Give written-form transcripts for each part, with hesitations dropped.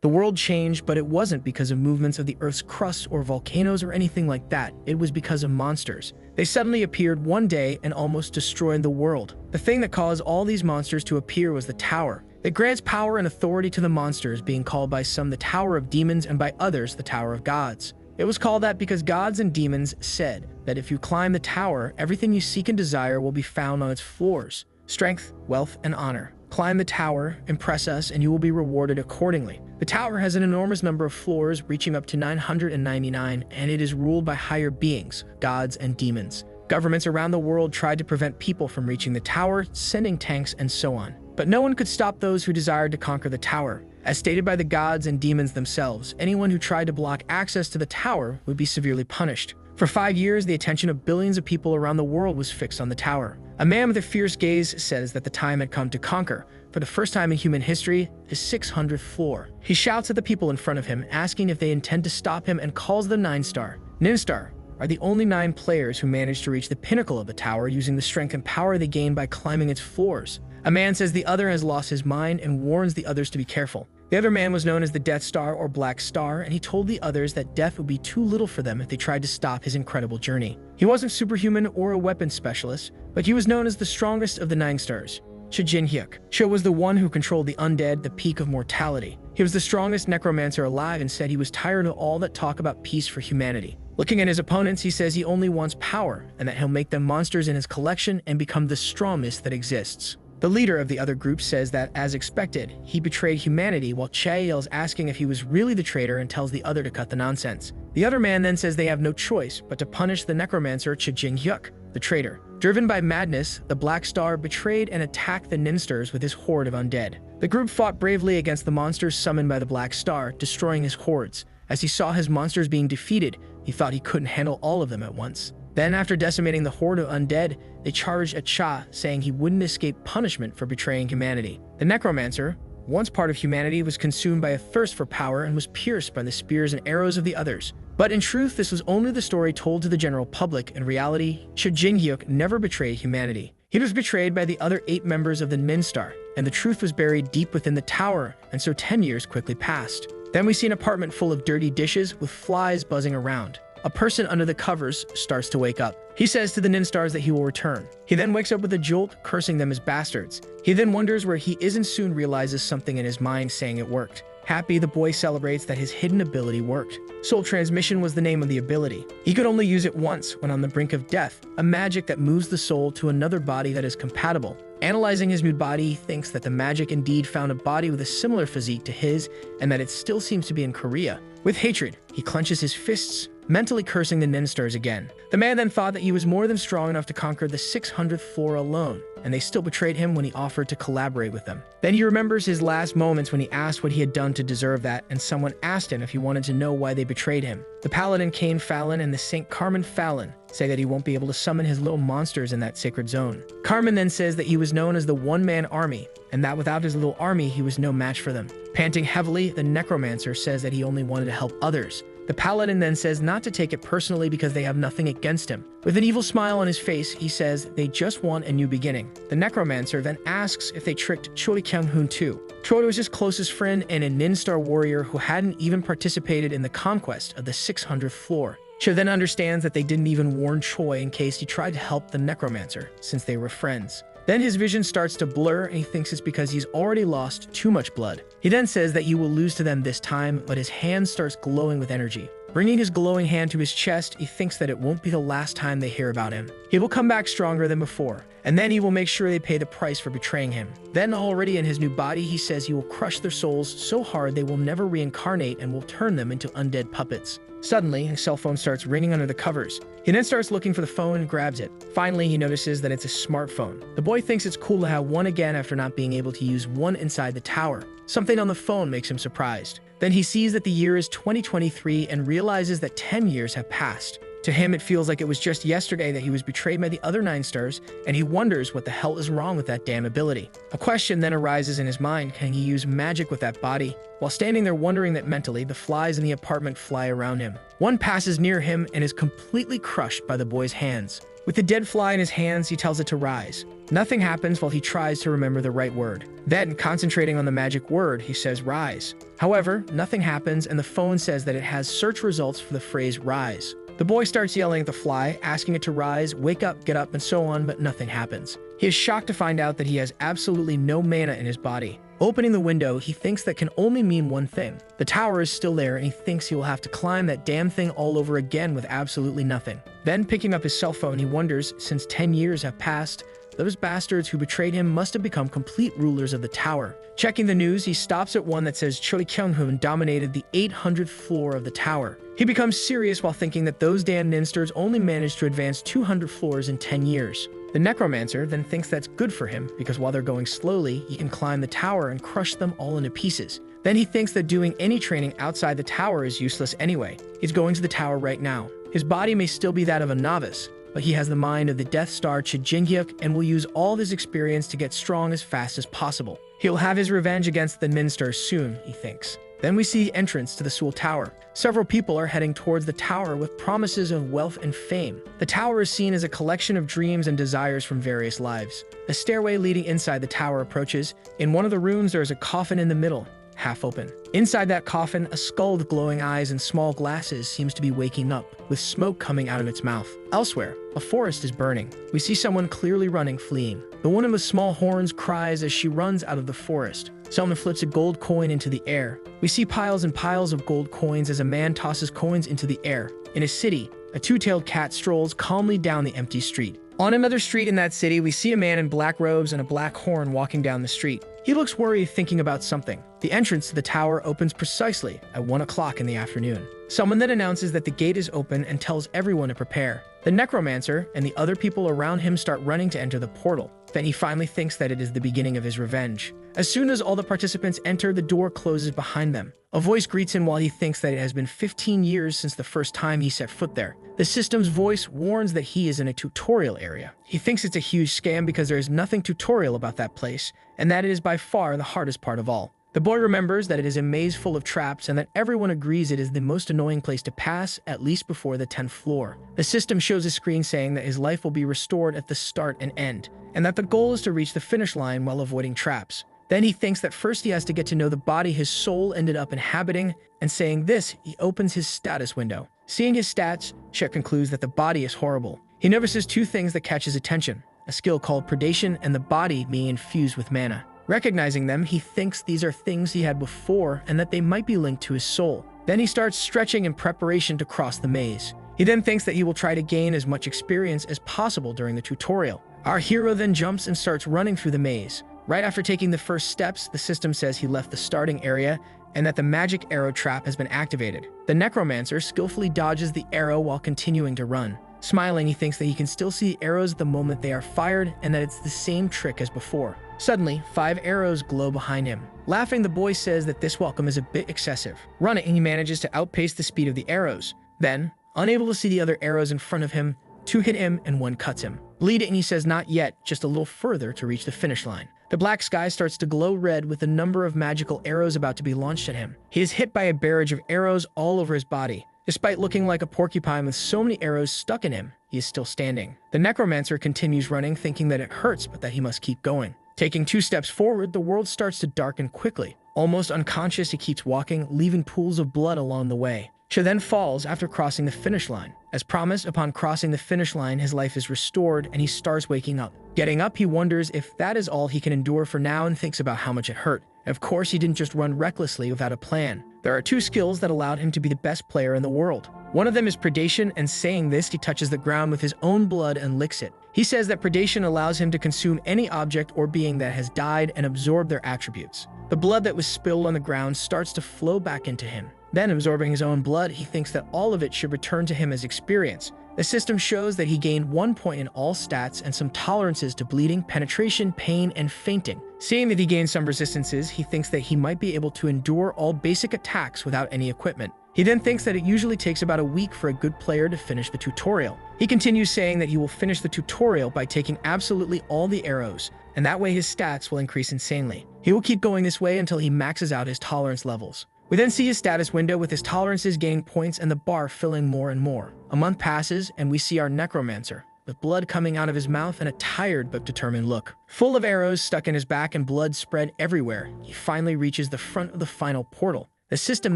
The world changed, but it wasn't because of movements of the Earth's crust or volcanoes or anything like that. It was because of monsters. They suddenly appeared one day and almost destroyed the world. The thing that caused all these monsters to appear was the tower. It grants power and authority to the monsters, being called by some the Tower of Demons and by others the Tower of Gods. It was called that because gods and demons said that if you climb the tower, everything you seek and desire will be found on its floors. Strength, wealth, and honor. Climb the tower, impress us, and you will be rewarded accordingly. The tower has an enormous number of floors, reaching up to 999, and it is ruled by higher beings, gods and demons. Governments around the world tried to prevent people from reaching the tower, sending tanks and so on. But no one could stop those who desired to conquer the tower. As stated by the gods and demons themselves, anyone who tried to block access to the tower would be severely punished. For 5 years, the attention of billions of people around the world was fixed on the tower. A man with a fierce gaze says that the time had come to conquer, for the first time in human history, his 600th floor. He shouts at the people in front of him, asking if they intend to stop him, and calls them 9-star. 9-star are the only 9 players who managed to reach the pinnacle of the tower using the strength and power they gained by climbing its floors. A man says the other has lost his mind and warns the others to be careful. The other man was known as the Death Star or Black Star, and he told the others that death would be too little for them if they tried to stop his incredible journey. He wasn't superhuman or a weapons specialist, but he was known as the strongest of the 9 stars. Hyuk. Cho was the one who controlled the undead, the peak of mortality. He was the strongest necromancer alive and said he was tired of all that talk about peace for humanity. Looking at his opponents, he says he only wants power and that he'll make them monsters in his collection and become the strongest that exists. The leader of the other group says that, as expected, he betrayed humanity, while Che yells asking if he was really the traitor and tells the other to cut the nonsense. The other man then says they have no choice but to punish the necromancer Hyuk, the traitor. Driven by madness, the Black Star betrayed and attacked the Ninsters with his horde of undead. The group fought bravely against the monsters summoned by the Black Star, destroying his hordes. As he saw his monsters being defeated, he thought he couldn't handle all of them at once. Then, after decimating the horde of undead, they charged at Cha, saying he wouldn't escape punishment for betraying humanity. The Necromancer, once part of humanity, was consumed by a thirst for power and was pierced by the spears and arrows of the others. But in truth, this was only the story told to the general public. In reality, Hyuk never betrayed humanity. He was betrayed by the other 8 members of the Ninstar, and the truth was buried deep within the tower, and so 10 years quickly passed. Then we see an apartment full of dirty dishes with flies buzzing around. A person under the covers starts to wake up. He says to the Ninstars that he will return. He then wakes up with a jolt, cursing them as bastards. He then wonders where he is and soon realizes something in his mind saying it worked. Happy, the boy celebrates that his hidden ability worked. Soul transmission was the name of the ability. He could only use it once when on the brink of death, a magic that moves the soul to another body that is compatible. Analyzing his new body, he thinks that the magic indeed found a body with a similar physique to his and that it still seems to be in Korea. With hatred, he clenches his fists, mentally cursing the Ninstars again. The man then thought that he was more than strong enough to conquer the 600th floor alone, and they still betrayed him when he offered to collaborate with them. Then he remembers his last moments when he asked what he had done to deserve that, and someone asked him if he wanted to know why they betrayed him. The Paladin Cain Fallon and the Saint Carmen Fallon say that he won't be able to summon his little monsters in that sacred zone. Carmen then says that he was known as the one-man army, and that without his little army, he was no match for them. Panting heavily, the Necromancer says that he only wanted to help others. The Paladin then says not to take it personally because they have nothing against him. With an evil smile on his face, he says they just want a new beginning. The Necromancer then asks if they tricked Choi Kyung-hoon too. Choi was his closest friend and a Ninstar warrior who hadn't even participated in the conquest of the 600th floor. Choi then understands that they didn't even warn Choi in case he tried to help the Necromancer, since they were friends. Then his vision starts to blur and he thinks it's because he's already lost too much blood. He then says that he will lose to them this time, but his hand starts glowing with energy. Bringing his glowing hand to his chest, he thinks that it won't be the last time they hear about him. He will come back stronger than before, and then he will make sure they pay the price for betraying him. Then, already in his new body, he says he will crush their souls so hard they will never reincarnate and will turn them into undead puppets. Suddenly, his cell phone starts ringing under the covers. He then starts looking for the phone and grabs it. Finally, he notices that it's a smartphone. The boy thinks it's cool to have one again after not being able to use one inside the tower. Something on the phone makes him surprised. Then he sees that the year is 2023 and realizes that 10 years have passed. To him, it feels like it was just yesterday that he was betrayed by the other 9 stars, and he wonders what the hell is wrong with that damn ability. A question then arises in his mind: can he use magic with that body? While standing there wondering that mentally, the flies in the apartment fly around him. One passes near him and is completely crushed by the boy's hands. With the dead fly in his hands, he tells it to rise. Nothing happens while he tries to remember the right word. Then, concentrating on the magic word, he says rise. However, nothing happens and the phone says that it has search results for the phrase rise. The boy starts yelling at the fly, asking it to rise, wake up, get up, and so on, but nothing happens. He is shocked to find out that he has absolutely no mana in his body. Opening the window, he thinks that can only mean one thing. The tower is still there and he thinks he will have to climb that damn thing all over again with absolutely nothing. Then, picking up his cell phone, he wonders, since 10 years have passed, those bastards who betrayed him must have become complete rulers of the tower. Checking the news, he stops at one that says Choi Kyung-hoon dominated the 800th floor of the tower. He becomes serious while thinking that those damn ninsters only managed to advance 200 floors in 10 years. The Necromancer then thinks that's good for him because while they're going slowly, he can climb the tower and crush them all into pieces. Then he thinks that doing any training outside the tower is useless anyway. He's going to the tower right now. His body may still be that of a novice, but he has the mind of the Death Star Chijingyuk and will use all of his experience to get strong as fast as possible. He'll have his revenge against the Minsters soon, he thinks. Then we see the entrance to the Seoul Tower. Several people are heading towards the tower with promises of wealth and fame. The tower is seen as a collection of dreams and desires from various lives. A stairway leading inside the tower approaches. In one of the rooms, there is a coffin in the middle, half open. Inside that coffin, a skull with glowing eyes and small glasses seems to be waking up, with smoke coming out of its mouth. Elsewhere, a forest is burning. We see someone clearly running, fleeing. The woman with small horns cries as she runs out of the forest. Someone flips a gold coin into the air. We see piles and piles of gold coins as a man tosses coins into the air. In a city, a two-tailed cat strolls calmly down the empty street. On another street in that city, we see a man in black robes and a black horn walking down the street. He looks worried, thinking about something. The entrance to the tower opens precisely at 1 o'clock in the afternoon. Someone then announces that the gate is open and tells everyone to prepare. The Necromancer and the other people around him start running to enter the portal. Then he finally thinks that it is the beginning of his revenge. As soon as all the participants enter, the door closes behind them. A voice greets him while he thinks that it has been 15 years since the first time he set foot there. The system's voice warns that he is in a tutorial area. He thinks it's a huge scam because there is nothing tutorial about that place, and that it is by far the hardest part of all. The boy remembers that it is a maze full of traps and that everyone agrees it is the most annoying place to pass, at least before the 10th floor. The system shows a screen saying that his life will be restored at the start and end, and that the goal is to reach the finish line while avoiding traps. Then he thinks that first he has to get to know the body his soul ended up inhabiting, and saying this, he opens his status window. Seeing his stats, Chet concludes that the body is horrible. He notices two things that catch his attention, a skill called predation and the body being infused with mana. Recognizing them, he thinks these are things he had before and that they might be linked to his soul. Then he starts stretching in preparation to cross the maze. He then thinks that he will try to gain as much experience as possible during the tutorial. Our hero then jumps and starts running through the maze. Right after taking the first steps, the system says he left the starting area and that the magic arrow trap has been activated. The Necromancer skillfully dodges the arrow while continuing to run. Smiling, he thinks that he can still see arrows at the moment they are fired and that it's the same trick as before. Suddenly, 5 arrows glow behind him. Laughing, the boy says that this welcome is a bit excessive. Running, he manages to outpace the speed of the arrows. Then, unable to see the other arrows in front of him, 2 hit him and 1 cuts him. Bleeding, he says not yet, just a little further to reach the finish line. The black sky starts to glow red with a number of magical arrows about to be launched at him. He is hit by a barrage of arrows all over his body. Despite looking like a porcupine with so many arrows stuck in him, he is still standing. The Necromancer continues running, thinking that it hurts but that he must keep going. Taking 2 steps forward, the world starts to darken quickly. Almost unconscious, he keeps walking, leaving pools of blood along the way. She then falls after crossing the finish line. As promised, upon crossing the finish line, his life is restored and he starts waking up. Getting up, he wonders if that is all he can endure for now and thinks about how much it hurt. Of course, he didn't just run recklessly without a plan. There are 2 skills that allowed him to be the best player in the world. One of them is predation, and saying this, he touches the ground with his own blood and licks it. He says that predation allows him to consume any object or being that has died and absorb their attributes. The blood that was spilled on the ground starts to flow back into him. Then, absorbing his own blood, he thinks that all of it should return to him as experience. The system shows that he gained 1 point in all stats and some tolerances to bleeding, penetration, pain, and fainting. Seeing that he gained some resistances, he thinks that he might be able to endure all basic attacks without any equipment. He then thinks that it usually takes about a week for a good player to finish the tutorial. He continues saying that he will finish the tutorial by taking absolutely all the arrows, and that way his stats will increase insanely. He will keep going this way until he maxes out his tolerance levels. We then see his status window with his tolerances gaining points and the bar filling more and more. A month passes and we see our Necromancer. with blood coming out of his mouth and a tired but determined look. Full of arrows stuck in his back and blood spread everywhere, he finally reaches the front of the final portal. The system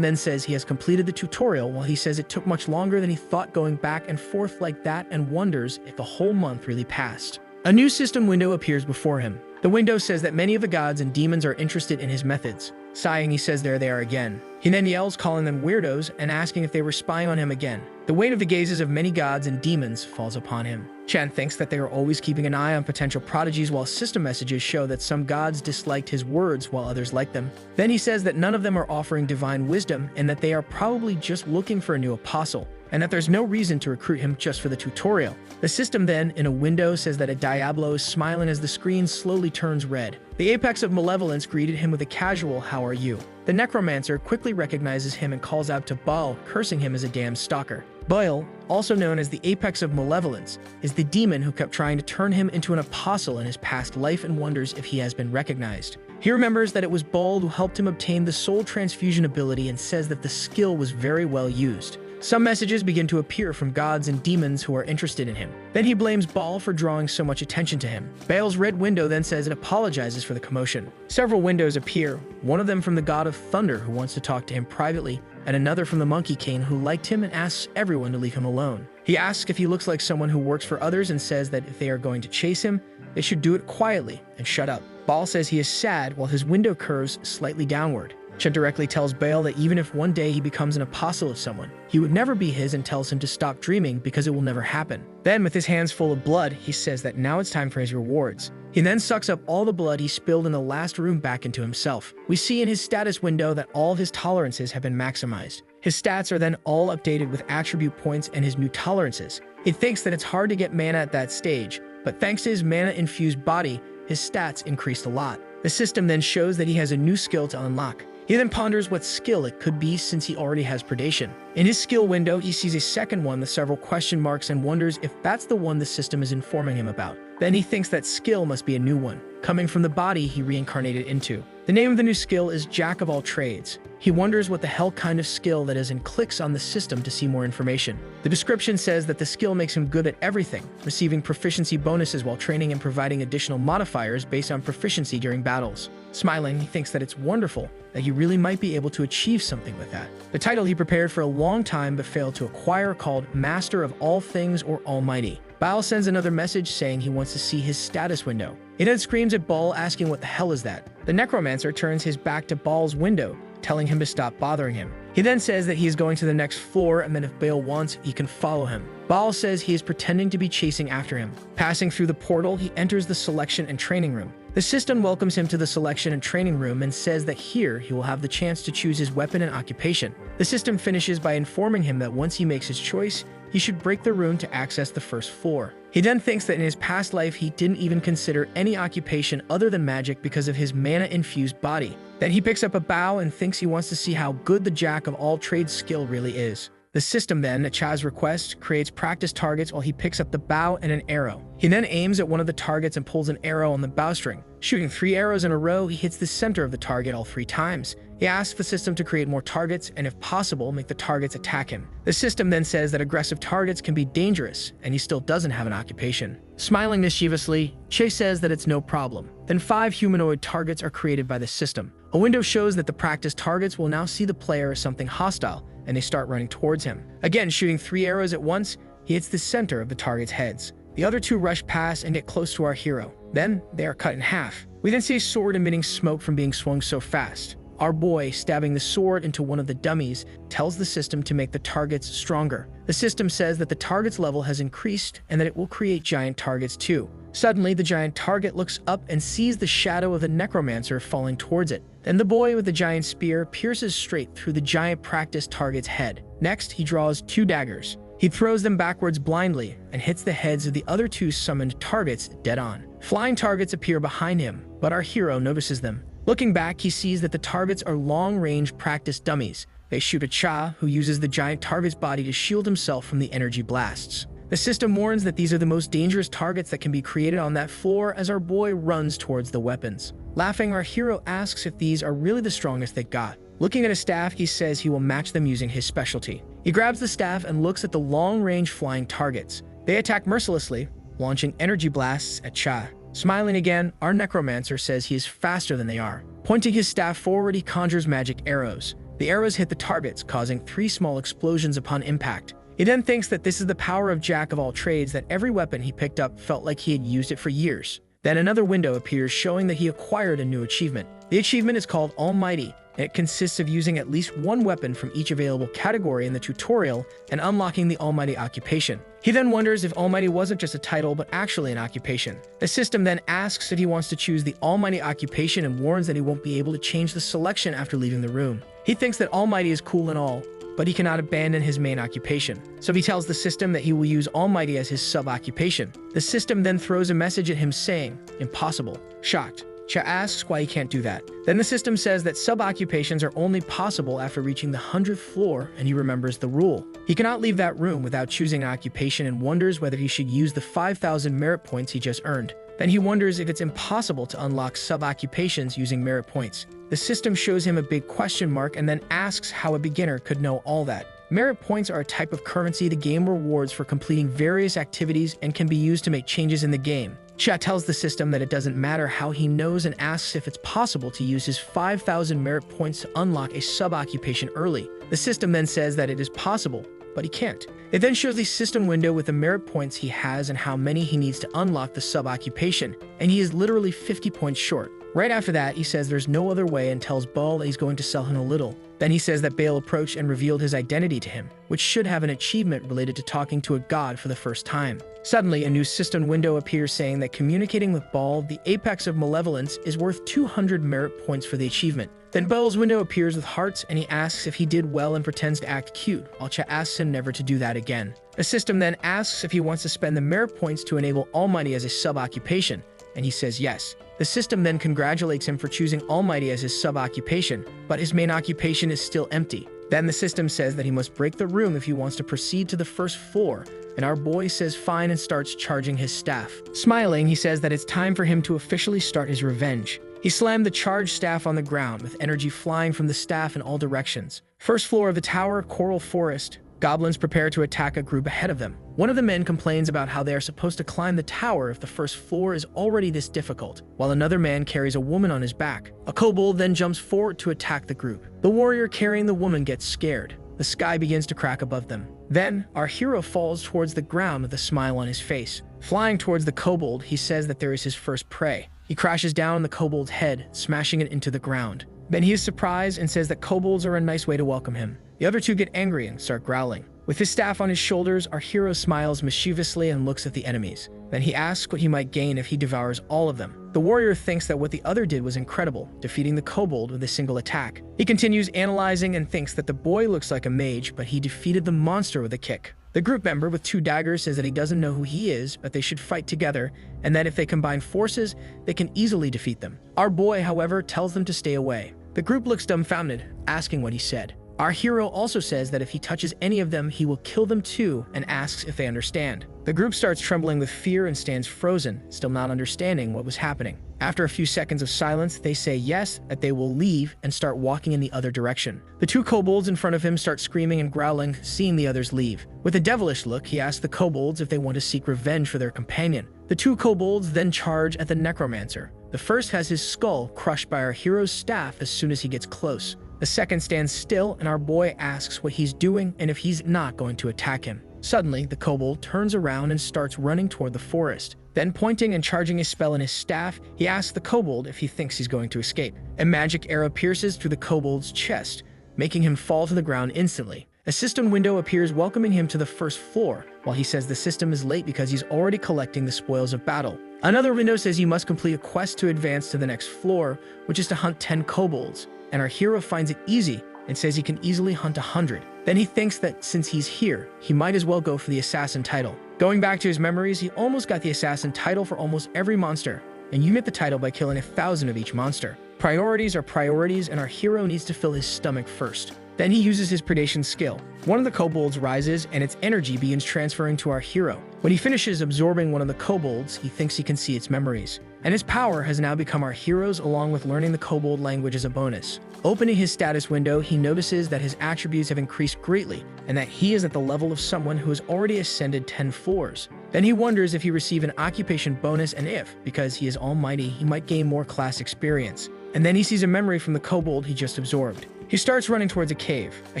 then says he has completed the tutorial, while he says it took much longer than he thought going back and forth like that, and wonders if the whole month really passed. A new system window appears before him. The window says that many of the gods and demons are interested in his methods. Sighing, he says there they are again. He then yells, calling them weirdos and asking if they were spying on him again. The weight of the gazes of many gods and demons falls upon him. Chan thinks that they are always keeping an eye on potential prodigies, while system messages show that some gods disliked his words while others liked them. Then he says that none of them are offering divine wisdom and that they are probably just looking for a new apostle, and that there's no reason to recruit him just for the tutorial. The system then, in a window, says that a Diablo is smiling as the screen slowly turns red. The apex of malevolence greeted him with a casual, "How are you?" The Necromancer quickly recognizes him and calls out to Baal, cursing him as a damn stalker. Baal, also known as the apex of malevolence, is the demon who kept trying to turn him into an apostle in his past life, and wonders if he has been recognized. He remembers that it was Baal who helped him obtain the soul transfusion ability and says that the skill was very well used. Some messages begin to appear from gods and demons who are interested in him. Then he blames Baal for drawing so much attention to him. Baal's red window then says it apologizes for the commotion. Several windows appear, one of them from the god of thunder who wants to talk to him privately, and another from the Monkey King who liked him and asks everyone to leave him alone. He asks if he looks like someone who works for others and says that if they are going to chase him, they should do it quietly and shut up. Baal says he is sad while his window curves slightly downward. Chen directly tells Baal that even if one day he becomes an apostle of someone, he would never be his, and tells him to stop dreaming because it will never happen. Then, with his hands full of blood, he says that now it's time for his rewards. He then sucks up all the blood he spilled in the last room back into himself. We see in his status window that all of his tolerances have been maximized. His stats are then all updated with attribute points and his new tolerances. He thinks that it's hard to get mana at that stage, but thanks to his mana-infused body, his stats increased a lot. The system then shows that he has a new skill to unlock. He then ponders what skill it could be since he already has predation. In his skill window, he sees a second one with several question marks and wonders if that's the one the system is informing him about. Then he thinks that skill must be a new one, coming from the body he reincarnated into. The name of the new skill is Jack of all trades. He wonders what the hell kind of skill that is and clicks on the system to see more information. The description says that the skill makes him good at everything, receiving proficiency bonuses while training and providing additional modifiers based on proficiency during battles. Smiling, he thinks that it's wonderful that he really might be able to achieve something with that. The title he prepared for a long time but failed to acquire, called Master of All Things or Almighty. Baal sends another message saying he wants to see his status window. He then screams at Baal, asking what the hell is that. The Necromancer turns his back to Baal's window, telling him to stop bothering him. He then says that he is going to the next floor, and then if Baal wants, he can follow him. Baal says he is pretending to be chasing after him. Passing through the portal, he enters the selection and training room. The system welcomes him to the selection and training room and says that here he will have the chance to choose his weapon and occupation. The system finishes by informing him that once he makes his choice, he should break the room to access the first floor. He then thinks that in his past life he didn't even consider any occupation other than magic because of his mana-infused body. Then he picks up a bow and thinks he wants to see how good the Jack of all trades skill really is. The system then, at Cha's request, creates practice targets while he picks up the bow and an arrow. He then aims at one of the targets and pulls an arrow on the bowstring. Shooting 3 arrows in a row, he hits the center of the target all 3 times. He asks the system to create more targets and, if possible, make the targets attack him. The system then says that aggressive targets can be dangerous, and he still doesn't have an occupation. Smiling mischievously, Che says that it's no problem. Then 5 humanoid targets are created by the system. A window shows that the practice targets will now see the player as something hostile, and they start running towards him. Again, shooting 3 arrows at once, he hits the center of the target's heads. The other 2 rush past and get close to our hero. Then, they are cut in half. We then see a sword emitting smoke from being swung so fast. Our boy, stabbing the sword into one of the dummies, tells the system to make the targets stronger. The system says that the target's level has increased and that it will create giant targets too. Suddenly, the giant target looks up and sees the shadow of the Necromancer falling towards it. Then the boy with the giant spear pierces straight through the giant practice target's head. Next, he draws 2 daggers. He throws them backwards blindly and hits the heads of the other 2 summoned targets dead on. Flying targets appear behind him, but our hero notices them. Looking back, he sees that the targets are long-range practice dummies. They shoot at Cha, who uses the giant target's body to shield himself from the energy blasts. The system warns that these are the most dangerous targets that can be created on that floor as our boy runs towards the weapons. Laughing, our hero asks if these are really the strongest they got. Looking at a staff, he says he will match them using his specialty. He grabs the staff and looks at the long-range flying targets. They attack mercilessly, launching energy blasts at Cha. Smiling again, our Necromancer says he is faster than they are. Pointing his staff forward, he conjures magic arrows. The arrows hit the targets, causing 3 small explosions upon impact. He then thinks that this is the power of Jack of all trades, that every weapon he picked up felt like he had used it for years. Then another window appears, showing that he acquired a new achievement. The achievement is called Almighty, and it consists of using at least 1 weapon from each available category in the tutorial and unlocking the Almighty occupation. He then wonders if Almighty wasn't just a title but actually an occupation. The system then asks if he wants to choose the Almighty occupation and warns that he won't be able to change the selection after leaving the room. He thinks that Almighty is cool and all, but he cannot abandon his main occupation. So he tells the system that he will use Almighty as his sub-occupation. The system then throws a message at him saying, "Impossible." Shocked, Cha asks why he can't do that. Then the system says that sub-occupations are only possible after reaching the 100th floor, and he remembers the rule. He cannot leave that room without choosing an occupation and wonders whether he should use the 5,000 merit points he just earned. Then he wonders if it's impossible to unlock sub-occupations using merit points. The system shows him a big question mark and then asks how a beginner could know all that. Merit points are a type of currency the game rewards for completing various activities and can be used to make changes in the game. Cha tells the system that it doesn't matter how he knows and asks if it's possible to use his 5,000 merit points to unlock a sub-occupation early. The system then says that it is possible, but he can't. It then shows the system window with the merit points he has and how many he needs to unlock the sub-occupation, and he is literally 50 points short. Right after that, he says there's no other way and tells Baal that he's going to sell him a little. Then he says that Baal approached and revealed his identity to him, which should have an achievement related to talking to a god for the first time. Suddenly, a new system window appears saying that communicating with Baal, the apex of malevolence, is worth 200 merit points for the achievement. Then Baal's window appears with hearts, and he asks if he did well and pretends to act cute, while Cha asks him never to do that again. The system then asks if he wants to spend the merit points to enable Almighty as a sub-occupation, and he says yes. The system then congratulates him for choosing Almighty as his sub-occupation, but his main occupation is still empty. Then the system says that he must break the room if he wants to proceed to the first floor, and our boy says fine and starts charging his staff. Smiling, he says that it's time for him to officially start his revenge. He slammed the charged staff on the ground, with energy flying from the staff in all directions. First floor of the tower, Coral Forest. Goblins prepare to attack a group ahead of them. One of the men complains about how they are supposed to climb the tower if the first floor is already this difficult, while another man carries a woman on his back. A kobold then jumps forward to attack the group. The warrior carrying the woman gets scared. The sky begins to crack above them. Then, our hero falls towards the ground with a smile on his face. Flying towards the kobold, he says that there is his first prey. He crashes down on the kobold's head, smashing it into the ground. Then he is surprised and says that kobolds are a nice way to welcome him. The other two get angry and start growling. With his staff on his shoulders, our hero smiles mischievously and looks at the enemies. Then he asks what he might gain if he devours all of them. The warrior thinks that what the other did was incredible, defeating the kobold with a single attack. He continues analyzing and thinks that the boy looks like a mage, but he defeated the monster with a kick. The group member with 2 daggers says that he doesn't know who he is, but they should fight together, and that if they combine forces, they can easily defeat them. Our boy, however, tells them to stay away. The group looks dumbfounded, asking what he said. Our hero also says that if he touches any of them, he will kill them too, and asks if they understand. The group starts trembling with fear and stands frozen, still not understanding what was happening. After a few seconds of silence, they say yes, that they will leave, and start walking in the other direction. The 2 kobolds in front of him start screaming and growling, seeing the others leave. With a devilish look, he asks the kobolds if they want to seek revenge for their companion. The 2 kobolds then charge at the Necromancer. The first has his skull crushed by our hero's staff as soon as he gets close. The second stands still, and our boy asks what he's doing and if he's not going to attack him. Suddenly, the kobold turns around and starts running toward the forest. Then, pointing and charging a spell in his staff, he asks the kobold if he thinks he's going to escape. A magic arrow pierces through the kobold's chest, making him fall to the ground instantly. A system window appears welcoming him to the first floor, while he says the system is late because he's already collecting the spoils of battle. Another window says he must complete a quest to advance to the next floor, which is to hunt 10 kobolds. And our hero finds it easy and says he can easily hunt 100. Then he thinks that since he's here, he might as well go for the assassin title. Going back to his memories, he almost got the assassin title for almost every monster, and you get the title by killing 1,000 of each monster. Priorities are priorities, and our hero needs to fill his stomach first. Then he uses his predation skill. One of the kobolds rises, and its energy begins transferring to our hero. When he finishes absorbing one of the kobolds, he thinks he can see its memories. And his power has now become our hero's, along with learning the kobold language as a bonus. Opening his status window, he notices that his attributes have increased greatly, and that he is at the level of someone who has already ascended 10 floors. Then he wonders if he receive an occupation bonus, and if, because he is almighty, he might gain more class experience. And then he sees a memory from the kobold he just absorbed. He starts running towards a cave. A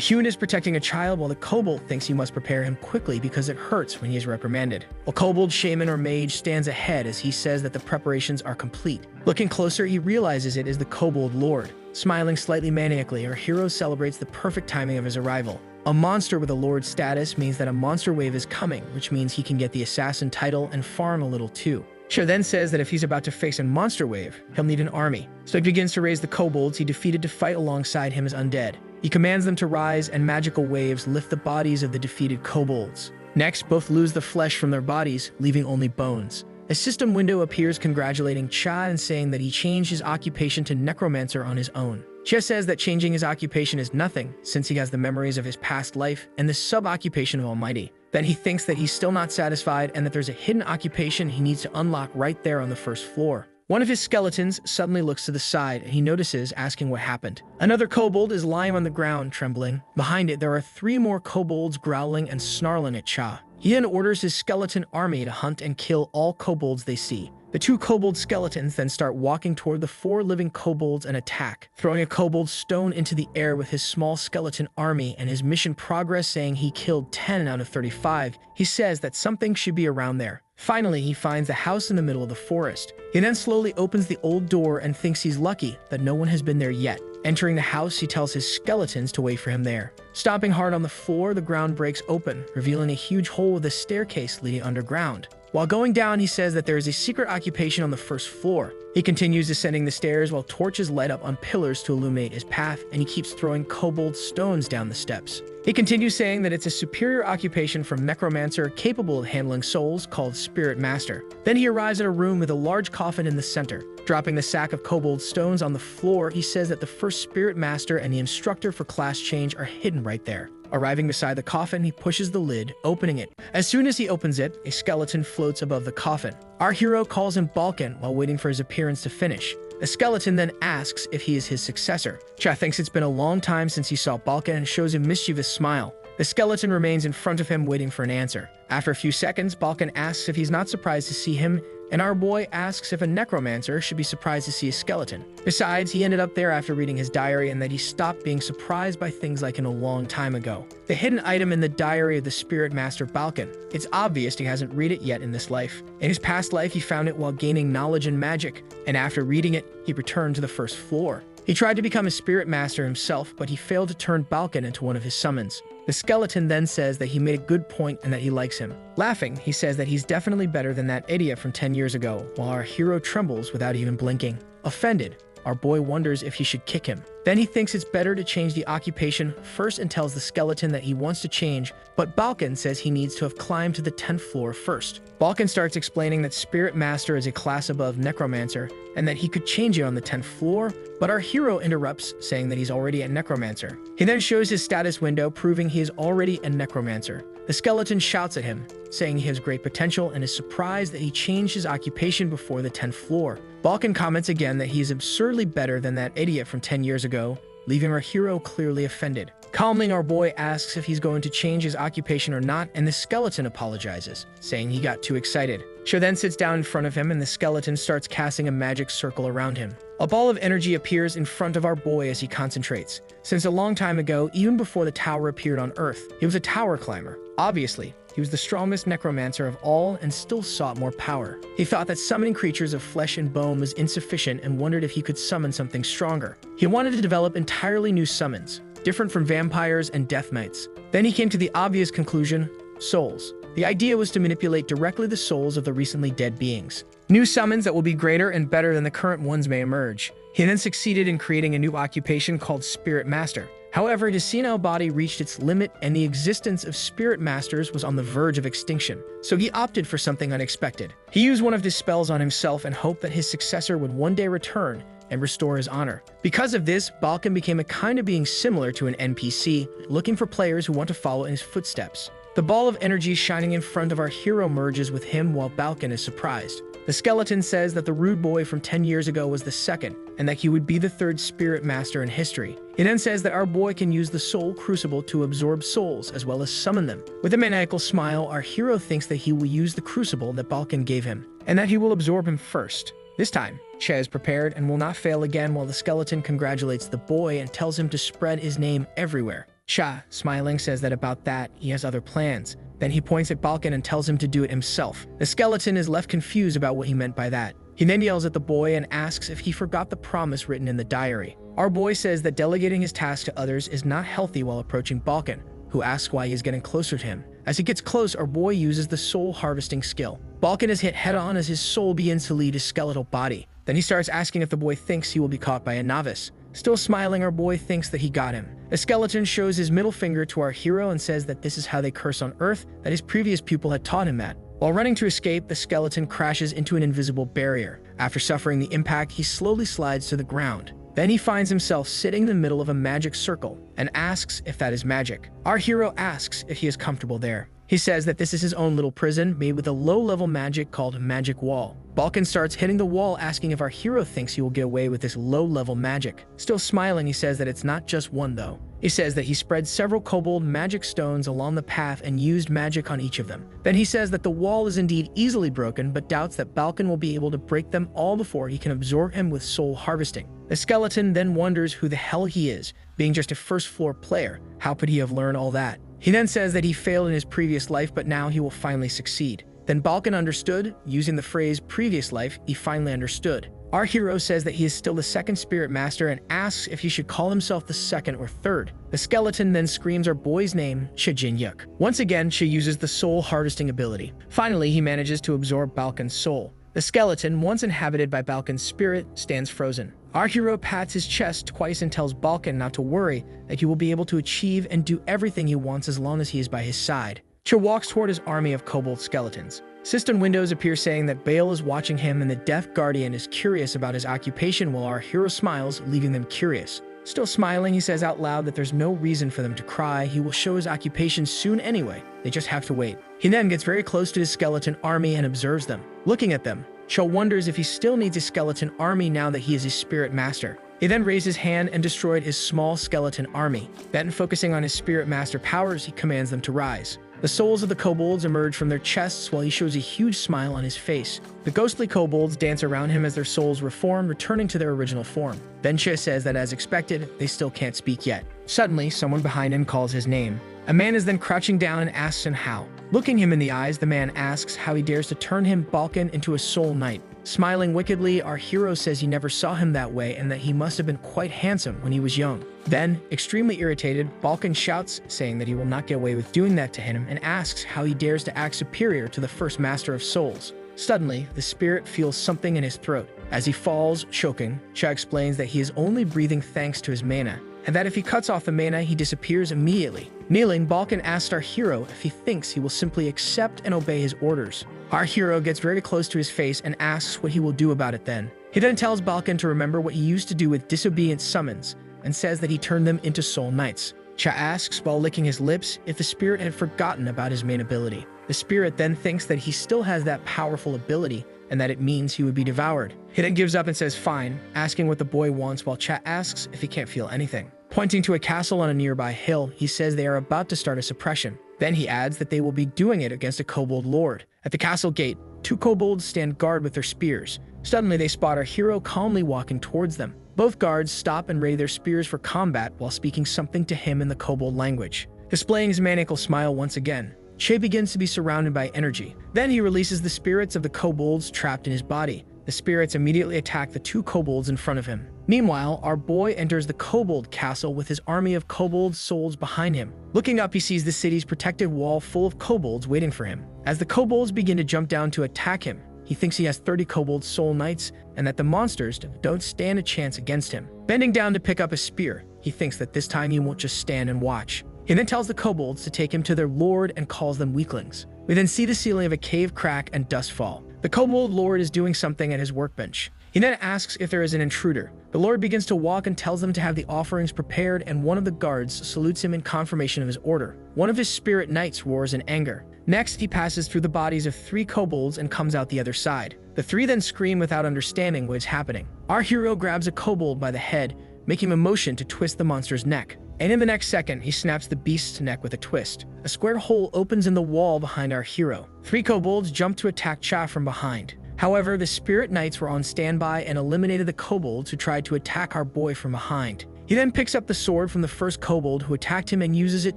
human is protecting a child while the kobold thinks he must prepare him quickly because it hurts when he is reprimanded. A kobold shaman or mage stands ahead as he says that the preparations are complete. Looking closer, he realizes it is the kobold lord. Smiling slightly maniacally, our hero celebrates the perfect timing of his arrival. A monster with a lord status means that a monster wave is coming, which means he can get the assassin title and farm a little too. Sure then says that if he's about to face a monster wave, he'll need an army. So he begins to raise the kobolds he defeated to fight alongside him as undead. He commands them to rise, and magical waves lift the bodies of the defeated kobolds. Next, both lose the flesh from their bodies, leaving only bones. A system window appears congratulating Cha and saying that he changed his occupation to Necromancer on his own. Cha says that changing his occupation is nothing, since he has the memories of his past life and the sub-occupation of Almighty. Then he thinks that he's still not satisfied and that there's a hidden occupation he needs to unlock right there on the first floor. One of his skeletons suddenly looks to the side and he notices, asking what happened. Another kobold is lying on the ground, trembling. Behind it, there are 3 more kobolds growling and snarling at Cha. He then orders his skeleton army to hunt and kill all kobolds they see. The 2 kobold skeletons then start walking toward the 4 living kobolds and attack, throwing a kobold stone into the air with his small skeleton army and his mission progress saying he killed 10 out of 35. He says that something should be around there. Finally, he finds a house in the middle of the forest. He then slowly opens the old door and thinks he's lucky that no one has been there yet. Entering the house, he tells his skeletons to wait for him there. Stomping hard on the floor, the ground breaks open, revealing a huge hole with a staircase leading underground. While going down, he says that there is a secret occupation on the first floor. He continues descending the stairs while torches light up on pillars to illuminate his path, and he keeps throwing kobold stones down the steps. He continues saying that it's a superior occupation from Necromancer capable of handling souls called Spirit Master. Then he arrives at a room with a large coffin in the center. Dropping the sack of kobold stones on the floor, he says that the first Spirit Master and the instructor for class change are hidden right there. Arriving beside the coffin, he pushes the lid, opening it. As soon as he opens it, a skeleton floats above the coffin. Our hero calls him Balkan while waiting for his appearance to finish. The skeleton then asks if he is his successor. Cha thinks it's been a long time since he saw Balkan and shows a mischievous smile. The skeleton remains in front of him waiting for an answer. After a few seconds, Balkan asks if he's not surprised to see him, and our boy asks if a necromancer should be surprised to see a skeleton. Besides, he ended up there after reading his diary and that he stopped being surprised by things like in a long time ago. The hidden item in the diary of the Spirit Master Balkan. It's obvious he hasn't read it yet in this life. In his past life, he found it while gaining knowledge and magic, and after reading it, he returned to the first floor. He tried to become a Spirit Master himself, but he failed to turn Balkan into one of his summons. The skeleton then says that he made a good point and that he likes him. Laughing, he says that he's definitely better than that idiot from 10 years ago, while our hero trembles without even blinking. Offended, our boy wonders if he should kick him. Then he thinks it's better to change the occupation first and tells the skeleton that he wants to change, but Balkan says he needs to have climbed to the 10th floor first. Balkan starts explaining that Spirit Master is a class above Necromancer and that he could change it on the 10th floor, but our hero interrupts, saying that he's already a Necromancer. He then shows his status window, proving he is already a Necromancer. The skeleton shouts at him, saying he has great potential and is surprised that he changed his occupation before the 10th floor. Balkan comments again that he is absurdly better than that idiot from 10 years ago, leaving our hero clearly offended. Calmly, our boy asks if he's going to change his occupation or not, and the skeleton apologizes, saying he got too excited. Sho then sits down in front of him, and the skeleton starts casting a magic circle around him. A ball of energy appears in front of our boy as he concentrates. Since a long time ago, even before the tower appeared on Earth, he was a tower climber. Obviously, he was the strongest necromancer of all and still sought more power. He thought that summoning creatures of flesh and bone was insufficient and wondered if he could summon something stronger. He wanted to develop entirely new summons, different from vampires and death knights. Then he came to the obvious conclusion: souls. The idea was to manipulate directly the souls of the recently dead beings. New summons that will be greater and better than the current ones may emerge. He then succeeded in creating a new occupation called Spirit Master. However, his senile body reached its limit and the existence of Spirit Masters was on the verge of extinction, so he opted for something unexpected. He used one of his spells on himself and hoped that his successor would one day return and restore his honor. Because of this, Balkan became a kind of being similar to an NPC, looking for players who want to follow in his footsteps. The ball of energy shining in front of our hero merges with him while Balkan is surprised. The skeleton says that the rude boy from 10 years ago was the second, and that he would be the third spirit master in history. He then says that our boy can use the soul crucible to absorb souls as well as summon them. With a maniacal smile, our hero thinks that he will use the crucible that Balkan gave him, and that he will absorb him first. This time, Che is prepared and will not fail again, while the skeleton congratulates the boy and tells him to spread his name everywhere. Cha, smiling, says that about that, he has other plans. Then he points at Balkan and tells him to do it himself. The skeleton is left confused about what he meant by that. He then yells at the boy and asks if he forgot the promise written in the diary. Our boy says that delegating his task to others is not healthy while approaching Balkan, who asks why he is getting closer to him. As he gets close, our boy uses the soul harvesting skill. Balkan is hit head-on as his soul begins to leave his skeletal body. Then he starts asking if the boy thinks he will be caught by a novice. Still smiling, our boy thinks that he got him. The skeleton shows his middle finger to our hero and says that this is how they curse on Earth, that his previous pupil had taught him that. While running to escape, the skeleton crashes into an invisible barrier. After suffering the impact, he slowly slides to the ground. Then he finds himself sitting in the middle of a magic circle and asks if that is magic. Our hero asks if he is comfortable there. He says that this is his own little prison made with a low-level magic called Magic Wall. Balkan starts hitting the wall, asking if our hero thinks he will get away with this low-level magic. Still smiling, he says that it's not just one though. He says that he spread several kobold magic stones along the path and used magic on each of them. Then he says that the wall is indeed easily broken, but doubts that Balkan will be able to break them all before he can absorb him with soul harvesting. The skeleton then wonders who the hell he is. Being just a first-floor player, how could he have learned all that? He then says that he failed in his previous life, but now he will finally succeed. Then Balkan understood. Using the phrase previous life, he finally understood. Our hero says that he is still the second spirit master and asks if he should call himself the second or third. The skeleton then screams our boy's name, Shijin Yuk. Once again, she uses the soul harvesting ability. Finally, he manages to absorb Balkan's soul. The skeleton, once inhabited by Balkan's spirit, stands frozen. Our hero pats his chest twice and tells Balkan not to worry, that he will be able to achieve and do everything he wants as long as he is by his side. Che walks toward his army of kobold skeletons. Cistern windows appear, saying that Bale is watching him and the Death Guardian is curious about his occupation, while our hero smiles, leaving them curious. Still smiling, he says out loud that there's no reason for them to cry. He will show his occupation soon anyway. They just have to wait. He then gets very close to his skeleton army and observes them. Looking at them, Cho wonders if he still needs a skeleton army now that he is his spirit master. He then raised his hand and destroyed his small skeleton army. Then, focusing on his spirit master powers, he commands them to rise. The souls of the kobolds emerge from their chests while he shows a huge smile on his face. The ghostly kobolds dance around him as their souls reform, returning to their original form. Then Che says that as expected, they still can't speak yet. Suddenly, someone behind him calls his name. A man is then crouching down and asks him how. Looking him in the eyes, the man asks how he dares to turn him, Balkan, into a soul knight. Smiling wickedly, our hero says he never saw him that way and that he must have been quite handsome when he was young. Then, extremely irritated, Balkan shouts, saying that he will not get away with doing that to him, and asks how he dares to act superior to the first master of souls. Suddenly, the spirit feels something in his throat. As he falls, choking, Cha explains that he is only breathing thanks to his mana, and that if he cuts off the mana, he disappears immediately. Kneeling, Balkan asks our hero if he thinks he will simply accept and obey his orders. Our hero gets very close to his face and asks what he will do about it then. He then tells Balkan to remember what he used to do with disobedient summons, and says that he turned them into soul knights. Cha asks, while licking his lips, if the spirit had forgotten about his main ability. The spirit then thinks that he still has that powerful ability, and that it means he would be devoured. He then gives up and says fine, asking what the boy wants, while Cha asks if he can't feel anything. Pointing to a castle on a nearby hill, he says they are about to start a suppression. Then he adds that they will be doing it against a kobold lord. At the castle gate, 2 kobolds stand guard with their spears. Suddenly, they spot our hero calmly walking towards them. Both guards stop and ready their spears for combat while speaking something to him in the kobold language. Displaying his maniacal smile once again, Che begins to be surrounded by energy. Then he releases the spirits of the kobolds trapped in his body. The spirits immediately attack the 2 kobolds in front of him. Meanwhile, our boy enters the kobold castle with his army of kobold souls behind him. Looking up, he sees the city's protected wall full of kobolds waiting for him. As the kobolds begin to jump down to attack him, he thinks he has 30 kobold soul knights and that the monsters don't stand a chance against him. Bending down to pick up a spear, he thinks that this time he won't just stand and watch. He then tells the kobolds to take him to their lord and calls them weaklings. We then see the ceiling of a cave crack and dust fall. The kobold lord is doing something at his workbench. He then asks if there is an intruder. The lord begins to walk and tells them to have the offerings prepared, and one of the guards salutes him in confirmation of his order. One of his spirit knights roars in anger. Next, he passes through the bodies of 3 kobolds and comes out the other side. The The three then scream without understanding what is happening. Our hero grabs a kobold by the head, making him a motion to twist the monster's neck. And in the next second, he snaps the beast's neck with a twist. A square hole opens in the wall behind our hero. 3 kobolds jump to attack Cha from behind. However, the spirit knights were on standby and eliminated the kobolds who tried to attack our boy from behind. He then picks up the sword from the first kobold who attacked him and uses it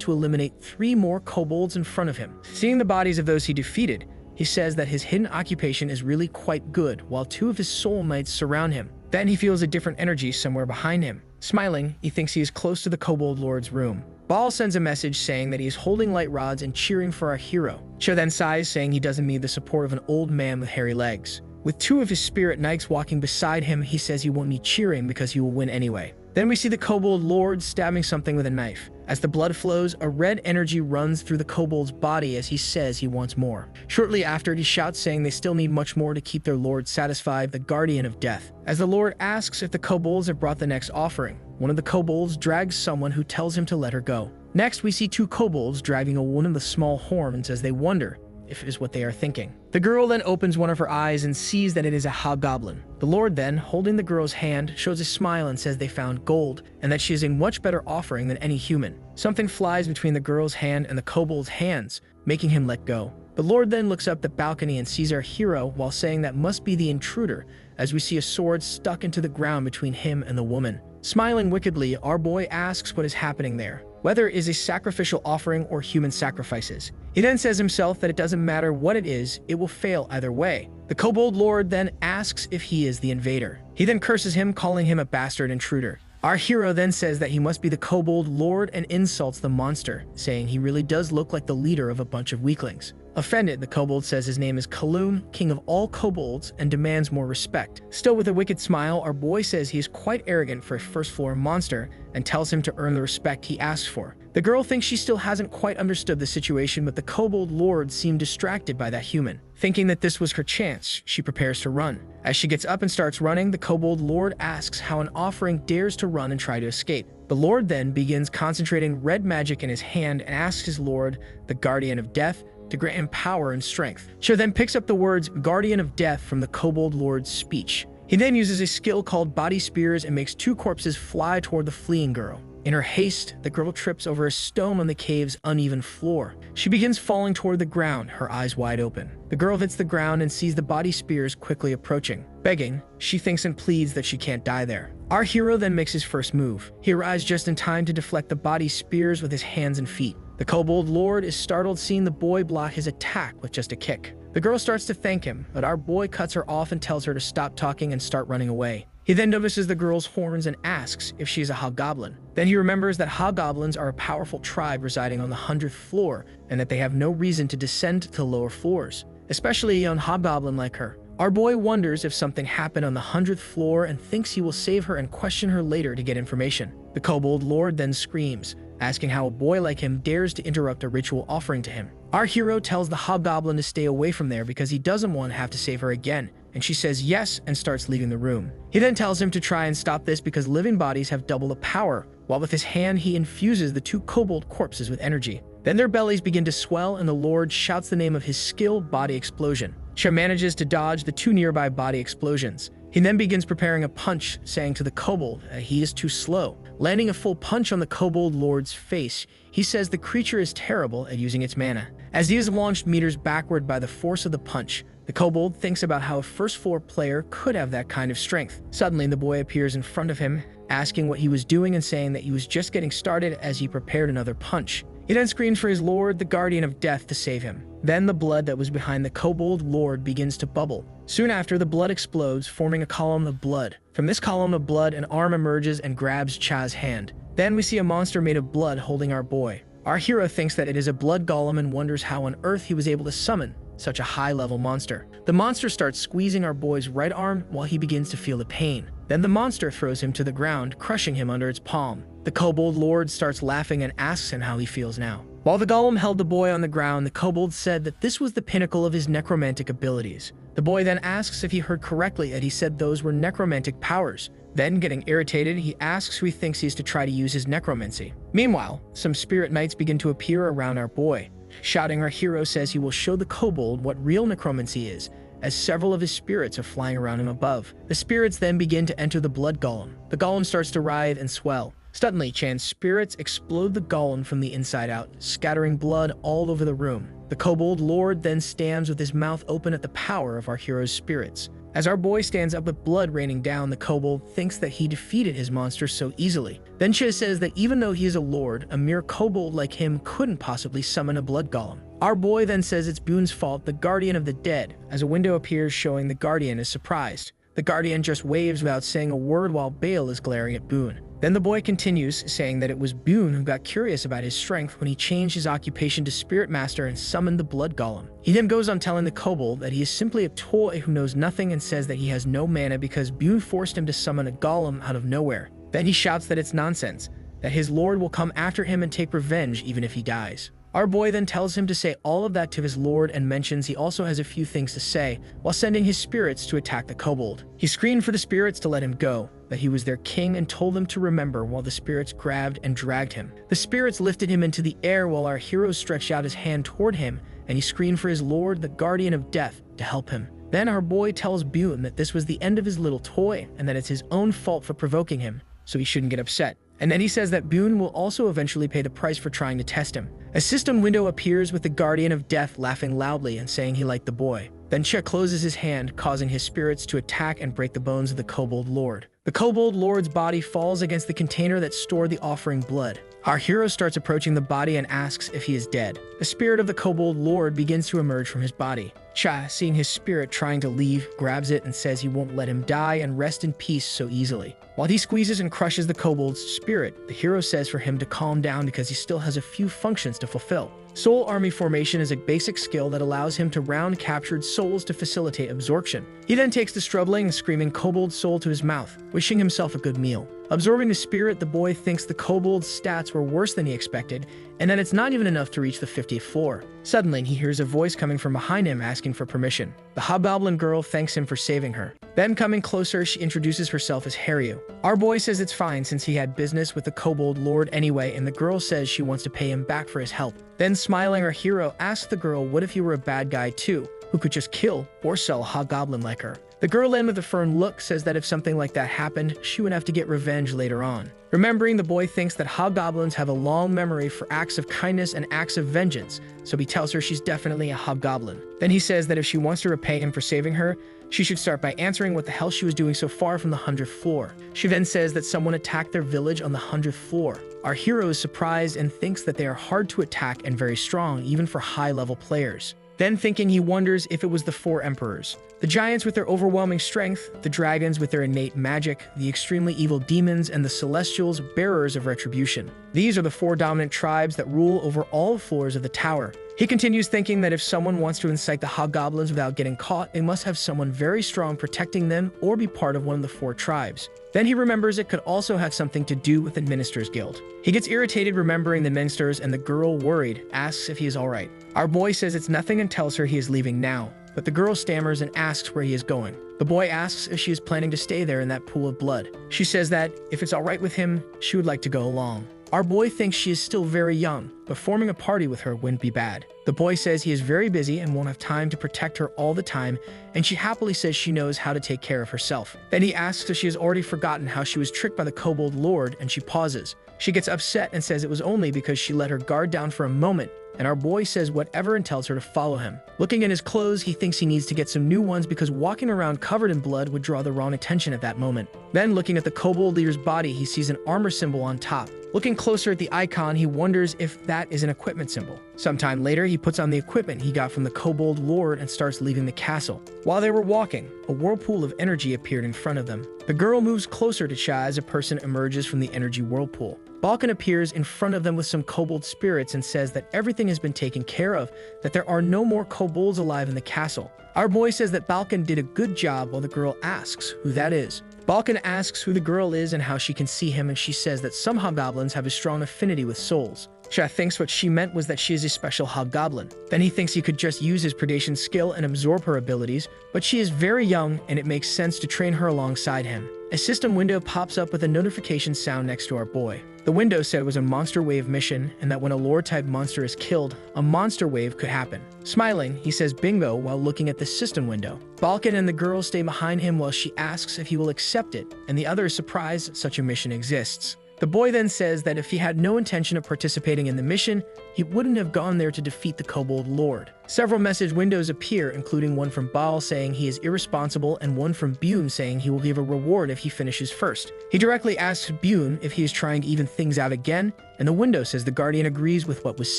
to eliminate 3 more kobolds in front of him. Seeing the bodies of those he defeated, he says that his hidden occupation is really quite good, while 2 of his soul knights surround him. Then he feels a different energy somewhere behind him. Smiling, he thinks he is close to the kobold lord's room. Baal sends a message saying that he is holding light rods and cheering for our hero. Cha then sighs, saying he doesn't need the support of an old man with hairy legs. With 2 of his spirit knights walking beside him, he says he won't need cheering because he will win anyway. Then we see the kobold lord stabbing something with a knife. As the blood flows, a red energy runs through the kobold's body as he says he wants more. Shortly after, he shouts saying they still need much more to keep their lord satisfied, the guardian of death. As the lord asks if the kobolds have brought the next offering, one of the kobolds drags someone who tells him to let her go. Next, we see 2 kobolds dragging a woman with small horns as they wonder if it is what they are thinking. The girl then opens one of her eyes and sees that it is a hobgoblin. The lord then, holding the girl's hand, shows a smile and says they found gold and that she is a much better offering than any human. Something flies between the girl's hand and the kobold's hands, making him let go. The lord then looks up the balcony and sees our hero while saying that must be the intruder, as we see a sword stuck into the ground between him and the woman. Smiling wickedly, our boy asks what is happening there, whether it is a sacrificial offering or human sacrifices. He then says himself that it doesn't matter what it is, it will fail either way. The kobold lord then asks if he is the invader. He then curses him, calling him a bastard intruder. Our hero then says that he must be the kobold lord and insults the monster, saying he really does look like the leader of a bunch of weaklings. Offended, the kobold says his name is Kaloum, king of all kobolds, and demands more respect. Still with a wicked smile, our boy says he is quite arrogant for a first-floor monster and tells him to earn the respect he asks for. The girl thinks she still hasn't quite understood the situation, but the kobold lord seemed distracted by that human. Thinking that this was her chance, she prepares to run. As she gets up and starts running, the kobold lord asks how an offering dares to run and try to escape. The lord then begins concentrating red magic in his hand and asks his lord, the guardian of death, to grant him power and strength. Cha then picks up the words guardian of death from the kobold lord's speech. He then uses a skill called body spears and makes 2 corpses fly toward the fleeing girl. In her haste, the girl trips over a stone on the cave's uneven floor. She begins falling toward the ground, her eyes wide open. The girl hits the ground and sees the body spears quickly approaching. Begging, she thinks and pleads that she can't die there. Our hero then makes his first move. He arrives just in time to deflect the body spears with his hands and feet. The kobold lord is startled seeing the boy block his attack with just a kick. The girl starts to thank him, but our boy cuts her off and tells her to stop talking and start running away. He then notices the girl's horns and asks if she is a hobgoblin. Then he remembers that hobgoblins are a powerful tribe residing on the 100th floor and that they have no reason to descend to lower floors, especially a young hobgoblin like her. Our boy wonders if something happened on the 100th floor and thinks he will save her and question her later to get information. The kobold lord then screams, asking how a boy like him dares to interrupt a ritual offering to him. Our hero tells the hobgoblin to stay away from there because he doesn't want to have to save her again, and she says yes and starts leaving the room. He then tells him to try and stop this because living bodies have double the power, while with his hand he infuses the 2 kobold corpses with energy. Then their bellies begin to swell and the lord shouts the name of his skill, body explosion. Cha manages to dodge the 2 nearby body explosions. He then begins preparing a punch, saying to the kobold that he is too slow. Landing a full punch on the kobold lord's face, he says the creature is terrible at using its mana. As he is launched meters backward by the force of the punch, the kobold thinks about how a first-floor player could have that kind of strength. Suddenly, the boy appears in front of him, asking what he was doing and saying that he was just getting started as he prepared another punch. He then screams for his lord, the guardian of death, to save him. Then the blood that was behind the kobold lord begins to bubble. Soon after, the blood explodes, forming a column of blood. From this column of blood, an arm emerges and grabs Cha's hand. Then we see a monster made of blood holding our boy. Our hero thinks that it is a blood golem and wonders how on earth he was able to summon such a high-level monster. The monster starts squeezing our boy's right arm while he begins to feel the pain. Then the monster throws him to the ground, crushing him under its palm. The kobold lord starts laughing and asks him how he feels now. While the golem held the boy on the ground, the kobold said that this was the pinnacle of his necromantic abilities. The boy then asks if he heard correctly and he said those were necromantic powers. Then, getting irritated, he asks who he thinks he is to try to use his necromancy. Meanwhile, some spirit knights begin to appear around our boy. Shouting, our hero says he will show the kobold what real necromancy is, as several of his spirits are flying around him above. The spirits then begin to enter the blood golem. The golem starts to writhe and swell. Suddenly, Chan's spirits explode the golem from the inside out, scattering blood all over the room. The kobold lord then stands with his mouth open at the power of our hero's spirits. As our boy stands up with blood raining down, the kobold thinks that he defeated his monster so easily. Then Che says that even though he is a lord, a mere kobold like him couldn't possibly summon a blood golem. Our boy then says it's Boone's fault, the guardian of the dead, as a window appears showing the guardian is surprised. The guardian just waves without saying a word while Bale is glaring at Boone. Then the boy continues, saying that it was Boone who got curious about his strength when he changed his occupation to Spirit Master and summoned the blood golem. He then goes on telling the kobold that he is simply a toy who knows nothing and says that he has no mana because Boone forced him to summon a golem out of nowhere. Then he shouts that it's nonsense, that his lord will come after him and take revenge even if he dies. Our boy then tells him to say all of that to his lord and mentions he also has a few things to say while sending his spirits to attack the kobold. He screamed for the spirits to let him go, that he was their king, and told them to remember while the spirits grabbed and dragged him. The spirits lifted him into the air while our hero stretched out his hand toward him, and he screamed for his lord, the guardian of death, to help him. Then our boy tells Boone that this was the end of his little toy and that it's his own fault for provoking him, so he shouldn't get upset. And then he says that Boone will also eventually pay the price for trying to test him. A system window appears with the guardian of death laughing loudly and saying he liked the boy. Then Che closes his hand, causing his spirits to attack and break the bones of the kobold lord. The kobold lord's body falls against the container that stored the offering blood. Our hero starts approaching the body and asks if he is dead. The spirit of the kobold lord begins to emerge from his body. Cha, seeing his spirit trying to leave, grabs it and says he won't let him die and rest in peace so easily. While he squeezes and crushes the kobold's spirit, the hero says for him to calm down because he still has a few functions to fulfill. Soul Army Formation is a basic skill that allows him to round captured souls to facilitate absorption. He then takes the struggling and screaming kobold soul to his mouth, wishing himself a good meal. Absorbing the spirit, the boy thinks the kobold's stats were worse than he expected, and that it's not even enough to reach the 50th floor. Suddenly, he hears a voice coming from behind him asking for permission. The hobgoblin girl thanks him for saving her. Then coming closer, she introduces herself as Haryu. Our boy says it's fine since he had business with the kobold lord anyway, and the girl says she wants to pay him back for his help. Then smiling, our hero asks the girl what if he were a bad guy too, who could just kill or sell a hobgoblin like her. The girl then with a firm look says that if something like that happened, she would have to get revenge later on. Remembering, the boy thinks that hobgoblins have a long memory for acts of kindness and acts of vengeance, so he tells her she's definitely a hobgoblin. Then he says that if she wants to repay him for saving her, she should start by answering what the hell she was doing so far from the 100th floor. She then says that someone attacked their village on the 100th floor. Our hero is surprised and thinks that they are hard to attack and very strong even for high-level players. Then thinking, he wonders if it was the 4 emperors. The giants with their overwhelming strength, the dragons with their innate magic, the extremely evil demons, and the celestials, bearers of retribution. These are the 4 dominant tribes that rule over all floors of the tower. He continues thinking that if someone wants to incite the hobgoblins without getting caught, they must have someone very strong protecting them or be part of one of the 4 tribes. Then he remembers it could also have something to do with the Ministers' Guild. He gets irritated remembering the ministers, and the girl, worried, asks if he is alright. Our boy says it's nothing and tells her he is leaving now, but the girl stammers and asks where he is going. The boy asks if she is planning to stay there in that pool of blood. She says that if it's alright with him, she would like to go along. Our boy thinks she is still very young, but forming a party with her wouldn't be bad. The boy says he is very busy and won't have time to protect her all the time, and she happily says she knows how to take care of herself. Then he asks if she has already forgotten how she was tricked by the kobold lord, and she pauses. She gets upset and says it was only because she let her guard down for a moment, and our boy says whatever and tells her to follow him. Looking at his clothes, he thinks he needs to get some new ones because walking around covered in blood would draw the wrong attention at that moment. Then looking at the kobold leader's body, he sees an armor symbol on top. Looking closer at the icon, he wonders if that is an equipment symbol. Sometime later, he puts on the equipment he got from the kobold lord and starts leaving the castle. While they were walking, a whirlpool of energy appeared in front of them. The girl moves closer to Cha as a person emerges from the energy whirlpool. Balkan appears in front of them with some kobold spirits and says that everything has been taken care of, that there are no more kobolds alive in the castle. Our boy says that Balkan did a good job while the girl asks who that is. Balkan asks who the girl is and how she can see him, and she says that some hobgoblins have a strong affinity with souls. Cha thinks what she meant was that she is a special hobgoblin. Then he thinks he could just use his predation skill and absorb her abilities, but she is very young and it makes sense to train her alongside him. a system window pops up with a notification sound next to our boy. The window said it was a monster wave mission and that when a lore-type monster is killed, a monster wave could happen. Smiling, he says bingo while looking at the system window. Balkan and the girl stay behind him while she asks if he will accept it, and the other is surprised such a mission exists. The boy then says that if he had no intention of participating in the mission, he wouldn't have gone there to defeat the Kobold Lord. Several message windows appear, including one from Baal saying he is irresponsible and one from Bune saying he will give a reward if he finishes first. He directly asks Bune if he is trying to even things out again, and the window says the Guardian agrees with what was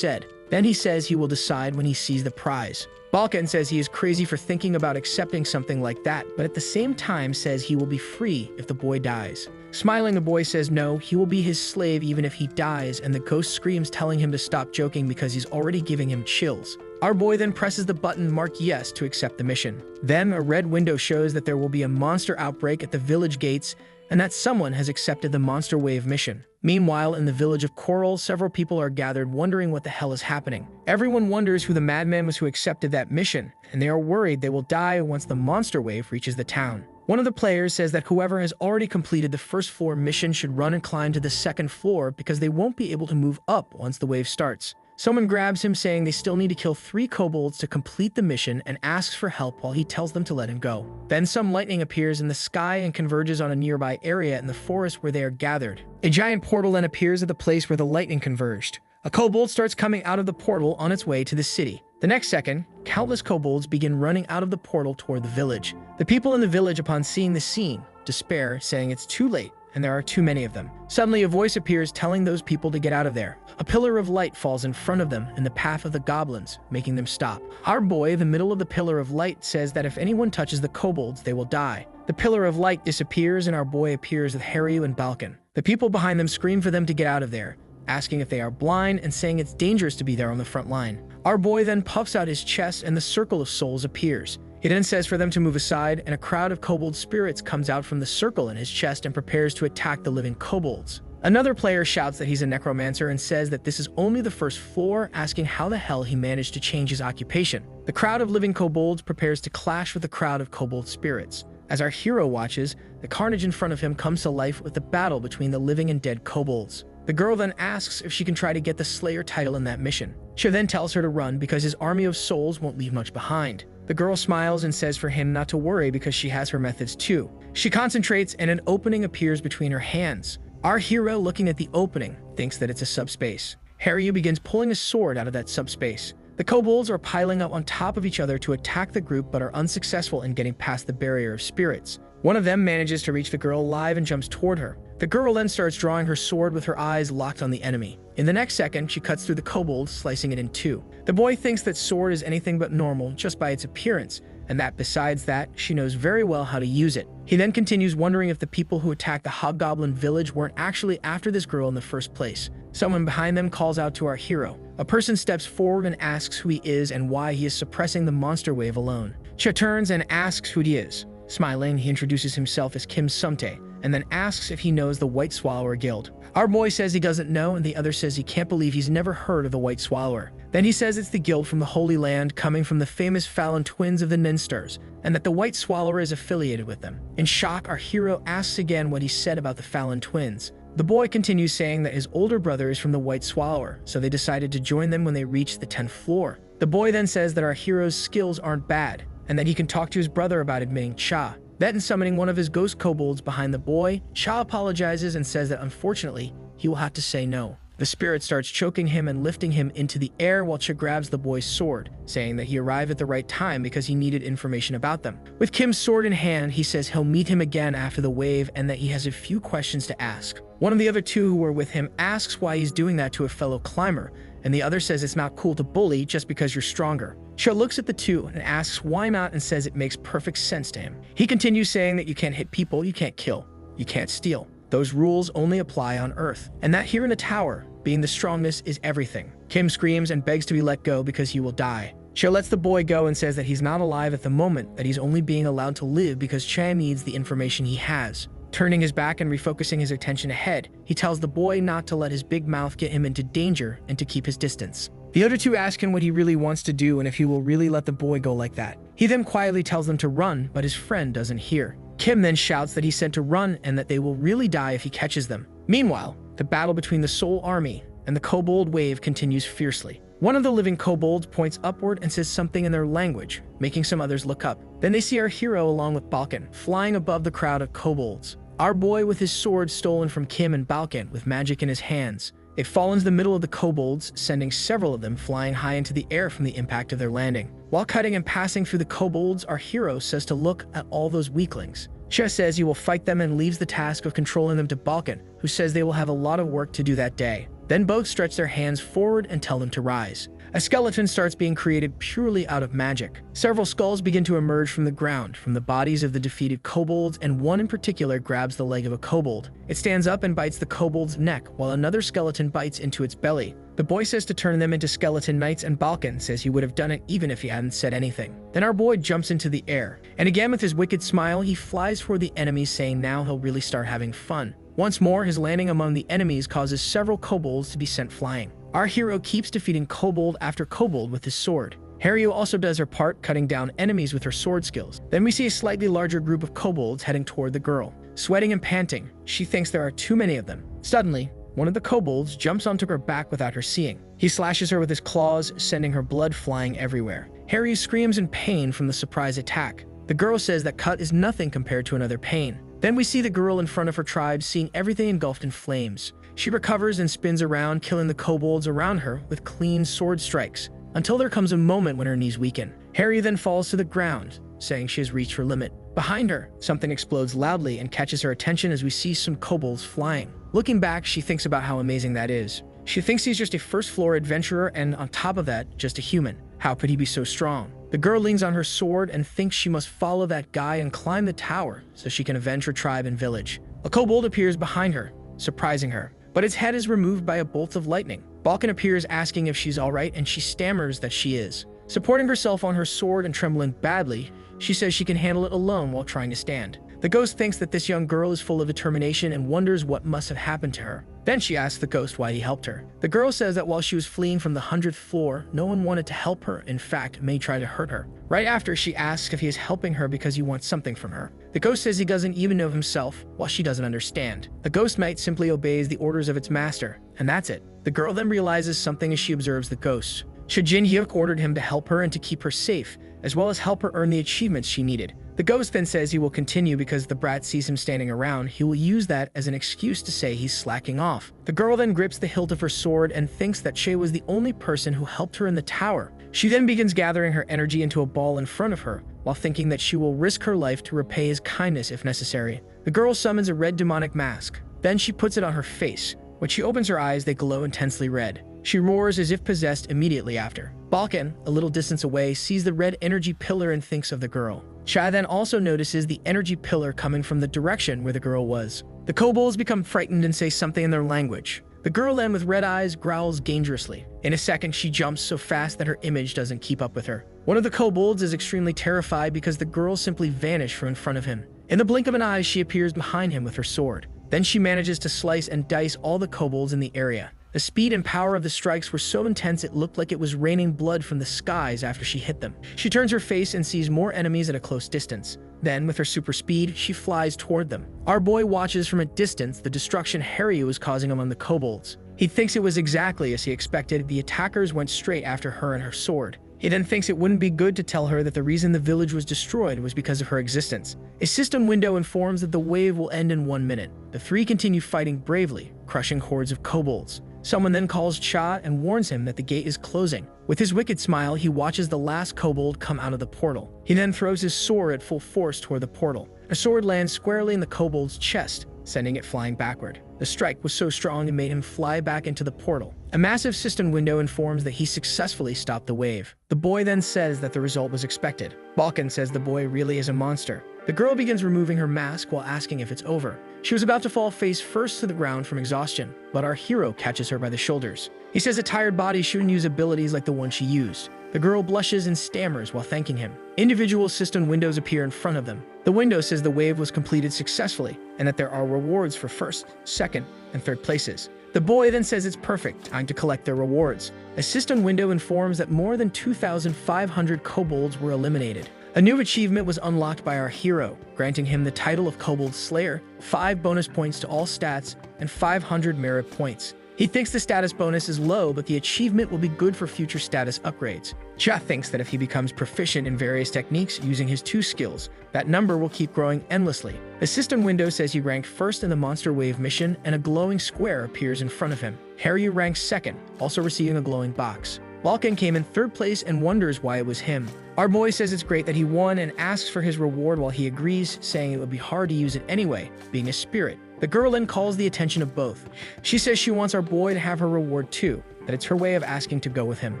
said. Then he says he will decide when he sees the prize. Balkan says he is crazy for thinking about accepting something like that, but at the same time says he will be free if the boy dies. Smiling, the boy says no, he will be his slave even if he dies, and the ghost screams telling him to stop joking because he's already giving him chills. Our boy then presses the button marked yes to accept the mission. Then a red window shows that there will be a monster outbreak at the village gates and that someone has accepted the monster wave mission. Meanwhile, in the village of Coral, several people are gathered wondering what the hell is happening. Everyone wonders who the madman was who accepted that mission, and they are worried they will die once the monster wave reaches the town. One of the players says that whoever has already completed the first floor mission should run and climb to the second floor because they won't be able to move up once the wave starts. Someone grabs him saying they still need to kill 3 kobolds to complete the mission and asks for help while he tells them to let him go. Then some lightning appears in the sky and converges on a nearby area in the forest where they are gathered. A giant portal then appears at the place where the lightning converged. A kobold starts coming out of the portal on its way to the city. The next second, countless kobolds begin running out of the portal toward the village. The people in the village, upon seeing the scene, despair, saying it's too late and there are too many of them. Suddenly, a voice appears telling those people to get out of there. A pillar of light falls in front of them in the path of the goblins, making them stop. Our boy, the middle of the pillar of light, says that if anyone touches the kobolds, they will die. The pillar of light disappears and our boy appears with Harry and Balkan. The people behind them scream for them to get out of there, asking if they are blind and saying it's dangerous to be there on the front line. Our boy then puffs out his chest and the circle of souls appears. He then says for them to move aside, and a crowd of kobold spirits comes out from the circle in his chest and prepares to attack the living kobolds. Another player shouts that he's a necromancer and says that this is only the first floor, asking how the hell he managed to change his occupation. The crowd of living kobolds prepares to clash with the crowd of kobold spirits. As our hero watches, the carnage in front of him comes to life with the battle between the living and dead kobolds. The girl then asks if she can try to get the Slayer title in that mission. She then tells her to run because his army of souls won't leave much behind. The girl smiles and says for him not to worry because she has her methods too. She concentrates and an opening appears between her hands. Our hero, looking at the opening, thinks that it's a subspace. Harry begins pulling a sword out of that subspace. The kobolds are piling up on top of each other to attack the group but are unsuccessful in getting past the barrier of spirits. One of them manages to reach the girl alive and jumps toward her. The girl then starts drawing her sword with her eyes locked on the enemy. In the next second, she cuts through the kobold, slicing it in 2. The boy thinks that sword is anything but normal just by its appearance, and that besides that, she knows very well how to use it. He then continues wondering if the people who attacked the hobgoblin village weren't actually after this girl in the first place. Someone behind them calls out to our hero. A person steps forward and asks who he is and why he is suppressing the monster wave alone. Cha turns and asks who he is. Smiling, he introduces himself as Kim Sumte, and then asks if he knows the White Swallower Guild. Our boy says he doesn't know, and the other says he can't believe he's never heard of the White Swallower. Then he says it's the guild from the Holy Land coming from the famous Fallon twins of the Ninsters, and that the White Swallower is affiliated with them. In shock, our hero asks again what he said about the Fallon twins. The boy continues saying that his older brother is from the White Swallower, so they decided to join them when they reached the 10th floor. The boy then says that our hero's skills aren't bad, and that he can talk to his brother about admitting Cha. Then summoning one of his ghost kobolds behind the boy, Cha apologizes and says that unfortunately, he will have to say no. The spirit starts choking him and lifting him into the air while Cha grabs the boy's sword, saying that he arrived at the right time because he needed information about them. With Kim's sword in hand, he says he'll meet him again after the wave and that he has a few questions to ask. One of the other 2 who were with him asks why he's doing that to a fellow climber, and the other says it's not cool to bully just because you're stronger. Cha looks at the 2 and asks why not and says it makes perfect sense to him. He continues saying that you can't hit people, you can't kill, you can't steal. Those rules only apply on Earth, and that here in the tower, being the strongest is everything. Kim screams and begs to be let go because he will die. Cha lets the boy go and says that he's not alive at the moment, that he's only being allowed to live because Cha needs the information he has. Turning his back and refocusing his attention ahead, he tells the boy not to let his big mouth get him into danger and to keep his distance. The other 2 ask him what he really wants to do and if he will really let the boy go like that. He then quietly tells them to run, but his friend doesn't hear. Kim then shouts that he's sent to run and that they will really die if he catches them. Meanwhile, the battle between the Soul Army and the kobold wave continues fiercely. One of the living kobolds points upward and says something in their language, making some others look up. Then they see our hero along with Balkan, flying above the crowd of kobolds. Our boy with his sword stolen from Kim and Balkan with magic in his hands. They fall into the middle of the kobolds, sending several of them flying high into the air from the impact of their landing. While cutting and passing through the kobolds, our hero says to look at all those weaklings. Che says he will fight them and leaves the task of controlling them to Balkan, who says they will have a lot of work to do that day. Then both stretch their hands forward and tell them to rise. A skeleton starts being created purely out of magic. Several skulls begin to emerge from the ground, from the bodies of the defeated kobolds, and one in particular grabs the leg of a kobold. It stands up and bites the kobold's neck, while another skeleton bites into its belly. The boy says to turn them into skeleton knights, and Balkan says he would have done it even if he hadn't said anything. Then our boy jumps into the air, and again with his wicked smile, he flies for the enemies, saying now he'll really start having fun. Once more, his landing among the enemies causes several kobolds to be sent flying. Our hero keeps defeating kobold after kobold with his sword. Haryu also does her part, cutting down enemies with her sword skills. Then we see a slightly larger group of kobolds heading toward the girl. Sweating and panting, she thinks there are too many of them. Suddenly, one of the kobolds jumps onto her back without her seeing. He slashes her with his claws, sending her blood flying everywhere. Haryu screams in pain from the surprise attack. The girl says that cut is nothing compared to another pain. Then we see the girl in front of her tribe, seeing everything engulfed in flames. She recovers and spins around, killing the kobolds around her with clean sword strikes, until there comes a moment when her knees weaken. Harry then falls to the ground, saying she has reached her limit. Behind her, something explodes loudly and catches her attention as we see some kobolds flying. Looking back, she thinks about how amazing that is. She thinks he's just a first-floor adventurer and, on top of that, just a human. How could he be so strong? The girl leans on her sword and thinks she must follow that guy and climb the tower so she can avenge her tribe and village. A kobold appears behind her, surprising her, but its head is removed by a bolt of lightning. Balkan appears asking if she's alright, and she stammers that she is. Supporting herself on her sword and trembling badly, she says she can handle it alone while trying to stand. The ghost thinks that this young girl is full of determination and wonders what must have happened to her. Then she asks the ghost why he helped her. The girl says that while she was fleeing from the 100th floor, no one wanted to help her, in fact, may try to hurt her. Right after, she asks if he is helping her because he wants something from her. The ghost says he doesn't even know himself, while she doesn't understand. The ghost knight simply obeys the orders of its master, and that's it. The girl then realizes something as she observes the ghost. Shijin Hyuk ordered him to help her and to keep her safe, as well as help her earn the achievements she needed. The ghost then says he will continue because the brat sees him standing around. He will use that as an excuse to say he's slacking off. The girl then grips the hilt of her sword and thinks that Shay was the only person who helped her in the tower. She then begins gathering her energy into a ball in front of her, while thinking that she will risk her life to repay his kindness if necessary. The girl summons a red demonic mask. Then she puts it on her face. When she opens her eyes, they glow intensely red. She roars as if possessed immediately after. Balkan, a little distance away, sees the red energy pillar and thinks of the girl. Cha then also notices the energy pillar coming from the direction where the girl was. The kobolds become frightened and say something in their language. The girl then, with red eyes, growls dangerously. In a second, she jumps so fast that her image doesn't keep up with her. One of the kobolds is extremely terrified because the girl simply vanished from in front of him. In the blink of an eye, she appears behind him with her sword. Then she manages to slice and dice all the kobolds in the area. The speed and power of the strikes were so intense it looked like it was raining blood from the skies after she hit them. She turns her face and sees more enemies at a close distance. Then, with her super speed, she flies toward them. Our boy watches from a distance the destruction Haryu was causing among the kobolds. He thinks it was exactly as he expected. The attackers went straight after her and her sword. He then thinks it wouldn't be good to tell her that the reason the village was destroyed was because of her existence. A system window informs that the wave will end in 1 minute. The three continue fighting bravely, crushing hordes of kobolds. Someone then calls Cha and warns him that the gate is closing. With his wicked smile, he watches the last kobold come out of the portal. He then throws his sword at full force toward the portal. A sword lands squarely in the kobold's chest, sending it flying backward. The strike was so strong it made him fly back into the portal. A massive cistern window informs that he successfully stopped the wave. The boy then says that the result was expected. Balkan says the boy really is a monster. The girl begins removing her mask while asking if it's over. She was about to fall face first to the ground from exhaustion, but our hero catches her by the shoulders. He says a tired body shouldn't use abilities like the one she used. The girl blushes and stammers while thanking him. Individual cistern windows appear in front of them. The window says the wave was completed successfully and that there are rewards for first, second, and third places. The boy then says it's perfect, time to collect their rewards. A cistern window informs that more than 2,500 kobolds were eliminated. A new achievement was unlocked by our hero, granting him the title of Kobold Slayer, 5 bonus points to all stats, and 500 merit points. He thinks the status bonus is low, but the achievement will be good for future status upgrades. Cha thinks that if he becomes proficient in various techniques using his 2 skills, that number will keep growing endlessly. The system window says he ranked first in the Monster Wave mission, and a glowing square appears in front of him. Harry ranks second, also receiving a glowing box. Balkan came in 3rd place and wonders why it was him. Our boy says it's great that he won and asks for his reward while he agrees, saying it would be hard to use it anyway, being a spirit. The girl then calls the attention of both. She says she wants our boy to have her reward too, that it's her way of asking to go with him.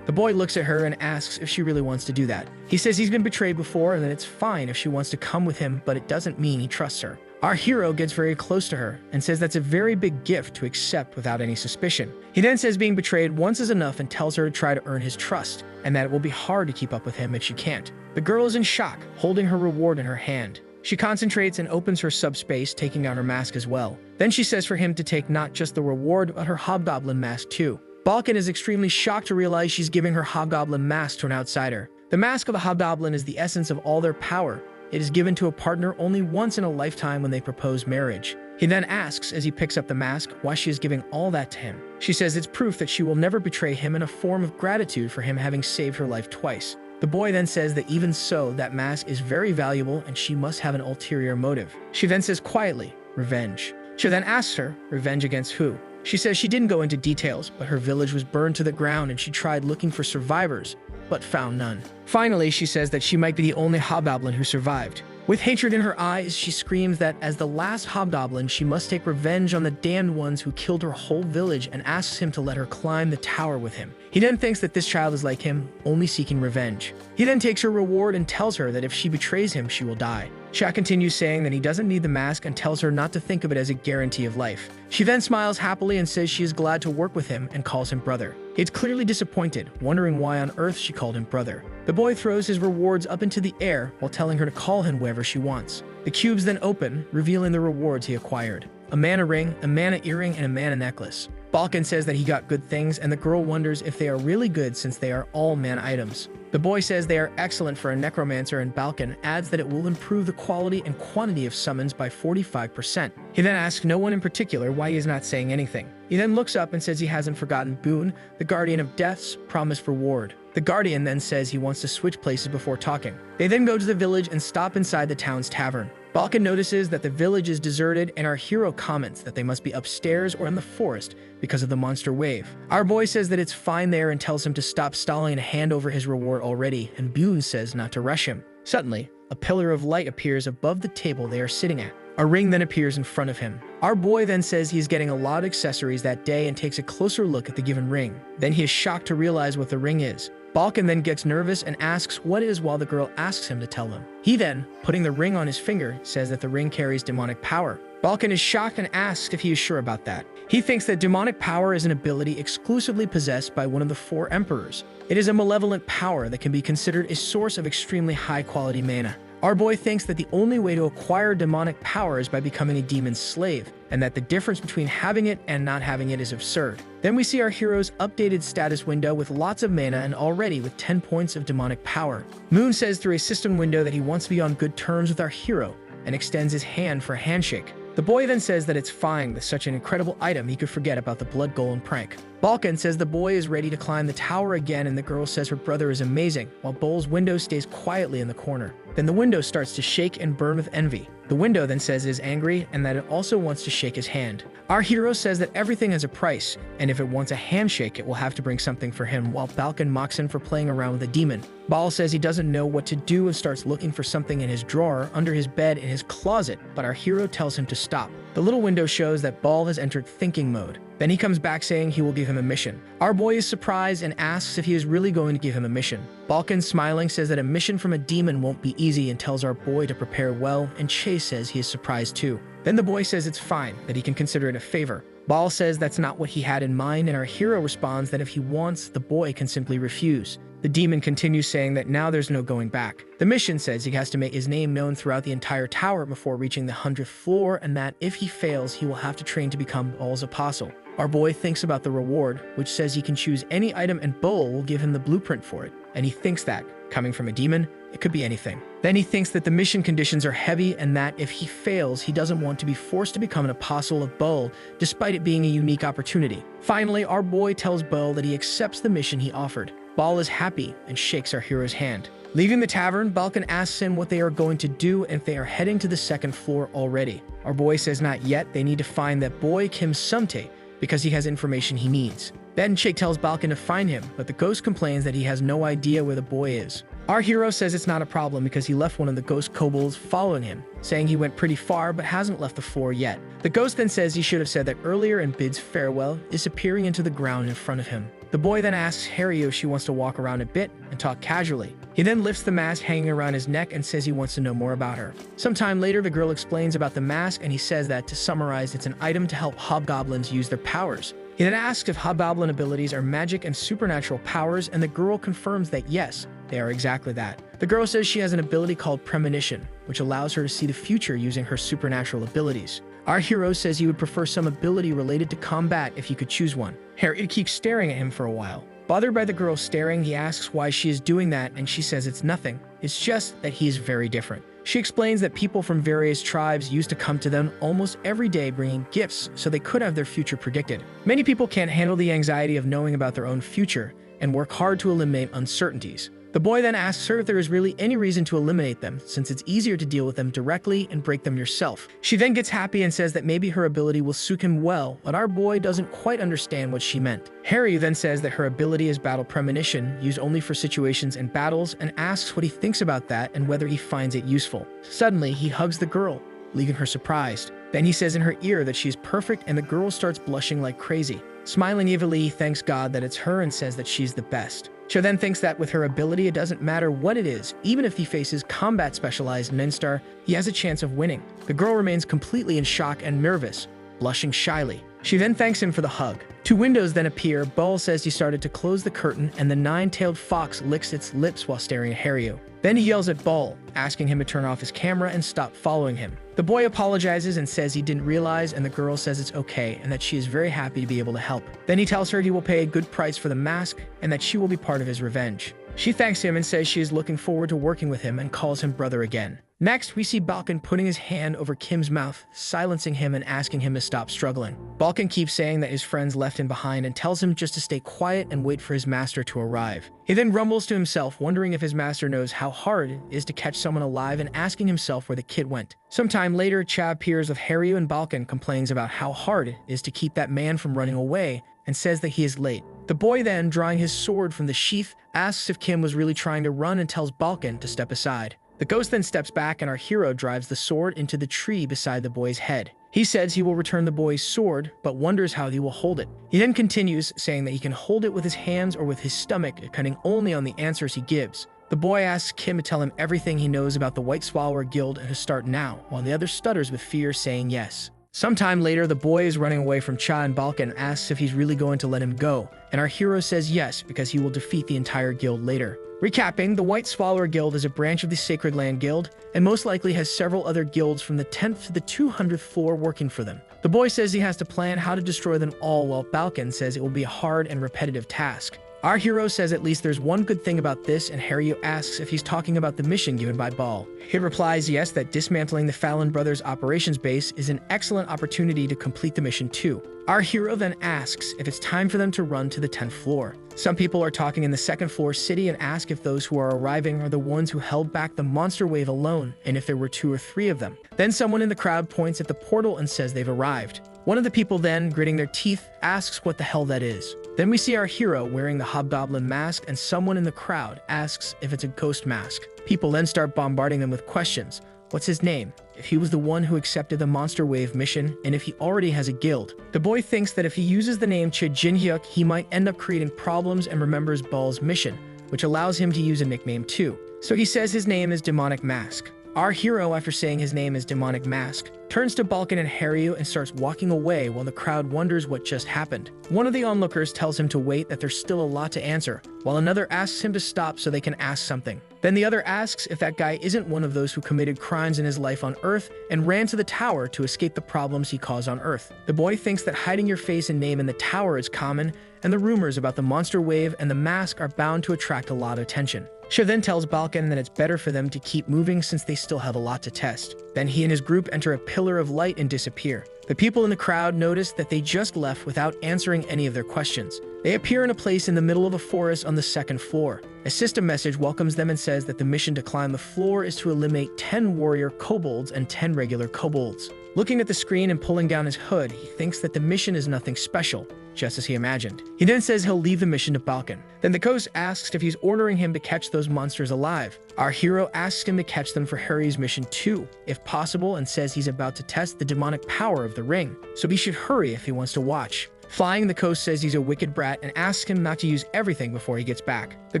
The boy looks at her and asks if she really wants to do that. He says he's been betrayed before and that it's fine if she wants to come with him, but it doesn't mean he trusts her. Our hero gets very close to her and says that's a very big gift to accept without any suspicion. He then says being betrayed once is enough and tells her to try to earn his trust, and that it will be hard to keep up with him if she can't. The girl is in shock, holding her reward in her hand. She concentrates and opens her subspace, taking out her mask as well. Then she says for him to take not just the reward, but her hobgoblin mask too. Balkan is extremely shocked to realize she's giving her hobgoblin mask to an outsider. The mask of the hobgoblin is the essence of all their power. It is given to a partner only once in a lifetime when they propose marriage. He then asks, as he picks up the mask, why she is giving all that to him. She says it's proof that she will never betray him in a form of gratitude for him having saved her life twice. The boy then says that even so, that mask is very valuable and she must have an ulterior motive. She then says quietly, revenge. She then asks her, revenge against who? She says she didn't go into details, but her village was burned to the ground and she tried looking for survivors, but found none. Finally, she says that she might be the only hobgoblin who survived. With hatred in her eyes, she screams that as the last hobgoblin, she must take revenge on the damned ones who killed her whole village and asks him to let her climb the tower with him. He then thinks that this child is like him, only seeking revenge. He then takes her reward and tells her that if she betrays him, she will die. Cha continues saying that he doesn't need the mask and tells her not to think of it as a guarantee of life. She then smiles happily and says she is glad to work with him and calls him brother. He's clearly disappointed, wondering why on earth she called him brother. The boy throws his rewards up into the air while telling her to call him wherever she wants. The cubes then open, revealing the rewards he acquired. A mana ring, a mana earring, and a mana necklace. Balkan says that he got good things, and the girl wonders if they are really good since they are all mana items. The boy says they are excellent for a necromancer, and Balkan adds that it will improve the quality and quantity of summons by 45%. He then asks no one in particular why he is not saying anything. He then looks up and says he hasn't forgotten Boone, the guardian of death's promised reward. The guardian then says he wants to switch places before talking. They then go to the village and stop inside the town's tavern. Balkan notices that the village is deserted, and our hero comments that they must be upstairs or in the forest because of the monster wave. Our boy says that it's fine there and tells him to stop stalling and hand over his reward already, and Boone says not to rush him. Suddenly, a pillar of light appears above the table they are sitting at. A ring then appears in front of him. Our boy then says he's getting a lot of accessories that day and takes a closer look at the given ring. Then he is shocked to realize what the ring is. Balkan then gets nervous and asks what it is while the girl asks him to tell him. He then, putting the ring on his finger, says that the ring carries demonic power. Balkan is shocked and asks if he is sure about that. He thinks that demonic power is an ability exclusively possessed by one of the 4 emperors. It is a malevolent power that can be considered a source of extremely high-quality mana. Our boy thinks that the only way to acquire demonic power is by becoming a demon's slave, and that the difference between having it and not having it is absurd. Then we see our hero's updated status window with lots of mana and already with 10 points of demonic power. Moon says through a system window that he wants to be on good terms with our hero and extends his hand for a handshake. The boy then says that it's fine with such an incredible item he could forget about the blood golem prank. Balkan says the boy is ready to climb the tower again, and the girl says her brother is amazing, while Bol's window stays quietly in the corner. Then the window starts to shake and burn with envy. The window then says it is angry and that it also wants to shake his hand. Our hero says that everything has a price, and if it wants a handshake, it will have to bring something for him, while Balkan mocks him for playing around with a demon. Bal says he doesn't know what to do and starts looking for something in his drawer, under his bed, in his closet, but our hero tells him to stop. The little window shows that Bal has entered thinking mode. Then he comes back saying he will give him a mission. Our boy is surprised and asks if he is really going to give him a mission. Balkan, smiling, says that a mission from a demon won't be easy and tells our boy to prepare well, and Chase says he is surprised too. Then the boy says it's fine, that he can consider it a favor. Bal says that's not what he had in mind, and our hero responds that if he wants, the boy can simply refuse. The demon continues saying that now there's no going back. The mission says he has to make his name known throughout the entire tower before reaching the 100th floor, and that if he fails, he will have to train to become Bal's apostle. Our boy thinks about the reward, which says he can choose any item and Bol will give him the blueprint for it, and he thinks that, Coming from a demon, it could be anything. Then he thinks that the mission conditions are heavy and that if he fails, he doesn't want to be forced to become an apostle of Baal, despite it being a unique opportunity. Finally, our boy tells Baal that he accepts the mission he offered. Baal is happy and shakes our hero's hand. Leaving the tavern, Balkan asks him what they are going to do and if they are heading to the second floor already. Our boy says not yet, they need to find that boy Kim Sumte because he has information he needs. Then Shake tells Balkan to find him, but the ghost complains that he has no idea where the boy is. Our hero says it's not a problem because he left one of the ghost kobolds following him, saying he went pretty far but hasn't left the floor yet. The ghost then says he should have said that earlier and bids farewell, disappearing into the ground in front of him. The boy then asks Harry if she wants to walk around a bit and talk casually. He then lifts the mask hanging around his neck and says he wants to know more about her. Sometime later, the girl explains about the mask and he says that, to summarize, it's an item to help hobgoblins use their powers. He then asks if hobgoblin abilities are magic and supernatural powers, and the girl confirms that yes, they are exactly that. The girl says she has an ability called premonition, which allows her to see the future using her supernatural abilities. Our hero says he would prefer some ability related to combat if he could choose one. Harry keeps staring at him for a while. Bothered by the girl staring, he asks why she is doing that, and she says it's nothing. It's just that he is very different. She explains that people from various tribes used to come to them almost every day bringing gifts so they could have their future predicted. Many people can't handle the anxiety of knowing about their own future and work hard to eliminate uncertainties. The boy then asks her if there is really any reason to eliminate them, since it's easier to deal with them directly and break them yourself. She then gets happy and says that maybe her ability will suit him well, but our boy doesn't quite understand what she meant. Harry then says that her ability is battle premonition, used only for situations and battles, and asks what he thinks about that and whether he finds it useful. Suddenly, he hugs the girl, leaving her surprised. Then he says in her ear that she's perfect, and the girl starts blushing like crazy. Smiling evilly, he thanks God that it's her and says that she's the best. She then thinks that with her ability, it doesn't matter what it is, even if he faces combat-specialized Ninstar, he has a chance of winning. The girl remains completely in shock and nervous, blushing shyly. She then thanks him for the hug. Two windows then appear. Baal says he started to close the curtain, and the nine-tailed fox licks its lips while staring at Harry. Then he yells at Baal, asking him to turn off his camera and stop following him. The boy apologizes and says he didn't realize, and the girl says it's okay and that she is very happy to be able to help. Then he tells her he will pay a good price for the mask and that she will be part of his revenge. She thanks him and says she is looking forward to working with him and calls him brother again. Next, we see Balkan putting his hand over Kim's mouth, silencing him and asking him to stop struggling. Balkan keeps saying that his friends left him behind and tells him just to stay quiet and wait for his master to arrive. He then rumbles to himself, wondering if his master knows how hard it is to catch someone alive and asking himself where the kid went. Sometime later, Chad appears with Harry, and Balkan complains about how hard it is to keep that man from running away and says that he is late. The boy then, drawing his sword from the sheath, asks if Kim was really trying to run and tells Balkan to step aside. The ghost then steps back and our hero drives the sword into the tree beside the boy's head. He says he will return the boy's sword, but wonders how he will hold it. He then continues, saying that he can hold it with his hands or with his stomach, depending only on the answers he gives. The boy asks Kim to tell him everything he knows about the White Swallower Guild and to start now, while the other stutters with fear, saying yes. Sometime later, the boy is running away from Cha and Balkan and asks if he's really going to let him go, and our hero says yes, because he will defeat the entire guild later. Recapping, the White Swallower Guild is a branch of the Sacred Land Guild, and most likely has several other guilds from the 10th to the 200th floor working for them. The boy says he has to plan how to destroy them all, while Balkan says it will be a hard and repetitive task. Our hero says at least there's one good thing about this, and Harry asks if he's talking about the mission given by Baal. He replies yes, that dismantling the Fallon Brothers operations base is an excellent opportunity to complete the mission too. Our hero then asks if it's time for them to run to the 10th floor. Some people are talking in the second floor city and ask if those who are arriving are the ones who held back the monster wave alone, and if there were 2 or 3 of them. Then someone in the crowd points at the portal and says they've arrived. One of the people then, gritting their teeth, asks what the hell that is. Then we see our hero wearing the hobgoblin mask, and someone in the crowd asks if it's a ghost mask. People then start bombarding them with questions. What's his name? If he was the one who accepted the Monster Wave mission, and if he already has a guild. The boy thinks that if he uses the name Che Jinhyuk, he might end up creating problems and remembers Baal's mission, which allows him to use a nickname too. So he says his name is Demonic Mask. Our hero, after saying his name is Demonic Mask, turns to Balkan and Harry and starts walking away while the crowd wonders what just happened. One of the onlookers tells him to wait, that there's still a lot to answer, while another asks him to stop so they can ask something. Then the other asks if that guy isn't one of those who committed crimes in his life on Earth and ran to the tower to escape the problems he caused on Earth. The boy thinks that hiding your face and name in the tower is common, and the rumors about the monster wave and the mask are bound to attract a lot of attention. She then tells Balkan that it's better for them to keep moving since they still have a lot to test. Then he and his group enter a pillar of light and disappear. The people in the crowd notice that they just left without answering any of their questions. They appear in a place in the middle of a forest on the second floor. A system message welcomes them and says that the mission to climb the floor is to eliminate 10 warrior kobolds and 10 regular kobolds. Looking at the screen and pulling down his hood, he thinks that the mission is nothing special, just as he imagined. He then says he'll leave the mission to Balkan. Then the ghost asks if he's ordering him to catch those monsters alive. Our hero asks him to catch them for Harry's mission too, if possible, and says he's about to test the demonic power of the ring, so he should hurry if he wants to watch. Flying, the ghost says he's a wicked brat and asks him not to use everything before he gets back. The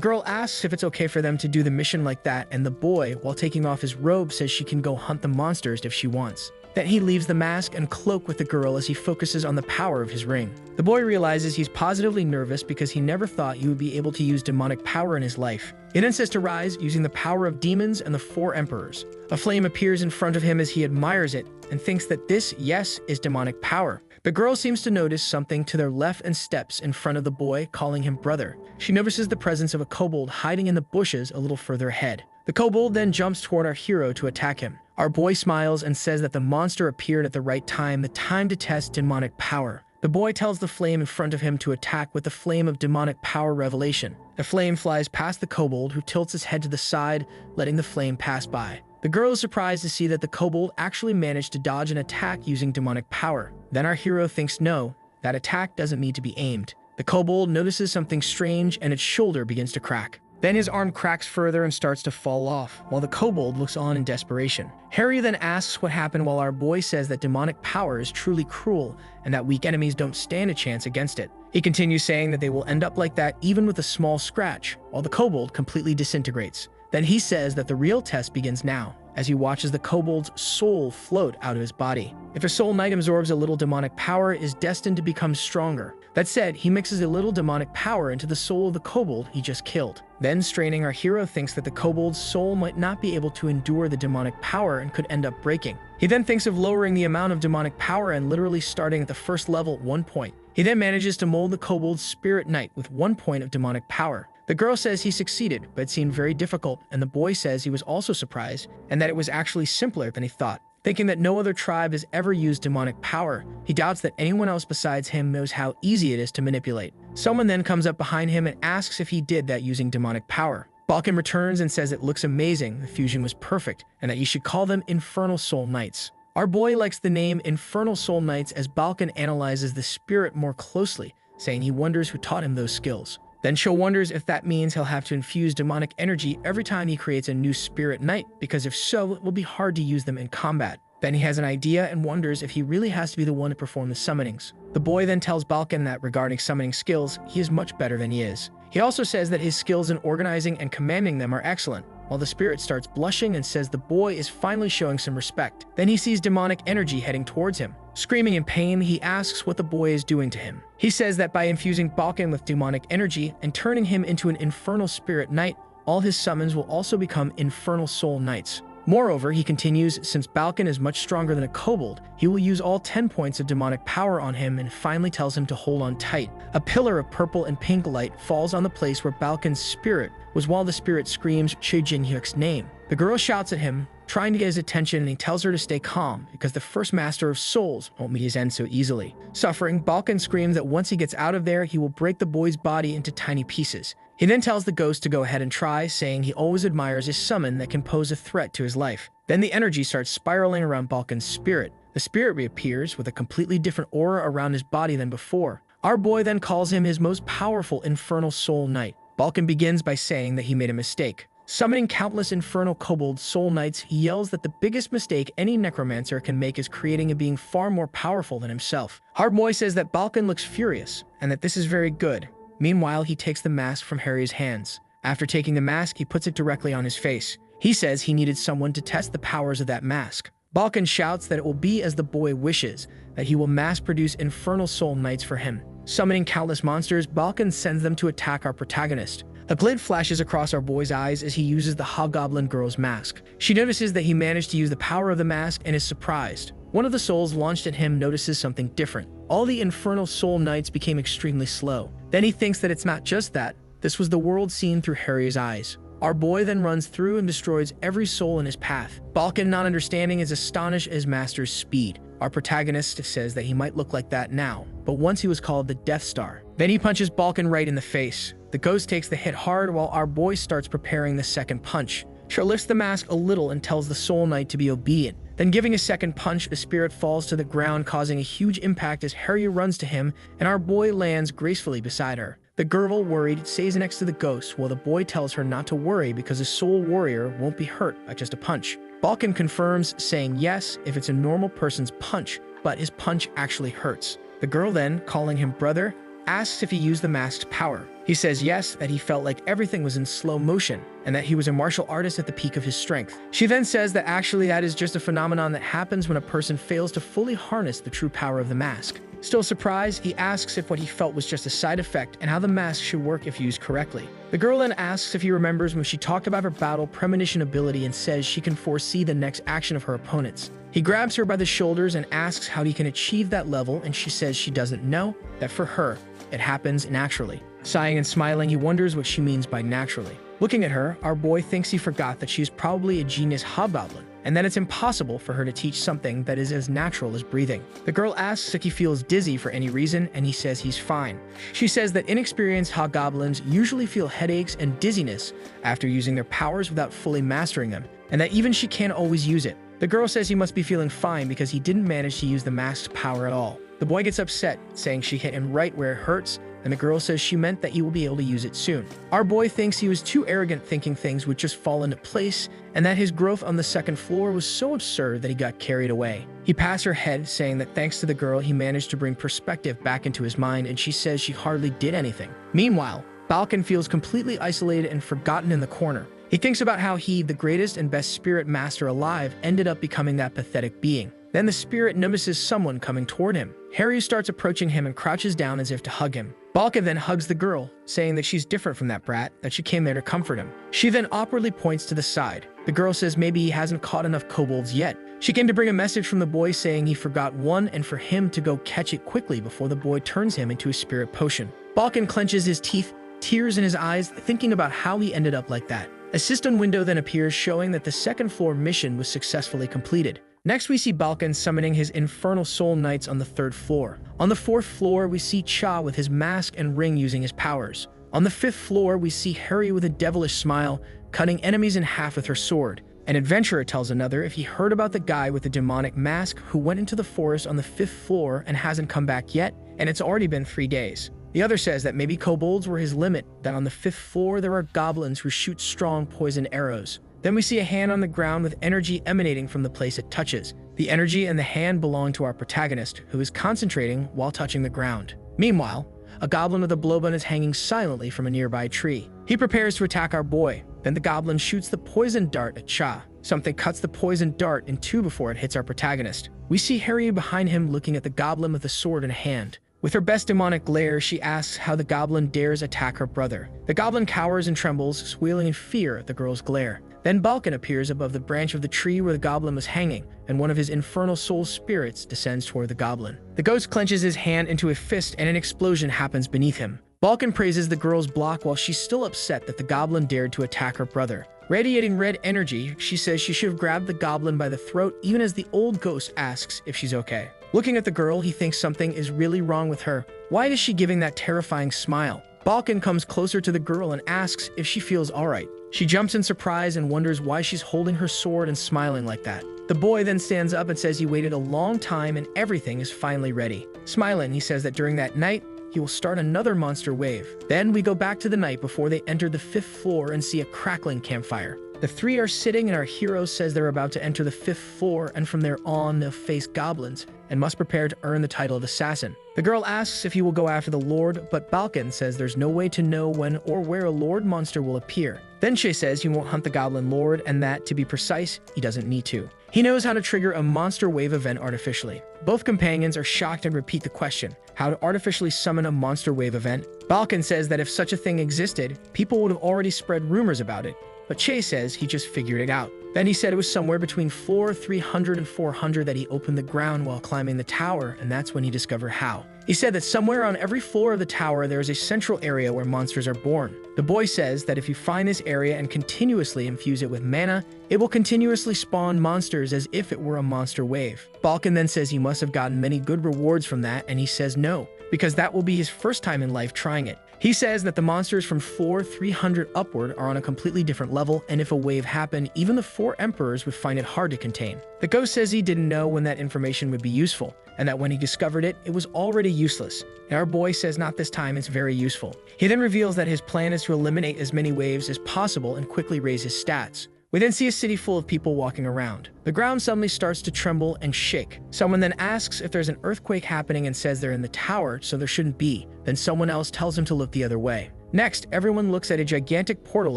girl asks if it's okay for them to do the mission like that, and the boy, while taking off his robe, says she can go hunt the monsters if she wants. Then he leaves the mask and cloak with the girl as he focuses on the power of his ring. The boy realizes he's positively nervous because he never thought he would be able to use demonic power in his life. He then says to rise using the power of demons and the 4 emperors. A flame appears in front of him as he admires it and thinks that this, yes, is demonic power. The girl seems to notice something to their left and steps in front of the boy, calling him brother. She notices the presence of a kobold hiding in the bushes a little further ahead. The kobold then jumps toward our hero to attack him. Our boy smiles and says that the monster appeared at the right time, the time to test demonic power. The boy tells the flame in front of him to attack with the flame of demonic power revelation. The flame flies past the kobold, who tilts his head to the side, letting the flame pass by. The girl is surprised to see that the kobold actually managed to dodge an attack using demonic power. Then our hero thinks no, that attack doesn't need to be aimed. The kobold notices something strange and its shoulder begins to crack. Then his arm cracks further and starts to fall off, while the kobold looks on in desperation. Harry then asks what happened, while our boy says that demonic power is truly cruel and that weak enemies don't stand a chance against it. He continues saying that they will end up like that even with a small scratch, while the kobold completely disintegrates. Then he says that the real test begins now, as he watches the kobold's soul float out of his body. If a soul knight absorbs a little demonic power, it is destined to become stronger. That said, he mixes a little demonic power into the soul of the kobold he just killed. Then, straining, our hero thinks that the kobold's soul might not be able to endure the demonic power and could end up breaking. He then thinks of lowering the amount of demonic power and literally starting at the first level at 1 point. He then manages to mold the kobold's spirit knight with 1 point of demonic power. The girl says he succeeded, but it seemed very difficult, and the boy says he was also surprised and that it was actually simpler than he thought. Thinking that no other tribe has ever used demonic power, he doubts that anyone else besides him knows how easy it is to manipulate. Someone then comes up behind him and asks if he did that using demonic power. Balkan returns and says it looks amazing, the fusion was perfect, and that you should call them Infernal Soul Knights. Our boy likes the name Infernal Soul Knights as Balkan analyzes the spirit more closely, saying he wonders who taught him those skills. Then Cho wonders if that means he'll have to infuse demonic energy every time he creates a new spirit knight, because if so, it will be hard to use them in combat. Then he has an idea and wonders if he really has to be the one to perform the summonings. The boy then tells Balkan that regarding summoning skills, he is much better than he is. He also says that his skills in organizing and commanding them are excellent, while the spirit starts blushing and says the boy is finally showing some respect. Then he sees demonic energy heading towards him. Screaming in pain, he asks what the boy is doing to him. He says that by infusing Balkan with demonic energy and turning him into an infernal spirit knight, all his summons will also become infernal soul knights. Moreover, he continues, since Balkan is much stronger than a kobold, he will use all 10 points of demonic power on him and finally tells him to hold on tight. A pillar of purple and pink light falls on the place where Balkan's spirit was while the spirit screams Che Jin-hyuk's name. The girl shouts at him, trying to get his attention, and he tells her to stay calm because the first master of souls won't meet his end so easily. Suffering, Balkan screams that once he gets out of there, he will break the boy's body into tiny pieces. He then tells the ghost to go ahead and try, saying he always admires his summon that can pose a threat to his life. Then the energy starts spiraling around Balkan's spirit. The spirit reappears with a completely different aura around his body than before. Our boy then calls him his most powerful infernal soul knight. Balkan begins by saying that he made a mistake. Summoning countless infernal kobold soul knights, he yells that the biggest mistake any necromancer can make is creating a being far more powerful than himself. Our boy says that Balkan looks furious and that this is very good. Meanwhile, he takes the mask from Harry's hands. After taking the mask, he puts it directly on his face. He says he needed someone to test the powers of that mask. Balkan shouts that it will be as the boy wishes, that he will mass-produce infernal soul knights for him. Summoning countless monsters, Balkan sends them to attack our protagonist. A glint flashes across our boy's eyes as he uses the hobgoblin girl's mask. She notices that he managed to use the power of the mask and is surprised. One of the souls launched at him notices something different. All the infernal soul knights became extremely slow. Then he thinks that it's not just that. This was the world seen through Harry's eyes. Our boy then runs through and destroys every soul in his path. Balkan, not understanding, is astonished at his master's speed. Our protagonist says that he might look like that now, but once he was called the Death Star. Then he punches Balkan right in the face. The ghost takes the hit hard while our boy starts preparing the second punch. She lifts the mask a little and tells the Soul Knight to be obedient. Then giving a second punch, the spirit falls to the ground, causing a huge impact as Harry runs to him, and our boy lands gracefully beside her. The girl, worried, stays next to the ghost while the boy tells her not to worry because a soul warrior won't be hurt by just a punch. Balkan confirms, saying yes if it's a normal person's punch, but his punch actually hurts. The girl then, calling him brother, asks if he used the mask's power. He says yes, that he felt like everything was in slow motion, and that he was a martial artist at the peak of his strength. She then says that actually that is just a phenomenon that happens when a person fails to fully harness the true power of the mask. Still surprised, he asks if what he felt was just a side effect and how the mask should work if used correctly. The girl then asks if he remembers when she talked about her battle premonition ability and says she can foresee the next action of her opponents. He grabs her by the shoulders and asks how he can achieve that level, and she says she doesn't know, that for her, it happens naturally. Sighing and smiling, he wonders what she means by naturally. Looking at her, our boy thinks he forgot that she is probably a genius hobgoblin, and that it's impossible for her to teach something that is as natural as breathing. The girl asks if he feels dizzy for any reason, and he says he's fine. She says that inexperienced hobgoblins usually feel headaches and dizziness after using their powers without fully mastering them, and that even she can't always use it. The girl says he must be feeling fine because he didn't manage to use the mask's power at all. The boy gets upset, saying she hit him right where it hurts, and the girl says she meant that he will be able to use it soon. Our boy thinks he was too arrogant, thinking things would just fall into place, and that his growth on the second floor was so absurd that he got carried away. He pats her head, saying that thanks to the girl he managed to bring perspective back into his mind, and she says she hardly did anything. Meanwhile, Balkan feels completely isolated and forgotten in the corner. He thinks about how he, the greatest and best spirit master alive, ended up becoming that pathetic being. Then the spirit notices someone coming toward him. Harry starts approaching him and crouches down as if to hug him. Balkan then hugs the girl, saying that she's different from that brat, that she came there to comfort him. She then awkwardly points to the side. The girl says maybe he hasn't caught enough kobolds yet. She came to bring a message from the boy saying he forgot one and for him to go catch it quickly before the boy turns him into a spirit potion. Balkan clenches his teeth, tears in his eyes, thinking about how he ended up like that. A system window then appears showing that the second floor mission was successfully completed. Next, we see Balkan summoning his infernal soul knights on the third floor. On the fourth floor, we see Cha with his mask and ring using his powers. On the fifth floor, we see Harry with a devilish smile, cutting enemies in half with her sword. An adventurer tells another if he heard about the guy with the demonic mask who went into the forest on the fifth floor and hasn't come back yet, and it's already been 3 days. The other says that maybe kobolds were his limit, that on the fifth floor there are goblins who shoot strong poison arrows. Then we see a hand on the ground with energy emanating from the place it touches. The energy and the hand belong to our protagonist, who is concentrating while touching the ground. Meanwhile, a goblin with a blowgun is hanging silently from a nearby tree. He prepares to attack our boy. Then the goblin shoots the poison dart at Cha. Something cuts the poison dart in two before it hits our protagonist. We see Harry behind him looking at the goblin with a sword in hand. With her best demonic glare, she asks how the goblin dares attack her brother. The goblin cowers and trembles, squealing in fear at the girl's glare. Then Balkan appears above the branch of the tree where the goblin was hanging, and one of his infernal soul spirits descends toward the goblin. The ghost clenches his hand into a fist and an explosion happens beneath him. Balkan praises the girl's block while she's still upset that the goblin dared to attack her brother. Radiating red energy, she says she should have grabbed the goblin by the throat even as the old ghost asks if she's okay. Looking at the girl, he thinks something is really wrong with her. Why is she giving that terrifying smile? Balkan comes closer to the girl and asks if she feels alright. She jumps in surprise and wonders why she's holding her sword and smiling like that. The boy then stands up and says he waited a long time and everything is finally ready. Smiling, he says that during that night, he will start another monster wave. Then we go back to the night before they enter the fifth floor and see a crackling campfire. The three are sitting and our hero says they're about to enter the fifth floor, and from there on they'll face goblins and must prepare to earn the title of assassin. The girl asks if he will go after the Lord, but Balkan says there's no way to know when or where a Lord monster will appear. Then Shay says he won't hunt the Goblin Lord, and that, to be precise, he doesn't need to. He knows how to trigger a monster wave event artificially. Both companions are shocked and repeat the question, how to artificially summon a monster wave event. Balkan says that if such a thing existed, people would have already spread rumors about it, but Che says he just figured it out. Then he said it was somewhere between floor 300 and 400 that he opened the ground while climbing the tower, and that's when he discovered how. He said that somewhere on every floor of the tower there is a central area where monsters are born. The boy says that if you find this area and continuously infuse it with mana, it will continuously spawn monsters as if it were a monster wave. Balkan then says he must have gotten many good rewards from that, and he says no, because that will be his first time in life trying it. He says that the monsters from floor 300 upward are on a completely different level, and if a wave happened, even the 4 emperors would find it hard to contain. The ghost says he didn't know when that information would be useful, and that when he discovered it, it was already useless. And our boy says not this time, it's very useful. He then reveals that his plan is to eliminate as many waves as possible and quickly raise his stats. We then see a city full of people walking around. The ground suddenly starts to tremble and shake. Someone then asks if there's an earthquake happening and says they're in the tower, so there shouldn't be. Then someone else tells him to look the other way. Next, everyone looks at a gigantic portal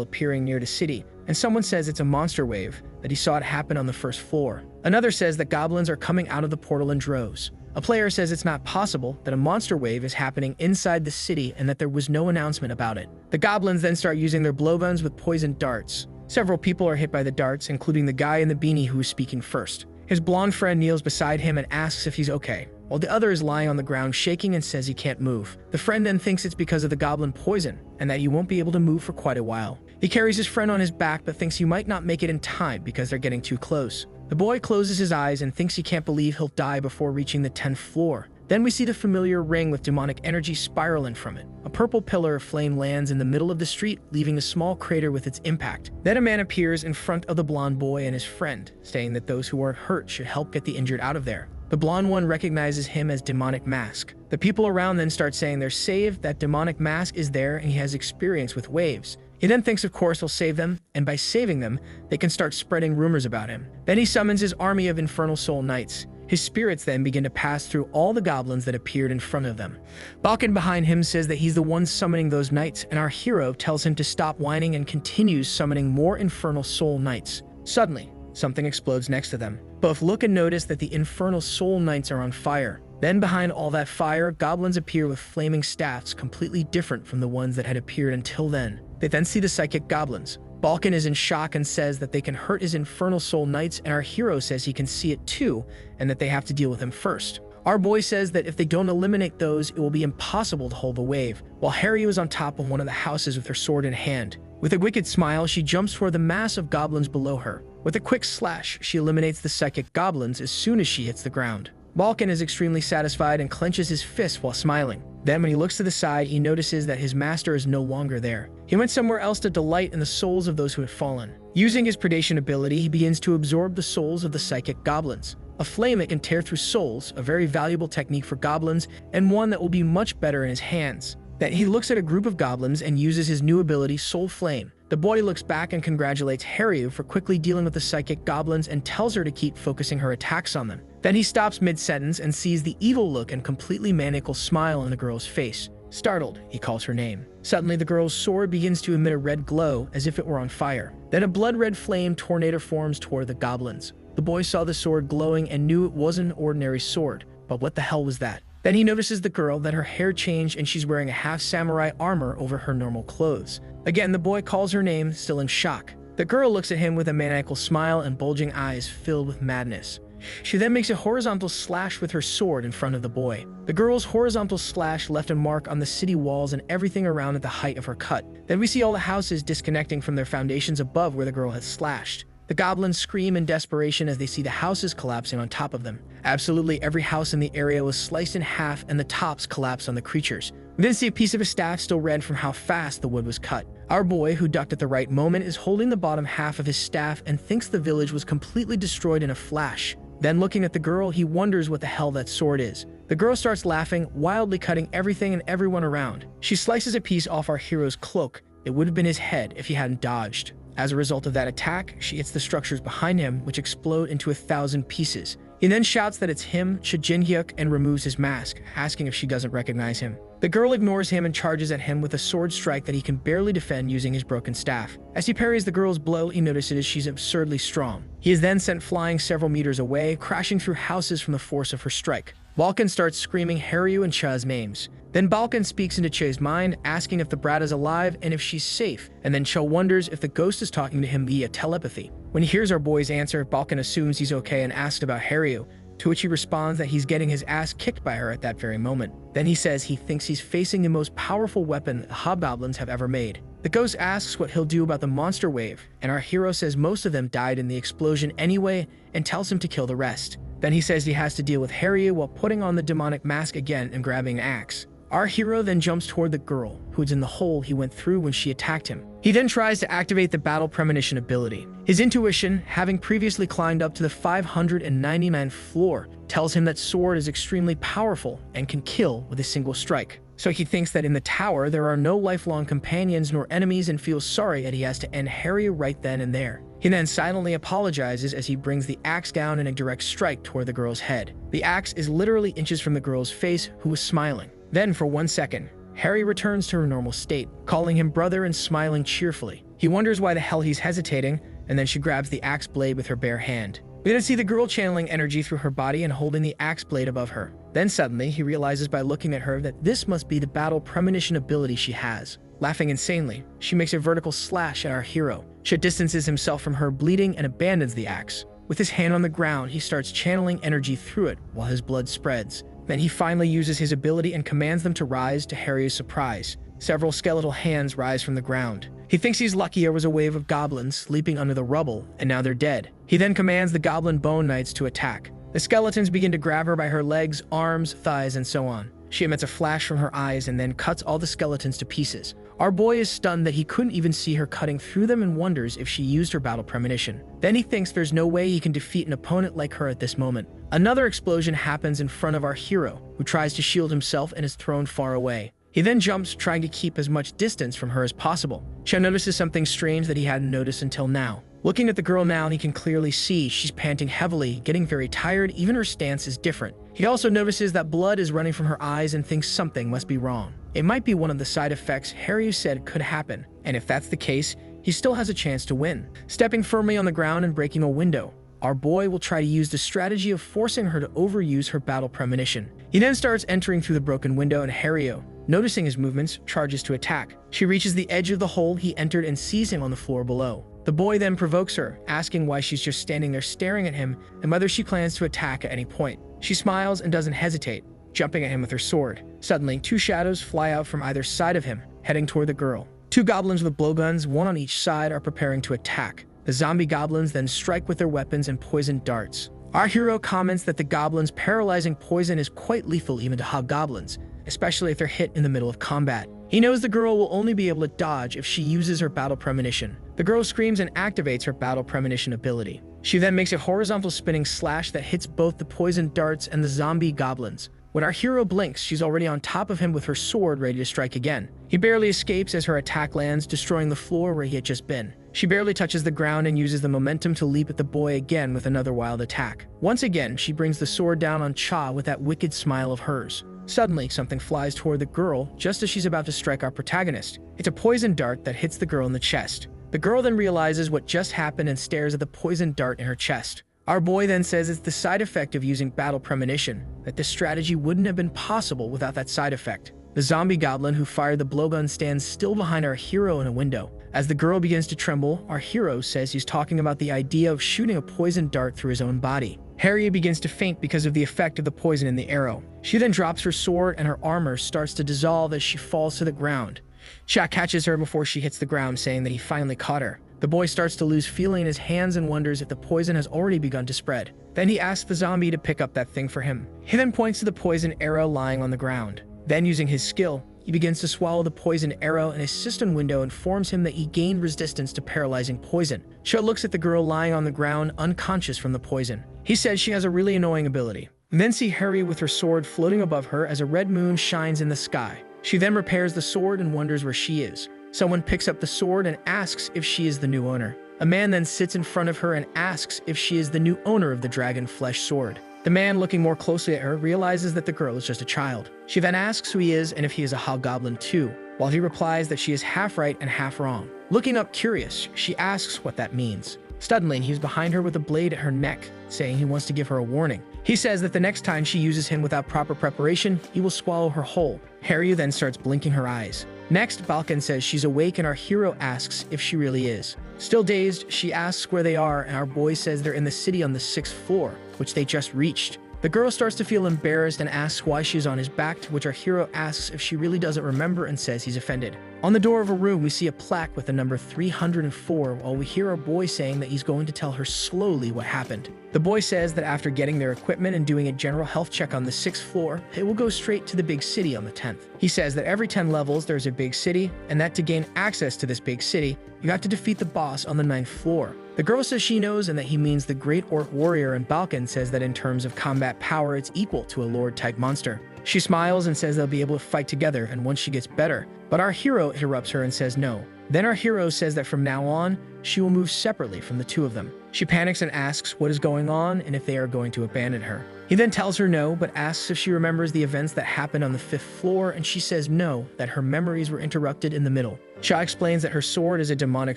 appearing near the city, and someone says it's a monster wave, that he saw it happen on the first floor. Another says that goblins are coming out of the portal in droves. A player says it's not possible, that a monster wave is happening inside the city and that there was no announcement about it. The goblins then start using their blowguns with poisoned darts. Several people are hit by the darts, including the guy in the beanie who is speaking first. His blonde friend kneels beside him and asks if he's okay, while the other is lying on the ground shaking and says he can't move. The friend then thinks it's because of the goblin poison, and that he won't be able to move for quite a while. He carries his friend on his back but thinks he might not make it in time because they're getting too close. The boy closes his eyes and thinks he can't believe he'll die before reaching the 10th floor. Then we see the familiar ring with demonic energy spiraling from it. A purple pillar of flame lands in the middle of the street, leaving a small crater with its impact. Then a man appears in front of the blonde boy and his friend, saying that those who aren't hurt should help get the injured out of there. The blonde one recognizes him as Demonic Mask. The people around then start saying they're saved, that Demonic Mask is there and he has experience with waves. He then thinks of course he'll save them, and by saving them, they can start spreading rumors about him. Then he summons his army of Infernal Soul Knights. His spirits then begin to pass through all the goblins that appeared in front of them. Balkan behind him says that he's the one summoning those knights, and our hero tells him to stop whining and continues summoning more Infernal Soul Knights. Suddenly, something explodes next to them. Both look and notice that the Infernal Soul Knights are on fire. Then behind all that fire, goblins appear with flaming staffs completely different from the ones that had appeared until then. They then see the psychic goblins. Balkan is in shock and says that they can hurt his Infernal Soul Knights, and our hero says he can see it too, and that they have to deal with him first. Our boy says that if they don't eliminate those, it will be impossible to hold the wave, while Harry was on top of one of the houses with her sword in hand. With a wicked smile, she jumps toward the mass of goblins below her. With a quick slash, she eliminates the psychic goblins as soon as she hits the ground. Balkan is extremely satisfied and clenches his fist while smiling. Then when he looks to the side, he notices that his master is no longer there. He went somewhere else to delight in the souls of those who had fallen. Using his predation ability, he begins to absorb the souls of the psychic goblins. A flame that can tear through souls, a very valuable technique for goblins, and one that will be much better in his hands. Then he looks at a group of goblins and uses his new ability, Soul Flame. The boy looks back and congratulates Harry for quickly dealing with the psychic goblins and tells her to keep focusing her attacks on them. Then he stops mid-sentence and sees the evil look and completely maniacal smile on the girl's face. Startled, he calls her name. Suddenly, the girl's sword begins to emit a red glow as if it were on fire. Then a blood-red flame tornado forms toward the goblins. The boy saw the sword glowing and knew it wasn't an ordinary sword, but what the hell was that? Then he notices the girl, that her hair changed and she's wearing a half-samurai armor over her normal clothes. Again, the boy calls her name, still in shock. The girl looks at him with a maniacal smile and bulging eyes filled with madness. She then makes a horizontal slash with her sword in front of the boy. The girl's horizontal slash left a mark on the city walls and everything around at the height of her cut. Then we see all the houses disconnecting from their foundations above where the girl had slashed. The goblins scream in desperation as they see the houses collapsing on top of them. Absolutely every house in the area was sliced in half and the tops collapsed on the creatures. We then see a piece of a staff still red from how fast the wood was cut. Our boy, who ducked at the right moment, is holding the bottom half of his staff and thinks the village was completely destroyed in a flash. Then looking at the girl, he wonders what the hell that sword is. The girl starts laughing, wildly cutting everything and everyone around. She slices a piece off our hero's cloak. It would have been his head if he hadn't dodged. As a result of that attack, she hits the structures behind him, which explode into 1,000 pieces. He then shouts that it's him, Shijin-hyuk, and removes his mask, asking if she doesn't recognize him. The girl ignores him and charges at him with a sword strike that he can barely defend using his broken staff. As he parries the girl's blow, he notices she's absurdly strong. He is then sent flying several meters away, crashing through houses from the force of her strike. Balkan starts screaming Haryu and Cha's names. Then Balkan speaks into Che's mind, asking if the brat is alive and if she's safe, and then Che wonders if the ghost is talking to him via telepathy. When he hears our boy's answer, Balkan assumes he's okay and asks about Haryu, to which he responds that he's getting his ass kicked by her at that very moment. Then he says he thinks he's facing the most powerful weapon the hobgoblins have ever made. The ghost asks what he'll do about the monster wave, and our hero says most of them died in the explosion anyway and tells him to kill the rest. Then he says he has to deal with Haryu while putting on the demonic mask again and grabbing an axe. Our hero then jumps toward the girl, who's in the hole he went through when she attacked him. He then tries to activate the Battle Premonition ability. His intuition, having previously climbed up to the 590-man floor, tells him that sword is extremely powerful and can kill with a single strike. So he thinks that in the tower there are no lifelong companions nor enemies and feels sorry that he has to end Haryu right then and there. He then silently apologizes as he brings the axe down in a direct strike toward the girl's head. The axe is literally inches from the girl's face, who was smiling. Then, for 1 second, Haryu returns to her normal state, calling him brother and smiling cheerfully. He wonders why the hell he's hesitating, and then she grabs the axe blade with her bare hand. We then see the girl channeling energy through her body and holding the axe blade above her. Then suddenly, he realizes by looking at her that this must be the Battle Premonition ability she has. Laughing insanely, she makes a vertical slash at our hero. She distances himself from her, bleeding, and abandons the axe. With his hand on the ground, he starts channeling energy through it while his blood spreads. Then he finally uses his ability and commands them to rise, to Haryu's surprise. Several skeletal hands rise from the ground. He thinks he's lucky there was a wave of goblins sleeping under the rubble, and now they're dead. He then commands the goblin bone knights to attack. The skeletons begin to grab her by her legs, arms, thighs, and so on. She emits a flash from her eyes and then cuts all the skeletons to pieces. Our boy is stunned that he couldn't even see her cutting through them and wonders if she used her Battle Premonition. Then he thinks there's no way he can defeat an opponent like her at this moment. Another explosion happens in front of our hero, who tries to shield himself and is thrown far away. He then jumps, trying to keep as much distance from her as possible. Che notices something strange that he hadn't noticed until now. Looking at the girl now, he can clearly see she's panting heavily, getting very tired. Even her stance is different. He also notices that blood is running from her eyes and thinks something must be wrong. It might be one of the side effects Haryu said could happen, and if that's the case, he still has a chance to win. Stepping firmly on the ground and breaking a window, our boy will try to use the strategy of forcing her to overuse her Battle Premonition. He then starts entering through the broken window, and Haryu, noticing his movements, charges to attack. She reaches the edge of the hole he entered and sees him on the floor below. The boy then provokes her, asking why she's just standing there staring at him and whether she plans to attack at any point. She smiles and doesn't hesitate, jumping at him with her sword. Suddenly, two shadows fly out from either side of him, heading toward the girl. Two goblins with blowguns, one on each side, are preparing to attack. The zombie goblins then strike with their weapons and poison darts. Our hero comments that the goblins' paralyzing poison is quite lethal even to hobgoblins, especially if they're hit in the middle of combat. He knows the girl will only be able to dodge if she uses her Battle Premonition. The girl screams and activates her Battle Premonition ability. She then makes a horizontal spinning slash that hits both the poison darts and the zombie goblins. When our hero blinks, she's already on top of him with her sword ready to strike again. He barely escapes as her attack lands, destroying the floor where he had just been. She barely touches the ground and uses the momentum to leap at the boy again with another wild attack. Once again, she brings the sword down on Cha with that wicked smile of hers. Suddenly, something flies toward the girl just as she's about to strike our protagonist. It's a poison dart that hits the girl in the chest. The girl then realizes what just happened and stares at the poison dart in her chest. Our boy then says it's the side effect of using Battle Premonition, that this strategy wouldn't have been possible without that side effect. The zombie goblin who fired the blowgun stands still behind our hero in a window. As the girl begins to tremble, our hero says he's talking about the idea of shooting a poison dart through his own body. Haryu begins to faint because of the effect of the poison in the arrow. She then drops her sword and her armor starts to dissolve as she falls to the ground. Cha catches her before she hits the ground, saying that he finally caught her. The boy starts to lose feeling in his hands and wonders if the poison has already begun to spread. Then he asks the zombie to pick up that thing for him. He then points to the poison arrow lying on the ground. Then, using his skill, he begins to swallow the poison arrow, and his cistern window informs him that he gained resistance to paralyzing poison. Cho looks at the girl lying on the ground, unconscious from the poison. He says she has a really annoying ability. And then see Haryu with her sword floating above her as a red moon shines in the sky. She then repairs the sword and wonders where she is. Someone picks up the sword and asks if she is the new owner. A man then sits in front of her and asks if she is the new owner of the dragon flesh sword. The man, looking more closely at her, realizes that the girl is just a child. She then asks who he is and if he is a hobgoblin too, while he replies that she is half right and half wrong. Looking up curious, she asks what that means. Suddenly, he's behind her with a blade at her neck, saying he wants to give her a warning. He says that the next time she uses him without proper preparation, he will swallow her whole. Haryu then starts blinking her eyes. Next, Balkan says she's awake and our hero asks if she really is. Still dazed, she asks where they are and our boy says they're in the city on the 6th floor, which they just reached. The girl starts to feel embarrassed and asks why she's on his back, to which our hero asks if she really doesn't remember and says he's offended. On the door of a room, we see a plaque with the number 304 while we hear our boy saying that he's going to tell her slowly what happened. The boy says that after getting their equipment and doing a general health check on the 6th floor, it will go straight to the big city on the 10th. He says that every 10 levels there's a big city, and that to gain access to this big city, you have to defeat the boss on the 9th floor. The girl says she knows and that he means the Great Orc Warrior, and Balkan says that in terms of combat power it's equal to a Lord-type monster. She smiles and says they'll be able to fight together and once she gets better, but our hero interrupts her and says no. Then our hero says that from now on, she will move separately from the two of them. She panics and asks what is going on and if they are going to abandon her. He then tells her no, but asks if she remembers the events that happened on the 5th floor, and she says no, that her memories were interrupted in the middle. Sha explains that her sword is a demonic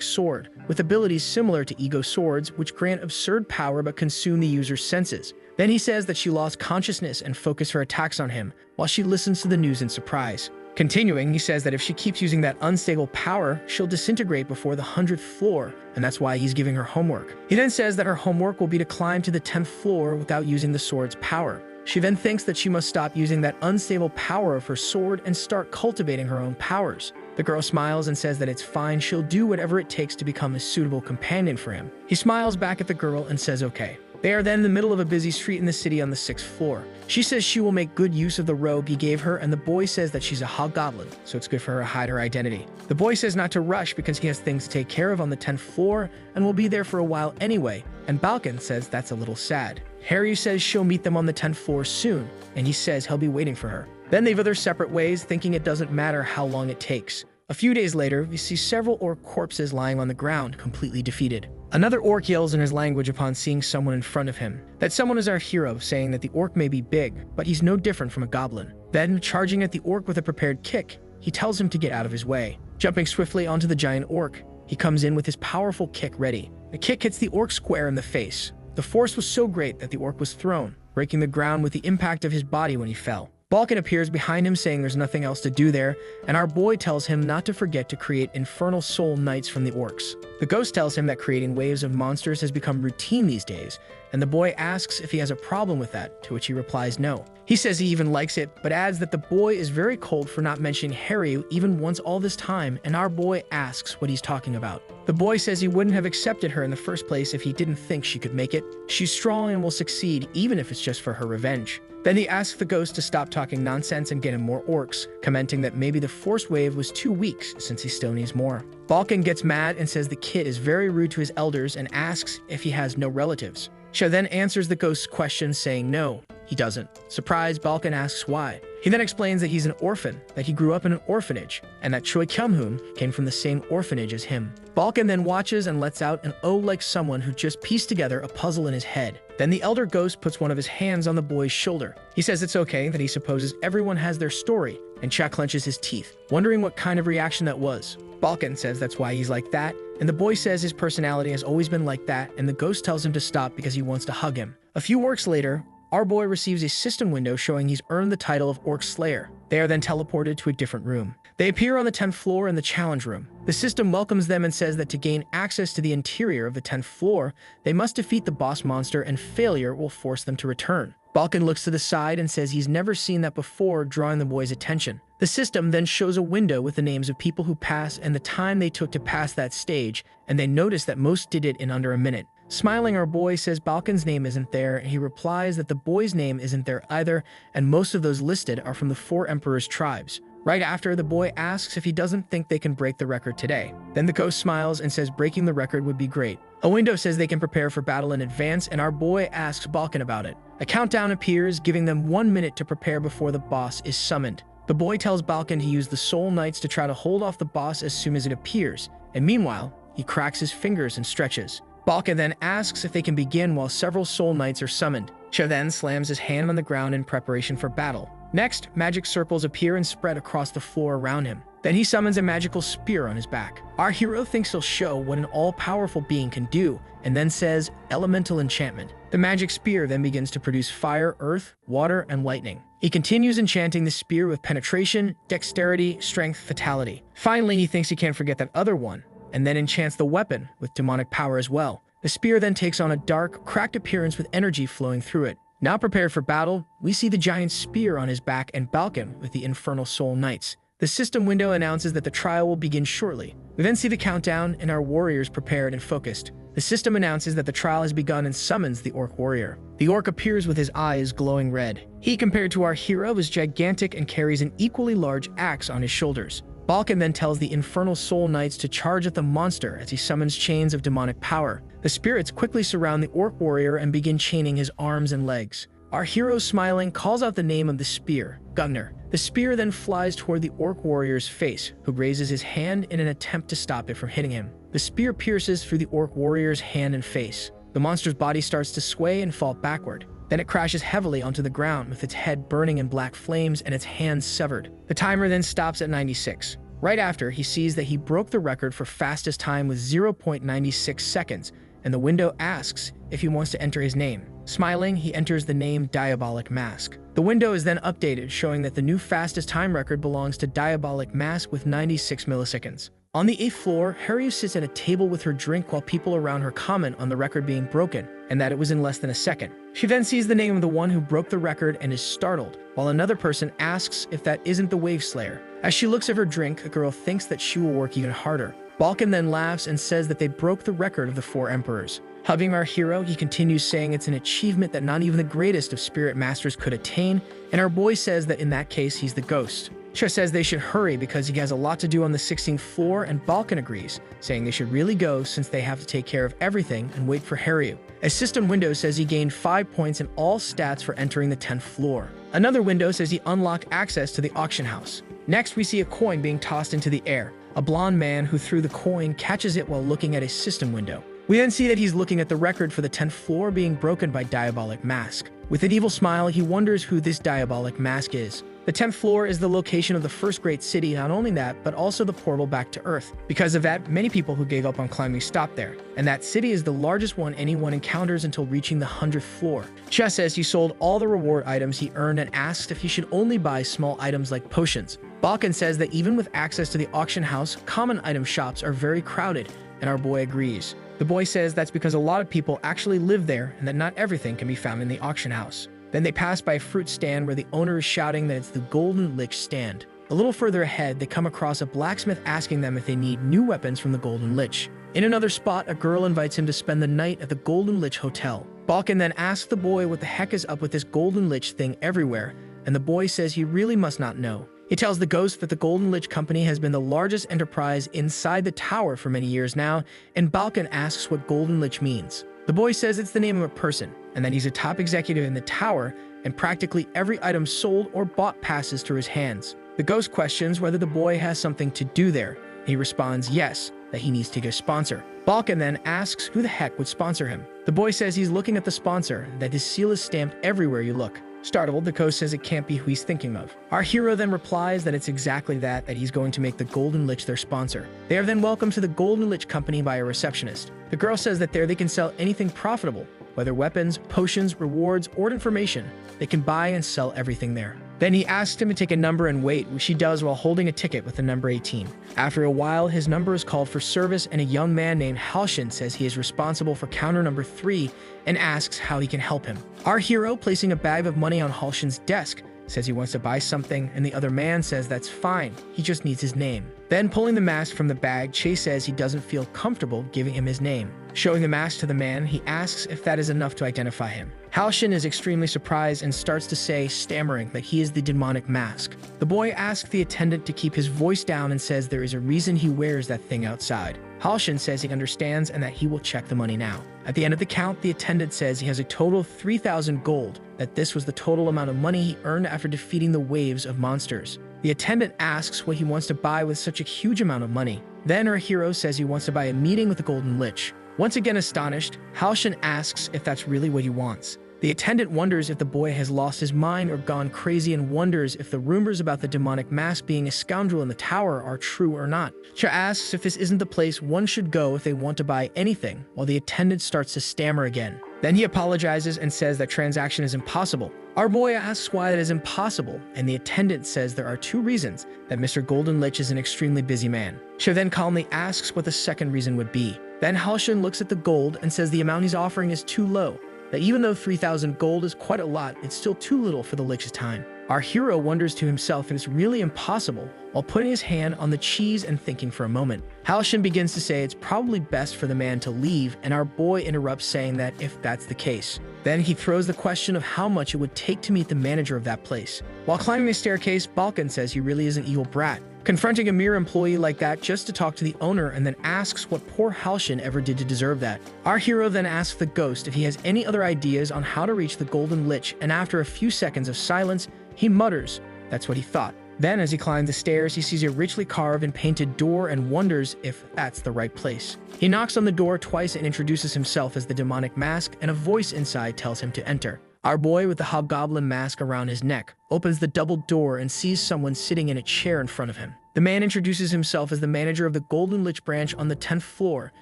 sword, with abilities similar to ego swords, which grant absurd power but consume the user's senses. Then he says that she lost consciousness and focused her attacks on him, while she listens to the news in surprise. Continuing, he says that if she keeps using that unstable power, she'll disintegrate before the 100th floor, and that's why he's giving her homework. He then says that her homework will be to climb to the 10th floor without using the sword's power. She then thinks that she must stop using that unstable power of her sword and start cultivating her own powers. The girl smiles and says that it's fine, she'll do whatever it takes to become a suitable companion for him. He smiles back at the girl and says okay. They are then in the middle of a busy street in the city on the 6th floor. She says she will make good use of the robe he gave her, and the boy says that she's a hobgoblin, so it's good for her to hide her identity. The boy says not to rush because he has things to take care of on the 10th floor and will be there for a while anyway, and Balkan says that's a little sad. Haryu says she'll meet them on the 10th floor soon, and he says he'll be waiting for her. Then they go their separate ways, thinking it doesn't matter how long it takes. A few days later, we see several orc corpses lying on the ground, completely defeated. Another orc yells in his language upon seeing someone in front of him. That someone is our hero, saying that the orc may be big, but he's no different from a goblin. Then, charging at the orc with a prepared kick, he tells him to get out of his way. Jumping swiftly onto the giant orc, he comes in with his powerful kick ready. The kick hits the orc square in the face. The force was so great that the orc was thrown, breaking the ground with the impact of his body when he fell. Balkan appears behind him saying there's nothing else to do there, and our boy tells him not to forget to create infernal soul knights from the orcs. The ghost tells him that creating waves of monsters has become routine these days, and the boy asks if he has a problem with that, to which he replies no. He says he even likes it, but adds that the boy is very cold for not mentioning Haryu even once all this time, and our boy asks what he's talking about. The boy says he wouldn't have accepted her in the first place if he didn't think she could make it. She's strong and will succeed, even if it's just for her revenge. Then he asks the ghost to stop talking nonsense and get him more orcs, commenting that maybe the force wave was too weak since he still needs more. Balkan gets mad and says the kid is very rude to his elders and asks if he has no relatives. Sha then answers the ghost's question saying no, he doesn't. Surprised, Balkan asks why. He then explains that he's an orphan, that he grew up in an orphanage, and that Choi Kyung-hoon came from the same orphanage as him. Balkan then watches and lets out an "oh" like someone who just pieced together a puzzle in his head. Then the elder ghost puts one of his hands on the boy's shoulder. He says it's okay, that he supposes everyone has their story, and Cha clenches his teeth, wondering what kind of reaction that was. Balkan says that's why he's like that, and the boy says his personality has always been like that, and the ghost tells him to stop because he wants to hug him. A few orcs later, our boy receives a system window showing he's earned the title of Orc Slayer. They are then teleported to a different room. They appear on the 10th floor in the challenge room. The system welcomes them and says that to gain access to the interior of the 10th floor, they must defeat the boss monster and failure will force them to return. Balkan looks to the side and says he's never seen that before, drawing the boy's attention. The system then shows a window with the names of people who pass and the time they took to pass that stage, and they notice that most did it in under a minute. Smiling, our boy says Balkan's name isn't there, and he replies that the boy's name isn't there either, and most of those listed are from the 4 Emperor's tribes. Right after, the boy asks if he doesn't think they can break the record today. Then the ghost smiles and says breaking the record would be great. A window says they can prepare for battle in advance, and our boy asks Balkan about it. A countdown appears, giving them 1 minute to prepare before the boss is summoned. The boy tells Balkan to use the Soul Knights to try to hold off the boss as soon as it appears, and meanwhile, he cracks his fingers and stretches. Balkan then asks if they can begin while several Soul Knights are summoned. Cha then slams his hand on the ground in preparation for battle. Next, magic circles appear and spread across the floor around him. Then he summons a magical spear on his back. Our hero thinks he'll show what an all-powerful being can do, and then says, elemental enchantment. The magic spear then begins to produce fire, earth, water, and lightning. He continues enchanting the spear with penetration, dexterity, strength, fatality. Finally, he thinks he can't forget that other one, and then enchants the weapon with demonic power as well. The spear then takes on a dark, cracked appearance with energy flowing through it. Now prepared for battle, we see the giant spear on his back and Balkan with the Infernal Soul Knights. The system window announces that the trial will begin shortly. We then see the countdown and our warriors prepared and focused. The system announces that the trial has begun and summons the orc warrior. The orc appears with his eyes glowing red. He, compared to our hero, is gigantic and carries an equally large axe on his shoulders. Balkan then tells the Infernal Soul Knights to charge at the monster as he summons chains of demonic power. The spirits quickly surround the orc warrior and begin chaining his arms and legs. Our hero, smiling, calls out the name of the spear, Gungnir. The spear then flies toward the orc warrior's face, who raises his hand in an attempt to stop it from hitting him. The spear pierces through the orc warrior's hand and face. The monster's body starts to sway and fall backward. Then it crashes heavily onto the ground with its head burning in black flames and its hands severed. The timer then stops at 96. Right after, he sees that he broke the record for fastest time with 0.96 seconds, and the window asks if he wants to enter his name. Smiling, he enters the name Diabolic Mask. The window is then updated, showing that the new fastest time record belongs to Diabolic Mask with 96 milliseconds. On the 8th floor, Harry sits at a table with her drink while people around her comment on the record being broken, and that it was in less than a second. She then sees the name of the one who broke the record and is startled, while another person asks if that isn't the Wave Slayer. As she looks at her drink, a girl thinks that she will work even harder. Balkan then laughs and says that they broke the record of the 4 emperors. Hugging our hero, he continues saying it's an achievement that not even the greatest of spirit masters could attain, and our boy says that in that case he's the ghost. Cha says they should hurry because he has a lot to do on the 16th floor, and Balkan agrees, saying they should really go since they have to take care of everything and wait for Haryu. A system window says he gained 5 points in all stats for entering the 10th floor. Another window says he unlocked access to the auction house. Next, we see a coin being tossed into the air. A blonde man who threw the coin catches it while looking at a system window. We then see that he's looking at the record for the 10th floor being broken by Diabolic Mask. With an evil smile, he wonders who this Diabolic Mask is. The 10th floor is the location of the first great city, not only that, but also the portal back to Earth. Because of that, many people who gave up on climbing stopped there, and that city is the largest one anyone encounters until reaching the 100th floor. Cha says he sold all the reward items he earned and asks if he should only buy small items like potions. Balkan says that even with access to the auction house, common item shops are very crowded, and our boy agrees. The boy says that's because a lot of people actually live there and that not everything can be found in the auction house. Then they pass by a fruit stand where the owner is shouting that it's the Golden Lich stand. A little further ahead, they come across a blacksmith asking them if they need new weapons from the Golden Lich. In another spot, a girl invites him to spend the night at the Golden Lich Hotel. Balkan then asks the boy what the heck is up with this Golden Lich thing everywhere, and the boy says he really must not know. He tells the ghost that the Golden Lich Company has been the largest enterprise inside the tower for many years now, and Balkan asks what Golden Lich means. The boy says it's the name of a person, and that he's a top executive in the tower, and practically every item sold or bought passes through his hands. The ghost questions whether the boy has something to do there. He responds yes, that he needs to get a sponsor. Balkan then asks who the heck would sponsor him. The boy says he's looking at the sponsor, that his seal is stamped everywhere you look. Startled, the ghost says it can't be who he's thinking of. Our hero then replies that it's exactly that he's going to make the Golden Lich their sponsor. They are then welcomed to the Golden Lich Company by a receptionist. The girl says that there they can sell anything profitable, whether weapons, potions, rewards, or information. They can buy and sell everything there. Then he asks him to take a number and wait, which she does while holding a ticket with the number 18. After a while, his number is called for service, and a young man named Halshin says he is responsible for counter number 3 and asks how he can help him. Our hero, placing a bag of money on Halshin's desk, says he wants to buy something, and the other man says that's fine, he just needs his name. Then, pulling the mask from the bag, Chase says he doesn't feel comfortable giving him his name. Showing the mask to the man, he asks if that is enough to identify him. Halshin is extremely surprised and starts to say, stammering, that he is the demonic mask. The boy asks the attendant to keep his voice down and says there is a reason he wears that thing outside. Halshin says he understands and that he will check the money now. At the end of the count, the attendant says he has a total of 3,000 gold, that this was the total amount of money he earned after defeating the waves of monsters. The attendant asks what he wants to buy with such a huge amount of money. Then our hero says he wants to buy a meeting with the Golden Lich. Once again astonished, Halshin asks if that's really what he wants. The attendant wonders if the boy has lost his mind or gone crazy and wonders if the rumors about the demonic mask being a scoundrel in the tower are true or not. Cha asks if this isn't the place one should go if they want to buy anything, while the attendant starts to stammer again. Then he apologizes and says that transaction is impossible. Our boy asks why it is impossible, and the attendant says there are 2 reasons: that Mr. Golden Lich is an extremely busy man. Cha then calmly asks what the second reason would be. Then Halshin looks at the gold and says the amount he's offering is too low, that even though 3,000 gold is quite a lot, it's still too little for the Lich's time. Our hero wonders to himself if it's really impossible, while putting his hand on the cheese and thinking for a moment. Halshin begins to say it's probably best for the man to leave, and our boy interrupts saying that if that's the case. Then he throws the question of how much it would take to meet the manager of that place. While climbing the staircase, Balkan says he really is an evil brat, confronting a mere employee like that just to talk to the owner, and then asks what poor Halshin ever did to deserve that. Our hero then asks the ghost if he has any other ideas on how to reach the Golden Lich, and after a few seconds of silence, he mutters, "That's what he thought." Then as he climbs the stairs, he sees a richly carved and painted door and wonders if that's the right place. He knocks on the door twice and introduces himself as the demonic mask, and a voice inside tells him to enter. Our boy, with the hobgoblin mask around his neck, opens the double door and sees someone sitting in a chair in front of him. The man introduces himself as the manager of the Golden Lich branch on the 10th floor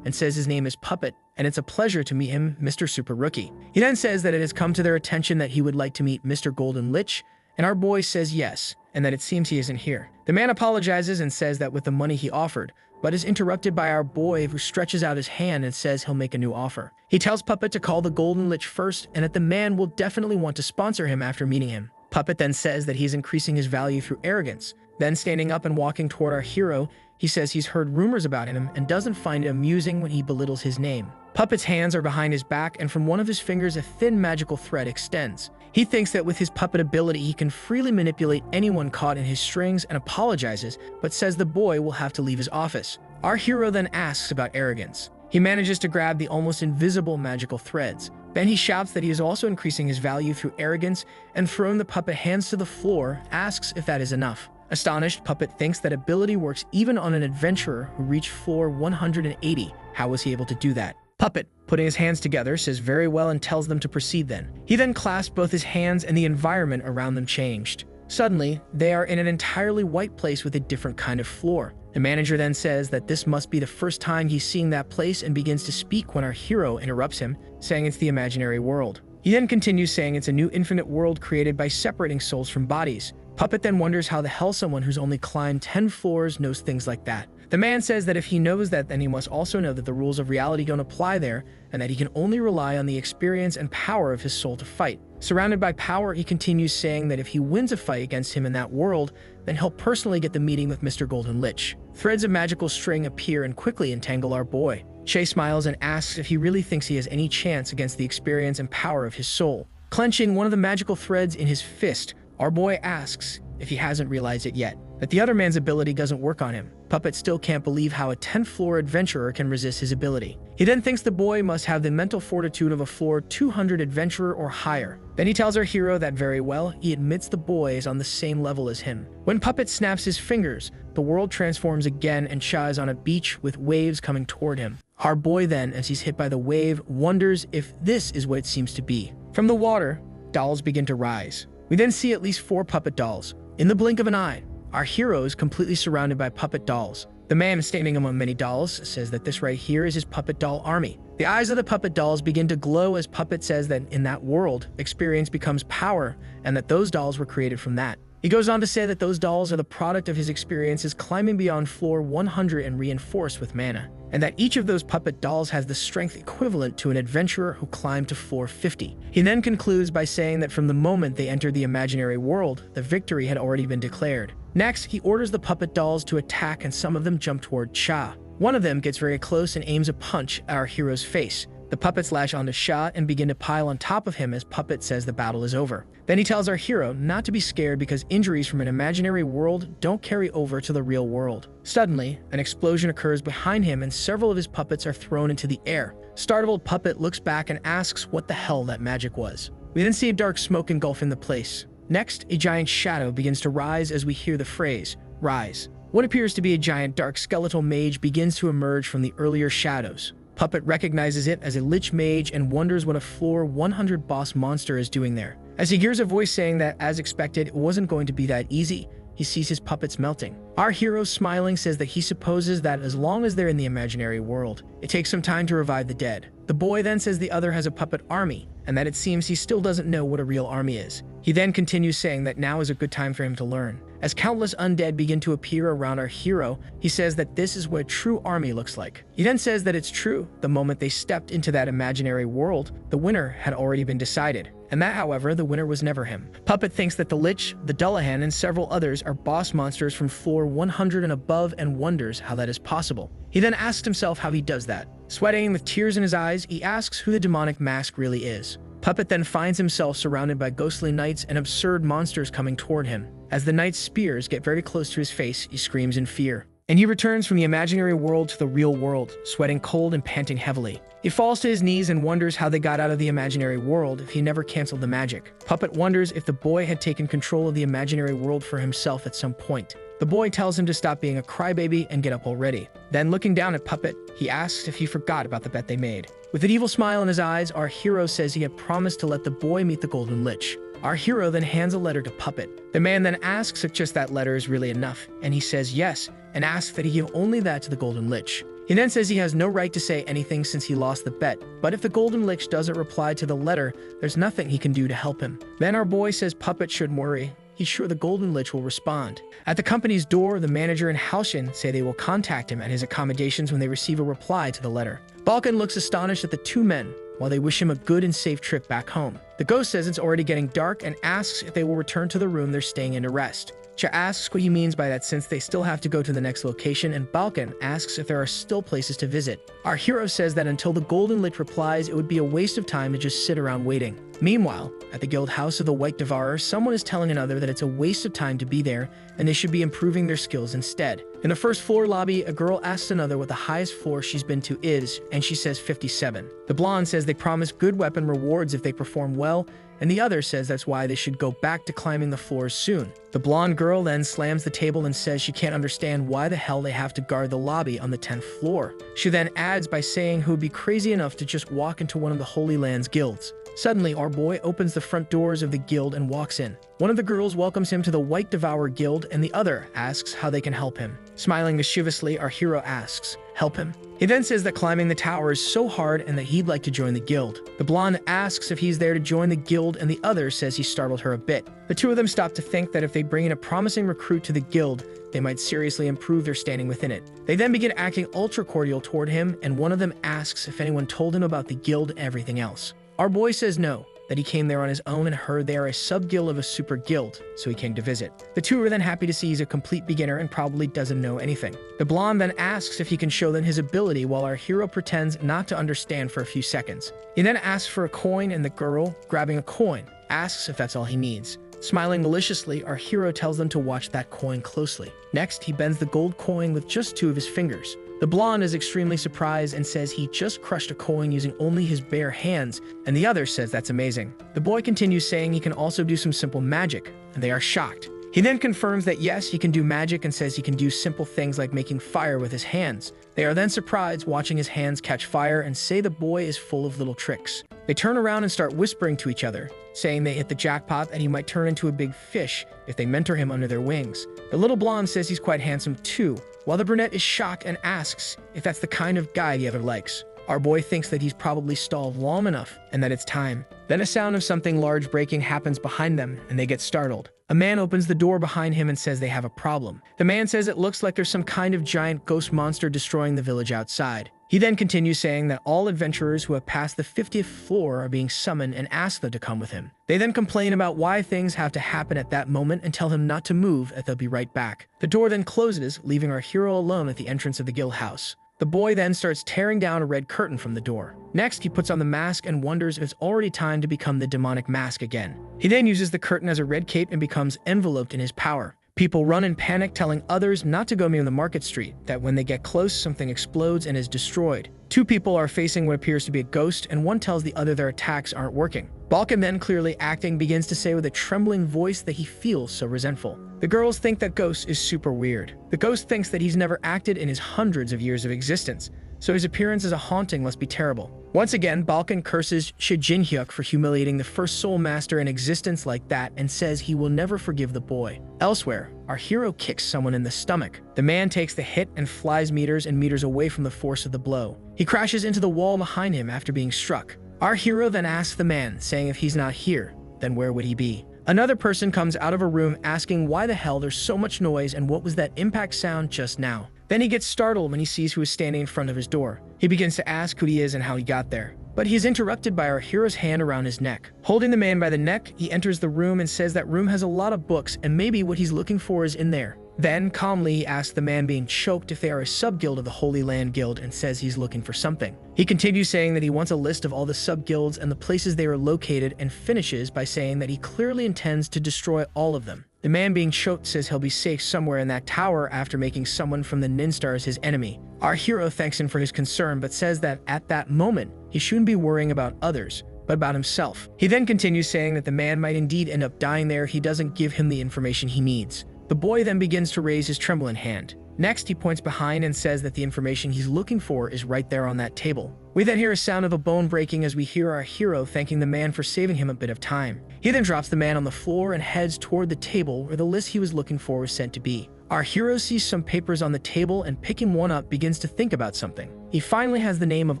and says his name is Puppet, and it's a pleasure to meet him, Mr. Super Rookie. He then says that it has come to their attention that he would like to meet Mr. Golden Lich, and our boy says yes, and that it seems he isn't here. The man apologizes and says that with the money he offered, but is interrupted by our boy, who stretches out his hand and says he'll make a new offer. He tells Puppet to call the Golden Lich first, and that the man will definitely want to sponsor him after meeting him. Puppet then says that he's increasing his value through arrogance. Then standing up and walking toward our hero, he says he's heard rumors about him and doesn't find it amusing when he belittles his name. Puppet's hands are behind his back, and from one of his fingers a thin magical thread extends. He thinks that with his puppet ability he can freely manipulate anyone caught in his strings and apologizes, but says the boy will have to leave his office. Our hero then asks about arrogance. He manages to grab the almost invisible magical threads. Then he shouts that he is also increasing his value through arrogance, and throwing the puppet hands to the floor, asks if that is enough. Astonished, Puppet thinks that ability works even on an adventurer who reached floor 180. How was he able to do that? Puppet, putting his hands together, says very well and tells them to proceed then. He then clasps both his hands and the environment around them changed. Suddenly, they are in an entirely white place with a different kind of floor. The manager then says that this must be the first time he's seeing that place and begins to speak when our hero interrupts him, saying it's the imaginary world. He then continues saying it's a new infinite world created by separating souls from bodies. Puppet then wonders how the hell someone who's only climbed 10 floors knows things like that. The man says that if he knows that, then he must also know that the rules of reality don't apply there, and that he can only rely on the experience and power of his soul to fight. Surrounded by power, he continues saying that if he wins a fight against him in that world, then he'll personally get the meeting with Mr. Golden Lich. Threads of magical string appear and quickly entangle our boy. Shay smiles and asks if he really thinks he has any chance against the experience and power of his soul. Clenching one of the magical threads in his fist, our boy asks if he hasn't realized it yet, that the other man's ability doesn't work on him. Puppet still can't believe how a 10th floor adventurer can resist his ability. He then thinks the boy must have the mental fortitude of a floor 200 adventurer or higher. Then he tells our hero that very well, he admits the boy is on the same level as him. When Puppet snaps his fingers, the world transforms again and Cha is on a beach with waves coming toward him. Our boy then, as he's hit by the wave, wonders if this is what it seems to be. From the water, dolls begin to rise. We then see at least 4 puppet dolls. In the blink of an eye, our hero is completely surrounded by puppet dolls. The man standing among many dolls says that this right here is his puppet doll army. The eyes of the puppet dolls begin to glow as Puppet says that in that world, experience becomes power, and that those dolls were created from that. He goes on to say that those dolls are the product of his experiences climbing beyond floor 100 and reinforced with mana, and that each of those puppet dolls has the strength equivalent to an adventurer who climbed to floor 50. He then concludes by saying that from the moment they entered the imaginary world, the victory had already been declared. Next, he orders the puppet dolls to attack, and some of them jump toward Cha. One of them gets very close and aims a punch at our hero's face. The puppets lash onto Cha and begin to pile on top of him as Puppet says the battle is over. Then he tells our hero not to be scared because injuries from an imaginary world don't carry over to the real world. Suddenly, an explosion occurs behind him and several of his puppets are thrown into the air. Startled, Puppet looks back and asks what the hell that magic was. We then see a dark smoke engulfing the place. Next, a giant shadow begins to rise as we hear the phrase, "Rise." What appears to be a giant dark skeletal mage begins to emerge from the earlier shadows. Puppet recognizes it as a lich mage and wonders what a floor 100 boss monster is doing there. As he hears a voice saying that, as expected, it wasn't going to be that easy, he sees his puppets melting. Our hero, smiling, says that he supposes that as long as they're in the imaginary world, it takes some time to revive the dead. The boy then says the other has a puppet army, and that it seems he still doesn't know what a real army is. He then continues saying that now is a good time for him to learn. As countless undead begin to appear around our hero, he says that this is what a true army looks like. He then says that it's true, the moment they stepped into that imaginary world, the winner had already been decided. And that, however, the winner was never him. Puppet thinks that the Lich, the Dullahan, and several others are boss monsters from floor 100 and above and wonders how that is possible. He then asks himself how he does that. Sweating with tears in his eyes, he asks who the demonic mask really is. Puppet then finds himself surrounded by ghostly knights and absurd monsters coming toward him. As the knight's spears get very close to his face, he screams in fear. And he returns from the imaginary world to the real world, sweating cold and panting heavily. He falls to his knees and wonders how they got out of the imaginary world if he never canceled the magic. Puppet wonders if the boy had taken control of the imaginary world for himself at some point. The boy tells him to stop being a crybaby and get up already. Then, looking down at Puppet, he asks if he forgot about the bet they made. With an evil smile in his eyes, our hero says he had promised to let the boy meet the Golden Lich. Our hero then hands a letter to Puppet. The man then asks if just that letter is really enough, and he says yes, and asks that he give only that to the Golden Lich. He then says he has no right to say anything since he lost the bet, but if the Golden Lich doesn't reply to the letter, there's nothing he can do to help him. Then our boy says Puppet shouldn't worry. He's sure the Golden Lich will respond. At the company's door, the manager and Halshin say they will contact him at his accommodations when they receive a reply to the letter. Balkan looks astonished at the two men, while they wish him a good and safe trip back home. The ghost says it's already getting dark and asks if they will return to the room they're staying in to rest. Cha asks what he means by that since they still have to go to the next location, and Balkan asks if there are still places to visit. Our hero says that until the Golden Lich replies, it would be a waste of time to just sit around waiting. Meanwhile, at the guild house of the White Devourer, someone is telling another that it's a waste of time to be there and they should be improving their skills instead. In the first floor lobby, a girl asks another what the highest floor she's been to is, and she says 57. The blonde says they promise good weapon rewards if they perform well, and the other says that's why they should go back to climbing the floors soon. The blonde girl then slams the table and says she can't understand why the hell they have to guard the lobby on the 10th floor. She then adds by saying who would be crazy enough to just walk into one of the Holy Land's guilds. Suddenly, our boy opens the front doors of the guild and walks in. One of the girls welcomes him to the White Devourer Guild, and the other asks how they can help him. Smiling mischievously, our hero asks, "Help him?" He then says that climbing the tower is so hard and that he'd like to join the guild. The blonde asks if he's there to join the guild, and the other says he startled her a bit. The two of them stop to think that if they bring in a promising recruit to the guild, they might seriously improve their standing within it. They then begin acting ultra cordial toward him, and one of them asks if anyone told him about the guild and everything else. Our boy says no, that he came there on his own and heard they are a sub-guild of a super guild, so he came to visit. The two are then happy to see he's a complete beginner and probably doesn't know anything. The blonde then asks if he can show them his ability while our hero pretends not to understand for a few seconds. He then asks for a coin, and the girl, grabbing a coin, asks if that's all he needs. Smiling maliciously, our hero tells them to watch that coin closely. Next, he bends the gold coin with just two of his fingers. The blonde is extremely surprised and says he just crushed a coin using only his bare hands, and the other says that's amazing. The boy continues saying he can also do some simple magic, and they are shocked. He then confirms that yes, he can do magic and says he can do simple things like making fire with his hands. They are then surprised watching his hands catch fire and say the boy is full of little tricks. They turn around and start whispering to each other, saying they hit the jackpot and he might turn into a big fish if they mentor him under their wings. The little blonde says he's quite handsome too, while the brunette is shocked and asks if that's the kind of guy the other likes. Our boy thinks that he's probably stalled long enough and that it's time. Then a sound of something large breaking happens behind them and they get startled. A man opens the door behind him and says they have a problem. The man says it looks like there's some kind of giant ghost monster destroying the village outside. He then continues saying that all adventurers who have passed the 50th floor are being summoned and ask them to come with him. They then complain about why things have to happen at that moment and tell him not to move and they'll be right back. The door then closes, leaving our hero alone at the entrance of the guild house. The boy then starts tearing down a red curtain from the door. Next, he puts on the mask and wonders if it's already time to become the demonic mask again. He then uses the curtain as a red cape and becomes enveloped in his power. People run in panic, telling others not to go near the market street, that when they get close, something explodes and is destroyed. Two people are facing what appears to be a ghost, and one tells the other their attacks aren't working. Balkan, then clearly acting, begins to say with a trembling voice that he feels so resentful. The girls think that Ghost is super weird. The ghost thinks that he's never acted in his hundreds of years of existence, so his appearance as a haunting must be terrible. Once again, Balkan curses Shijinhyuk for humiliating the first soul master in existence like that and says he will never forgive the boy. Elsewhere, our hero kicks someone in the stomach. The man takes the hit and flies meters and meters away from the force of the blow. He crashes into the wall behind him after being struck. Our hero then asks the man, saying if he's not here, then where would he be? Another person comes out of a room asking why the hell there's so much noise and what was that impact sound just now. Then he gets startled when he sees who is standing in front of his door. He begins to ask who he is and how he got there. But he is interrupted by our hero's hand around his neck. Holding the man by the neck, he enters the room and says that room has a lot of books and maybe what he's looking for is in there. Then, calmly, he asks the man being choked if they are a sub-guild of the Holy Land Guild and says he's looking for something. He continues saying that he wants a list of all the sub-guilds and the places they are located and finishes by saying that he clearly intends to destroy all of them. The man being choked says he'll be safe somewhere in that tower after making someone from the Ninstars his enemy. Our hero thanks him for his concern but says that at that moment, he shouldn't be worrying about others, but about himself. He then continues saying that the man might indeed end up dying there if he doesn't give him the information he needs. The boy then begins to raise his trembling hand. Next, he points behind and says that the information he's looking for is right there on that table. We then hear a sound of a bone breaking as we hear our hero thanking the man for saving him a bit of time. He then drops the man on the floor and heads toward the table where the list he was looking for was sent to be. Our hero sees some papers on the table and picking one up begins to think about something. He finally has the name of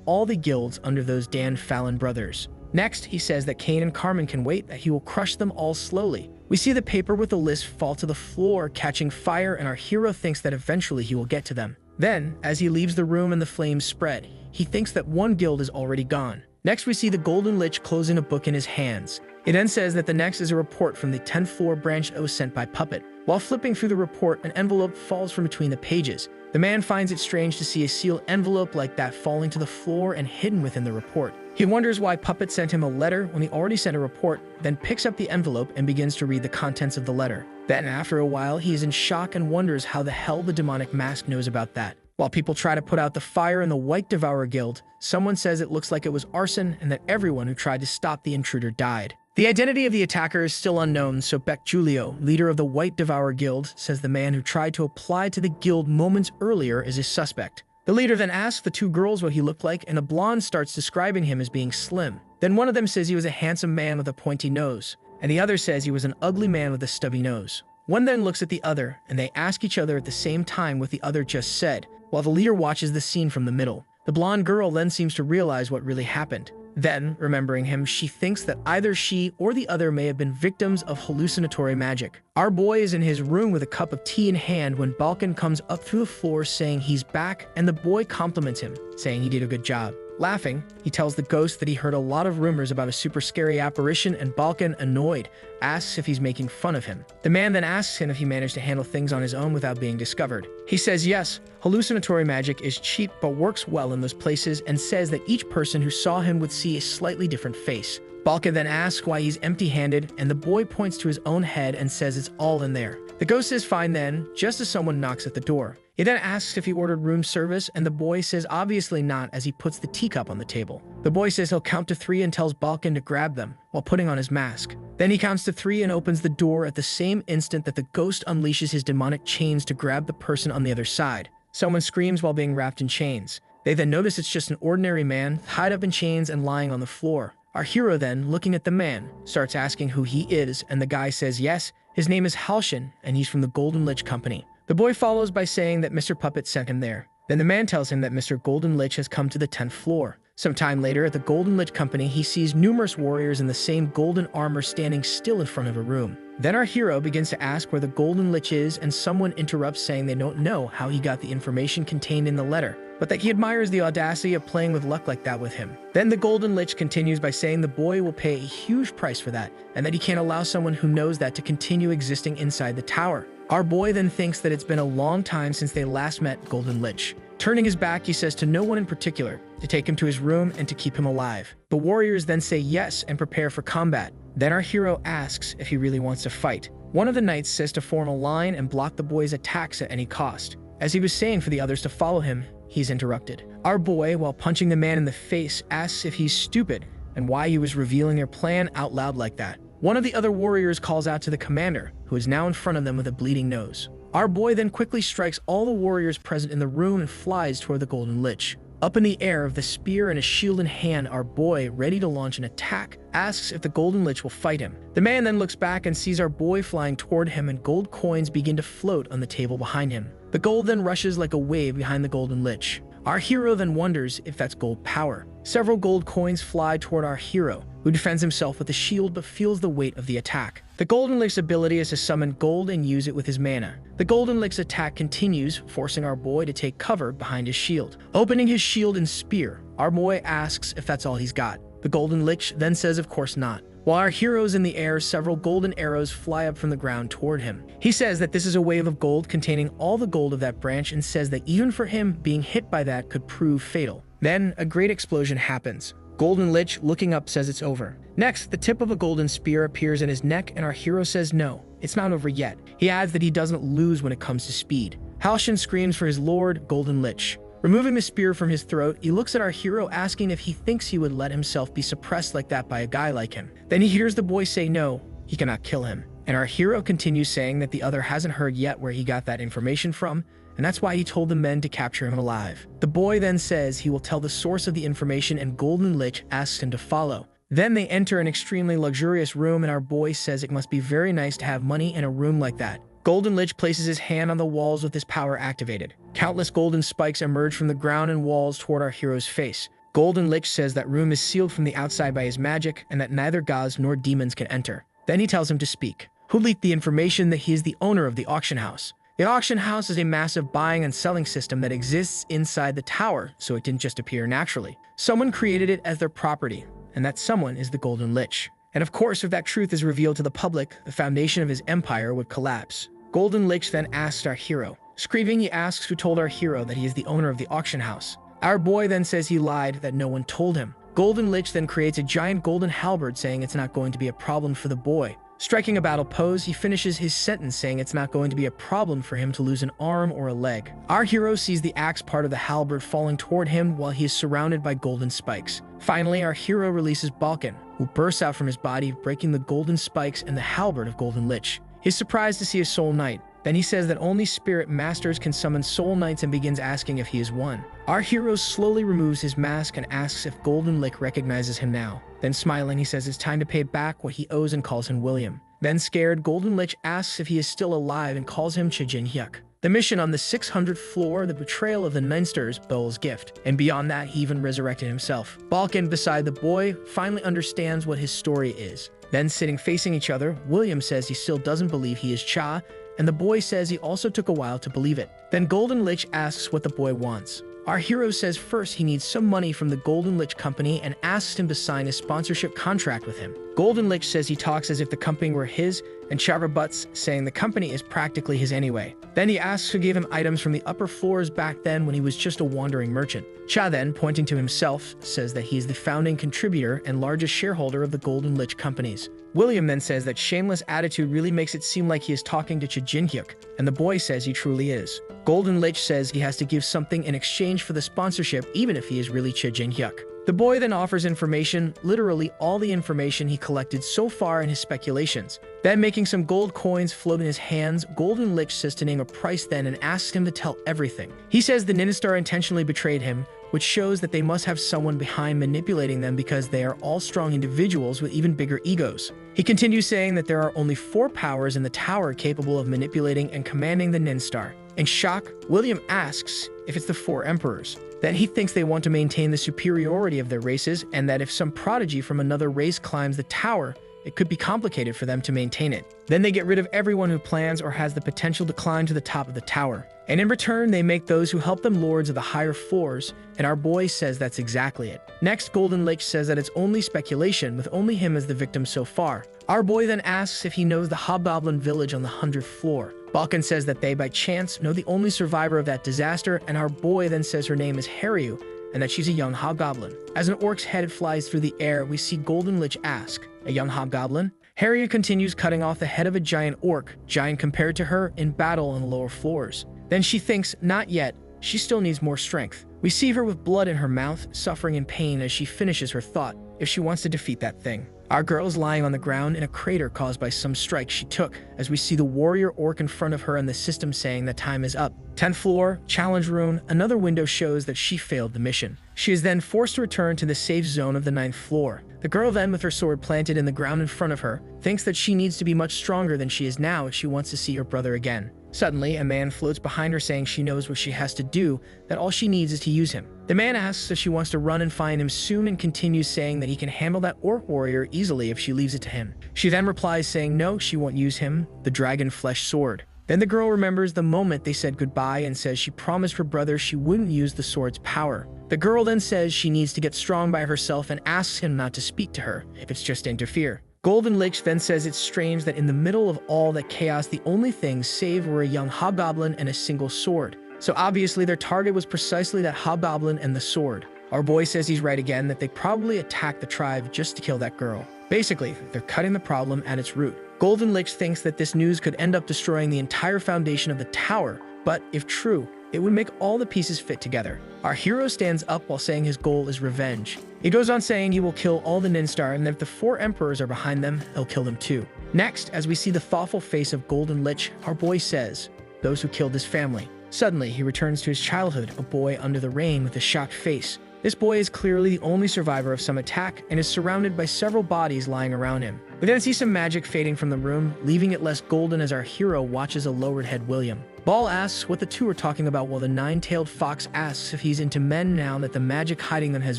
all the guilds under those Dan Fallon brothers. Next, he says that Kane and Carmen can wait, that he will crush them all slowly. We see the paper with the list fall to the floor, catching fire, and our hero thinks that eventually he will get to them. Then, as he leaves the room and the flames spread, he thinks that one guild is already gone. Next, we see the Golden Lich closing a book in his hands. It then says that the next is a report from the 10th floor branch that was sent by Puppet. While flipping through the report, an envelope falls from between the pages. The man finds it strange to see a sealed envelope like that falling to the floor and hidden within the report. He wonders why Puppet sent him a letter when he already sent a report, then picks up the envelope and begins to read the contents of the letter. Then, after a while, he is in shock and wonders how the hell the demonic mask knows about that. While people try to put out the fire in the White Devourer Guild, someone says it looks like it was arson and that everyone who tried to stop the intruder died. The identity of the attacker is still unknown, so Beck Julio, leader of the White Devourer Guild, says the man who tried to apply to the guild moments earlier is his suspect. The leader then asks the two girls what he looked like, and a blonde starts describing him as being slim. Then one of them says he was a handsome man with a pointy nose, and the other says he was an ugly man with a stubby nose. One then looks at the other, and they ask each other at the same time what the other just said, while the leader watches the scene from the middle. The blonde girl then seems to realize what really happened. Then, remembering him, she thinks that either she or the other may have been victims of hallucinatory magic. Our boy is in his room with a cup of tea in hand when Balkan comes up through the floor saying he's back, and the boy compliments him, saying he did a good job. Laughing, he tells the ghost that he heard a lot of rumors about a super scary apparition, and Balkan, annoyed, asks if he's making fun of him. The man then asks him if he managed to handle things on his own without being discovered. He says yes, hallucinatory magic is cheap but works well in those places, and says that each person who saw him would see a slightly different face. Balkan then asks why he's empty-handed, and the boy points to his own head and says it's all in there. The ghost says fine then, just as someone knocks at the door. He then asks if he ordered room service, and the boy says obviously not as he puts the teacup on the table. The boy says he'll count to 3 and tells Balkan to grab them, while putting on his mask. Then he counts to 3 and opens the door at the same instant that the ghost unleashes his demonic chains to grab the person on the other side. Someone screams while being wrapped in chains. They then notice it's just an ordinary man, tied up in chains and lying on the floor. Our hero then, looking at the man, starts asking who he is, and the guy says yes, his name is Halshin, and he's from the Golden Lich Company. The boy follows by saying that Mr. Puppet sent him there. Then the man tells him that Mr. Golden Lich has come to the 10th floor. Some time later, at the Golden Lich Company, he sees numerous warriors in the same golden armor standing still in front of a room. Then our hero begins to ask where the Golden Lich is, and someone interrupts saying they don't know how he got the information contained in the letter, but that he admires the audacity of playing with luck like that with him. Then the Golden Lich continues by saying the boy will pay a huge price for that, and that he can't allow someone who knows that to continue existing inside the tower. Our boy then thinks that it's been a long time since they last met Golden Lich. Turning his back, he says to no one in particular to take him to his room and to keep him alive. The warriors then say yes and prepare for combat. Then our hero asks if he really wants to fight. One of the knights says to form a line and block the boy's attacks at any cost. As he was saying for the others to follow him, he's interrupted. Our boy, while punching the man in the face, asks if he's stupid and why he was revealing their plan out loud like that. One of the other warriors calls out to the commander, who is now in front of them with a bleeding nose. Our boy then quickly strikes all the warriors present in the room and flies toward the Golden Lich. Up in the air, with a spear and a shield in hand, our boy, ready to launch an attack, asks if the Golden Lich will fight him. The man then looks back and sees our boy flying toward him, and gold coins begin to float on the table behind him. The gold then rushes like a wave behind the Golden Lich. Our hero then wonders if that's gold power. Several gold coins fly toward our hero, who defends himself with a shield but feels the weight of the attack. The Golden Lich's ability is to summon gold and use it with his mana. The Golden Lich's attack continues, forcing our boy to take cover behind his shield. Opening his shield and spear, our boy asks if that's all he's got. The Golden Lich then says of course not. While our hero is in the air, several golden arrows fly up from the ground toward him. He says that this is a wave of gold containing all the gold of that branch, and says that even for him, being hit by that could prove fatal. Then, a great explosion happens. Golden Lich, looking up, says it's over. Next, the tip of a golden spear appears in his neck, and our hero says no, it's not over yet. He adds that he doesn't lose when it comes to speed. Halshin screams for his lord, Golden Lich. Removing the spear from his throat, he looks at our hero, asking if he thinks he would let himself be suppressed like that by a guy like him. Then he hears the boy say no, he cannot kill him. And our hero continues saying that the other hasn't heard yet where he got that information from, and that's why he told the men to capture him alive. The boy then says he will tell the source of the information, and Golden Lich asks him to follow. Then they enter an extremely luxurious room, and our boy says it must be very nice to have money in a room like that. Golden Lich places his hand on the walls with his power activated. Countless golden spikes emerge from the ground and walls toward our hero's face. Golden Lich says that room is sealed from the outside by his magic, and that neither gods nor demons can enter. Then he tells him to speak. Who leaked the information that he is the owner of the auction house? The auction house is a massive buying and selling system that exists inside the tower, so it didn't just appear naturally. Someone created it as their property, and that someone is the Golden Lich. And of course, if that truth is revealed to the public, the foundation of his empire would collapse. Golden Lich then asks our hero. Screaming, he asks who told our hero that he is the owner of the auction house. Our boy then says he lied, that no one told him. Golden Lich then creates a giant golden halberd, saying it's not going to be a problem for the boy. Striking a battle pose, he finishes his sentence saying it's not going to be a problem for him to lose an arm or a leg. Our hero sees the axe part of the halberd falling toward him while he is surrounded by golden spikes. Finally, our hero releases Balkan, who bursts out from his body, breaking the golden spikes and the halberd of Golden Lich. He's surprised to see a soul knight. Then he says that only spirit masters can summon soul knights, and begins asking if he is one. Our hero slowly removes his mask and asks if Golden Lich recognizes him now. Then smiling, he says it's time to pay back what he owes and calls him William. Then scared, Golden Lich asks if he is still alive and calls him Chijin Hyuk. The mission on the 600th floor, the betrayal of the Ninsters, Bel's gift. And beyond that, he even resurrected himself. Balkan, beside the boy, finally understands what his story is. Then sitting facing each other, William says he still doesn't believe he is Cha, and the boy says he also took a while to believe it. Then Golden Lich asks what the boy wants. Our hero says first he needs some money from the Golden Lich company and asks him to sign a sponsorship contract with him. Golden Lich says he talks as if the company were his, and Cha rebuts, saying the company is practically his anyway. Then he asks who gave him items from the upper floors back then when he was just a wandering merchant. Cha then, pointing to himself, says that he is the founding contributor and largest shareholder of the Golden Lich companies. William then says that shameless attitude really makes it seem like he is talking to Chijin Hyuk, and the boy says he truly is. Golden Lich says he has to give something in exchange for the sponsorship, even if he is really Chijin Hyuk. The boy then offers information, literally all the information he collected so far in his speculations. Then, making some gold coins float in his hands, Golden Lich says to name a price then and asks him to tell everything. He says the Ninistar intentionally betrayed him, which shows that they must have someone behind manipulating them because they are all strong individuals with even bigger egos. He continues saying that there are only 4 powers in the tower capable of manipulating and commanding the Ninstar. In shock, William asks if it's the 4 emperors. Then he thinks they want to maintain the superiority of their races, and that if some prodigy from another race climbs the tower, it could be complicated for them to maintain it. Then they get rid of everyone who plans or has the potential to climb to the top of the tower. And in return, they make those who help them lords of the higher floors, and our boy says that's exactly it. Next, Golden Lich says that it's only speculation, with only him as the victim so far. Our boy then asks if he knows the Hobgoblin village on the 100th floor. Balkan says that they, by chance, know the only survivor of that disaster, and our boy then says her name is Haryu, and that she's a young hobgoblin. As an orc's head flies through the air, we see Golden Lich ask, "A young hobgoblin?" Haryu continues cutting off the head of a giant orc, giant compared to her, in battle on the lower floors. Then she thinks, not yet, she still needs more strength. We see her with blood in her mouth, suffering in pain as she finishes her thought, if she wants to defeat that thing. Our girl is lying on the ground in a crater caused by some strike she took, as we see the warrior orc in front of her and the system saying that time is up. 10th floor, challenge room, another window shows that she failed the mission. She is then forced to return to the safe zone of the 9th floor. The girl then, with her sword planted in the ground in front of her, thinks that she needs to be much stronger than she is now if she wants to see her brother again. Suddenly, a man floats behind her saying she knows what she has to do, that all she needs is to use him. The man asks if she wants to run and find him soon and continues saying that he can handle that orc warrior easily if she leaves it to him. She then replies saying no, she won't use him, the dragon flesh sword. Then the girl remembers the moment they said goodbye and says she promised her brother she wouldn't use the sword's power. The girl then says she needs to get strong by herself and asks him not to speak to her, if it's just to interfere. Golden Lich then says it's strange that in the middle of all that chaos, the only things saved were a young hobgoblin and a single sword. So obviously their target was precisely that hobgoblin and the sword. Our boy says he's right again, that they probably attacked the tribe just to kill that girl. Basically, they're cutting the problem at its root. Golden Lich thinks that this news could end up destroying the entire foundation of the tower, but if true, it would make all the pieces fit together. Our hero stands up while saying his goal is revenge. He goes on saying he will kill all the Ninstar, and that if the 4 emperors are behind them, he'll kill them too. Next, as we see the thoughtful face of Golden Lich, our boy says, those who killed his family. Suddenly, he returns to his childhood, a boy under the rain with a shocked face. This boy is clearly the only survivor of some attack and is surrounded by several bodies lying around him. We then see some magic fading from the room, leaving it less golden as our hero watches a lowered head William. Ball asks what the two are talking about, while the 9-tailed fox asks if he's into men now that the magic hiding them has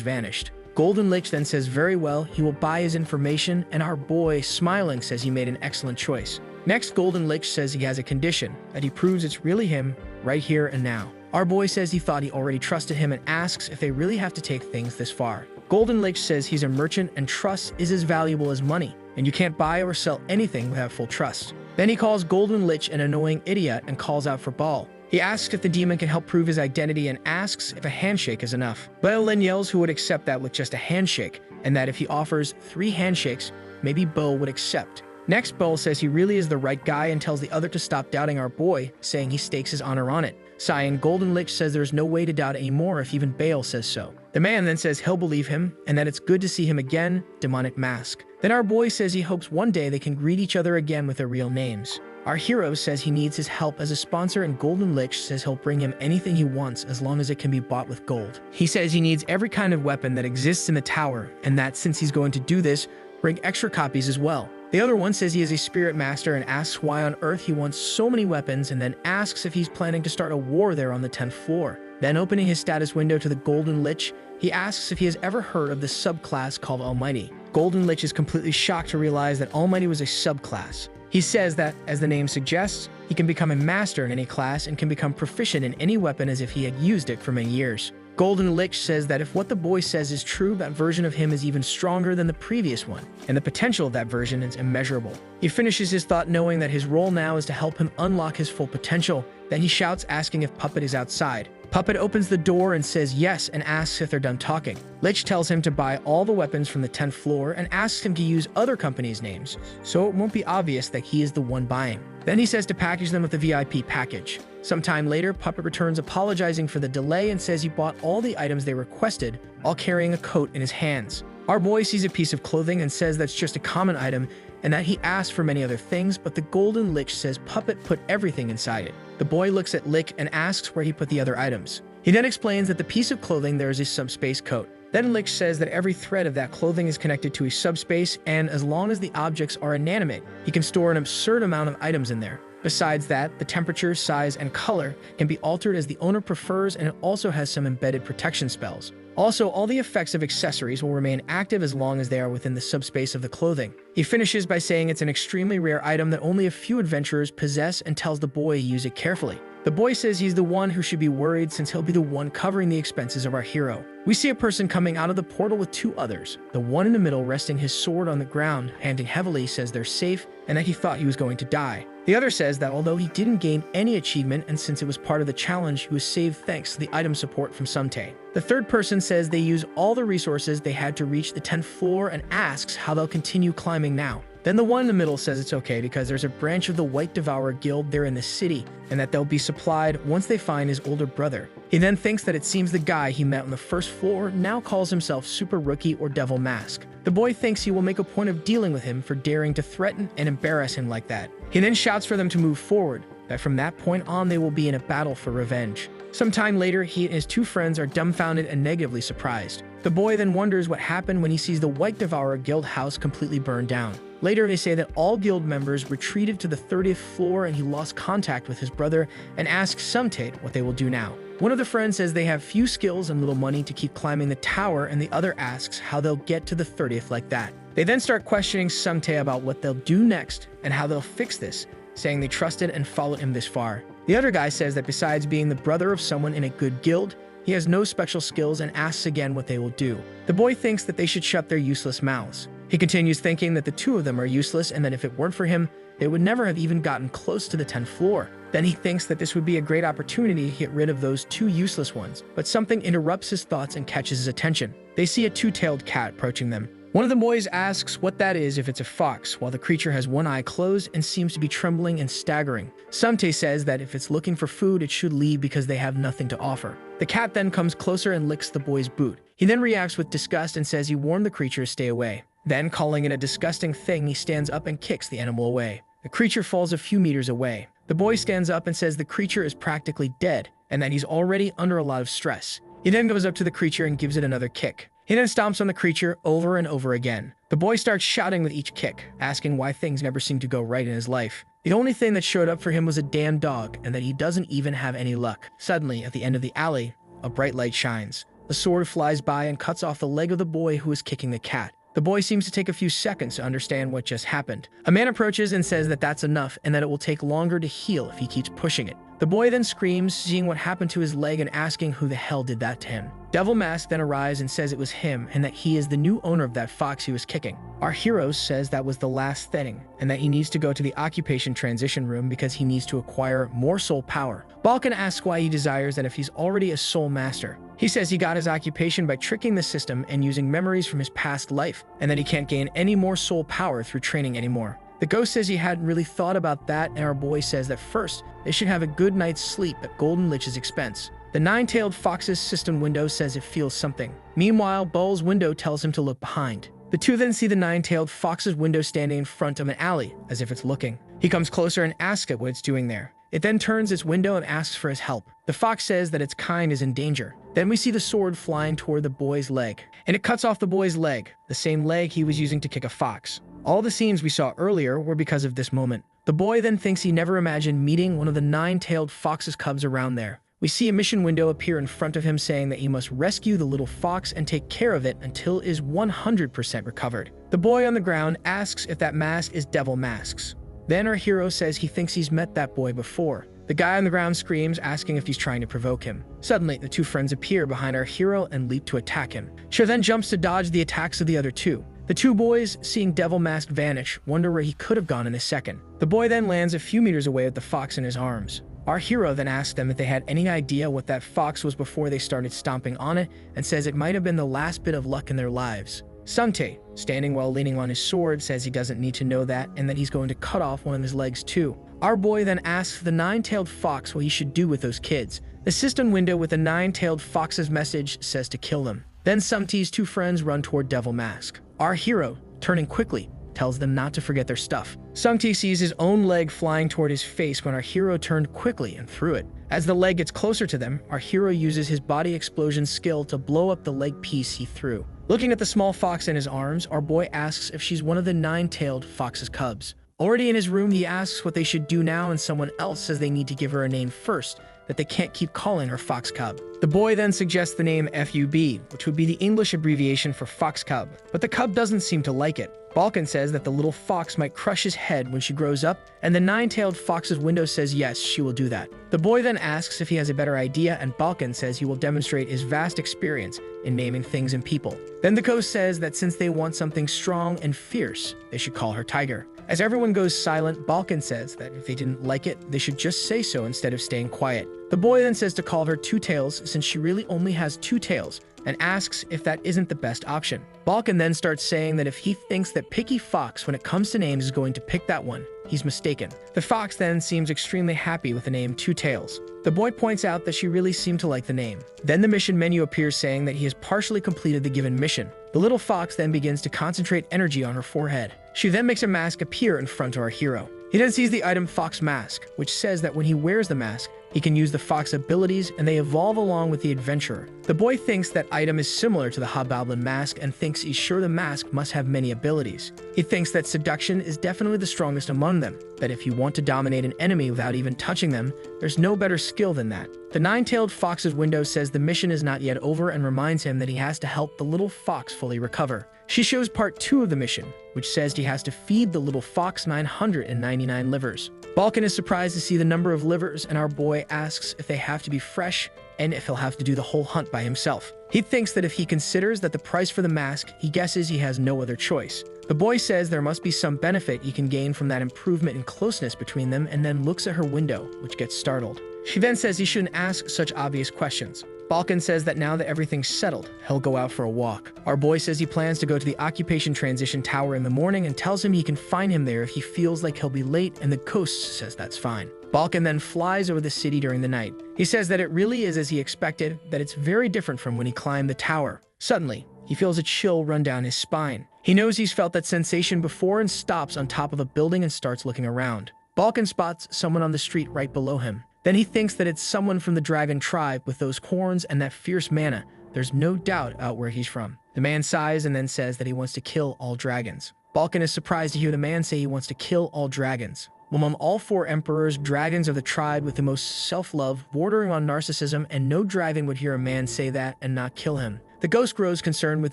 vanished. Golden Lich then says very well, he will buy his information, and our boy, smiling, says he made an excellent choice. Next, Golden Lich says he has a condition, that he proves it's really him, right here and now. Our boy says he thought he already trusted him and asks if they really have to take things this far. Golden Lich says he's a merchant and trust is as valuable as money, and you can't buy or sell anything without full trust. Then he calls Golden Lich an annoying idiot and calls out for Ball. He asks if the demon can help prove his identity and asks if a handshake is enough. Bell then yells who would accept that with just a handshake, and that if he offers 3 handshakes, maybe Bo would accept. Next, Bo says he really is the right guy and tells the other to stop doubting our boy, saying he stakes his honor on it. Sighing, Golden Lich says there's no way to doubt anymore if even Bale says so. The man then says he'll believe him, and that it's good to see him again, Demonic Mask. Then our boy says he hopes one day they can greet each other again with their real names. Our hero says he needs his help as a sponsor, and Golden Lich says he'll bring him anything he wants as long as it can be bought with gold. He says he needs every kind of weapon that exists in the tower, and that since he's going to do this, bring extra copies as well. The other one says he is a spirit master and asks why on earth he wants so many weapons, and then asks if he's planning to start a war there on the 10th floor. Then opening his status window to the Golden Lich, he asks if he has ever heard of the subclass called Almighty. Golden Lich is completely shocked to realize that Almighty was a subclass. He says that, as the name suggests, he can become a master in any class and can become proficient in any weapon as if he had used it for many years. Golden Lich says that if what the boy says is true, that version of him is even stronger than the previous one, and the potential of that version is immeasurable. He finishes his thought knowing that his role now is to help him unlock his full potential. Then he shouts, asking if Puppet is outside. Puppet opens the door and says yes and asks if they're done talking. Lich tells him to buy all the weapons from the 10th floor and asks him to use other companies' names, so it won't be obvious that he is the one buying. Then he says to package them with the VIP package. Sometime later, Puppet returns apologizing for the delay and says he bought all the items they requested, all carrying a coat in his hands. Our boy sees a piece of clothing and says that's just a common item and that he asked for many other things, but the Golden Lich says Puppet put everything inside it. The boy looks at Lich and asks where he put the other items. He then explains that the piece of clothing there is a subspace coat. Then Lich says that every thread of that clothing is connected to a subspace, and as long as the objects are inanimate, he can store an absurd amount of items in there. Besides that, the temperature, size, and color can be altered as the owner prefers, and it also has some embedded protection spells. Also, all the effects of accessories will remain active as long as they are within the subspace of the clothing. He finishes by saying it's an extremely rare item that only a few adventurers possess and tells the boy to use it carefully. The boy says he's the one who should be worried since he'll be the one covering the expenses of our hero. We see a person coming out of the portal with 2 others. The one in the middle resting his sword on the ground, panting heavily, says they're safe and that he thought he was going to die. The other says that although he didn't gain any achievement and since it was part of the challenge, he was saved thanks to the item support from Sumte. The third person says they use all the resources they had to reach the 10th floor and asks how they'll continue climbing now. Then the one in the middle says it's okay because there's a branch of the White Devourer Guild there in the city, and that they'll be supplied once they find his older brother. He then thinks that it seems the guy he met on the first floor now calls himself Super Rookie or Devil Mask. The boy thinks he will make a point of dealing with him for daring to threaten and embarrass him like that. He then shouts for them to move forward, that from that point on they will be in a battle for revenge. Some time later, he and his two friends are dumbfounded and negatively surprised. The boy then wonders what happened when he sees the White Devourer Guild house completely burned down. Later, they say that all guild members retreated to the 30th floor and he lost contact with his brother and asks Sumte what they will do now. One of the friends says they have few skills and little money to keep climbing the tower, and the other asks how they'll get to the 30th like that. They then start questioning Sumte about what they'll do next and how they'll fix this, saying they trusted and followed him this far. The other guy says that besides being the brother of someone in a good guild, he has no special skills and asks again what they will do. The boy thinks that they should shut their useless mouths. He continues thinking that the two of them are useless and that if it weren't for him, they would never have even gotten close to the 10th floor. Then he thinks that this would be a great opportunity to get rid of those two useless ones, but something interrupts his thoughts and catches his attention. They see a two-tailed cat approaching them. One of the boys asks what that is if it's a fox, while the creature has one eye closed and seems to be trembling and staggering. Sumte says that if it's looking for food, it should leave because they have nothing to offer. The cat then comes closer and licks the boy's boot. He then reacts with disgust and says he warned the creature to stay away. Then, calling it a disgusting thing, he stands up and kicks the animal away. The creature falls a few meters away. The boy stands up and says the creature is practically dead and that he's already under a lot of stress. He then goes up to the creature and gives it another kick. He then stomps on the creature over and over again. The boy starts shouting with each kick, asking why things never seem to go right in his life. The only thing that showed up for him was a damn dog, and that he doesn't even have any luck. Suddenly, at the end of the alley, a bright light shines. A sword flies by and cuts off the leg of the boy who is kicking the cat. The boy seems to take a few seconds to understand what just happened. A man approaches and says that that's enough and that it will take longer to heal if he keeps pushing it. The boy then screams, seeing what happened to his leg and asking who the hell did that to him. Devil Mask then arrives and says it was him and that he is the new owner of that fox he was kicking. Our hero says that was the last thing and that he needs to go to the occupation transition room because he needs to acquire more soul power. Balkan asks why he desires that if he's already a soul master. He says he got his occupation by tricking the system and using memories from his past life, and that he can't gain any more soul power through training anymore. The ghost says he hadn't really thought about that, and our boy says that first, they should have a good night's sleep at Golden Lich's expense. The nine-tailed fox's system window says it feels something. Meanwhile, Bull's window tells him to look behind. The two then see the nine-tailed fox's window standing in front of an alley, as if it's looking. He comes closer and asks it what it's doing there. It then turns its window and asks for his help. The fox says that its kind is in danger. Then we see the sword flying toward the boy's leg, and it cuts off the boy's leg, the same leg he was using to kick a fox. All the scenes we saw earlier were because of this moment. The boy then thinks he never imagined meeting one of the nine-tailed fox's cubs around there. We see a mission window appear in front of him saying that he must rescue the little fox and take care of it until it is 100% recovered. The boy on the ground asks if that mask is Devil Mask's. Then our hero says he thinks he's met that boy before. The guy on the ground screams, asking if he's trying to provoke him. Suddenly, the two friends appear behind our hero and leap to attack him. Cher then jumps to dodge the attacks of the other two. The two boys, seeing Devil Mask vanish, wonder where he could have gone in a second. The boy then lands a few meters away with the fox in his arms. Our hero then asks them if they had any idea what that fox was before they started stomping on it, and says it might have been the last bit of luck in their lives. Sumte, standing while leaning on his sword, says he doesn't need to know that and that he's going to cut off one of his legs too. Our boy then asks the nine-tailed fox what he should do with those kids. The system window with the nine-tailed fox's message says to kill them. Then Sumte's two friends run toward Devil Mask. Our hero, turning quickly, tells them not to forget their stuff. Sumte sees his own leg flying toward his face when our hero turned quickly and threw it. As the leg gets closer to them, our hero uses his body explosion skill to blow up the leg piece he threw. Looking at the small fox in his arms, our boy asks if she's one of the nine-tailed fox's cubs. Already in his room, he asks what they should do now, and someone else says they need to give her a name first, that they can't keep calling her Fox Cub. The boy then suggests the name FUB, which would be the English abbreviation for Fox Cub, but the cub doesn't seem to like it. Balkan says that the little fox might crush his head when she grows up, and the nine-tailed fox's window says yes, she will do that. The boy then asks if he has a better idea, and Balkan says he will demonstrate his vast experience in naming things and people. Then the ghost says that since they want something strong and fierce, they should call her Tiger. As everyone goes silent, Balkan says that if they didn't like it, they should just say so instead of staying quiet. The boy then says to call her Two Tails since she really only has two tails, and asks if that isn't the best option. Balkan then starts saying that if he thinks that Picky Fox when it comes to names is going to pick that one, he's mistaken. The fox then seems extremely happy with the name Two Tails. The boy points out that she really seemed to like the name. Then the mission menu appears saying that he has partially completed the given mission. The little fox then begins to concentrate energy on her forehead. She then makes a mask appear in front of our hero. He then sees the item Fox Mask, which says that when he wears the mask, he can use the fox abilities and they evolve along with the adventurer. The boy thinks that item is similar to the Hobgoblin mask and thinks he's sure the mask must have many abilities. He thinks that seduction is definitely the strongest among them, that if you want to dominate an enemy without even touching them, there's no better skill than that. The nine-tailed fox's window says the mission is not yet over and reminds him that he has to help the little fox fully recover. She shows part 2 of the mission, which says he has to feed the little fox 999 livers. Balkan is surprised to see the number of livers, and our boy asks if they have to be fresh and if he'll have to do the whole hunt by himself. He thinks that if he considers that the price for the mask, he guesses he has no other choice. The boy says there must be some benefit he can gain from that improvement in closeness between them and then looks at her window, which gets startled. She then says he shouldn't ask such obvious questions. Balkan says that now that everything's settled, he'll go out for a walk. Our boy says he plans to go to the Occupation Transition Tower in the morning and tells him he can find him there if he feels like he'll be late, and the ghost says that's fine. Balkan then flies over the city during the night. He says that it really is as he expected, that it's very different from when he climbed the tower. Suddenly, he feels a chill run down his spine. He knows he's felt that sensation before and stops on top of a building and starts looking around. Balkan spots someone on the street right below him. Then he thinks that it's someone from the dragon tribe with those horns and that fierce mana. There's no doubt out where he's from. The man sighs and then says that he wants to kill all dragons. Balkan is surprised to hear the man say he wants to kill all dragons. Among all 4 emperors, dragons are the tribe with the most self-love, bordering on narcissism, and no dragon would hear a man say that and not kill him. The ghost grows concerned with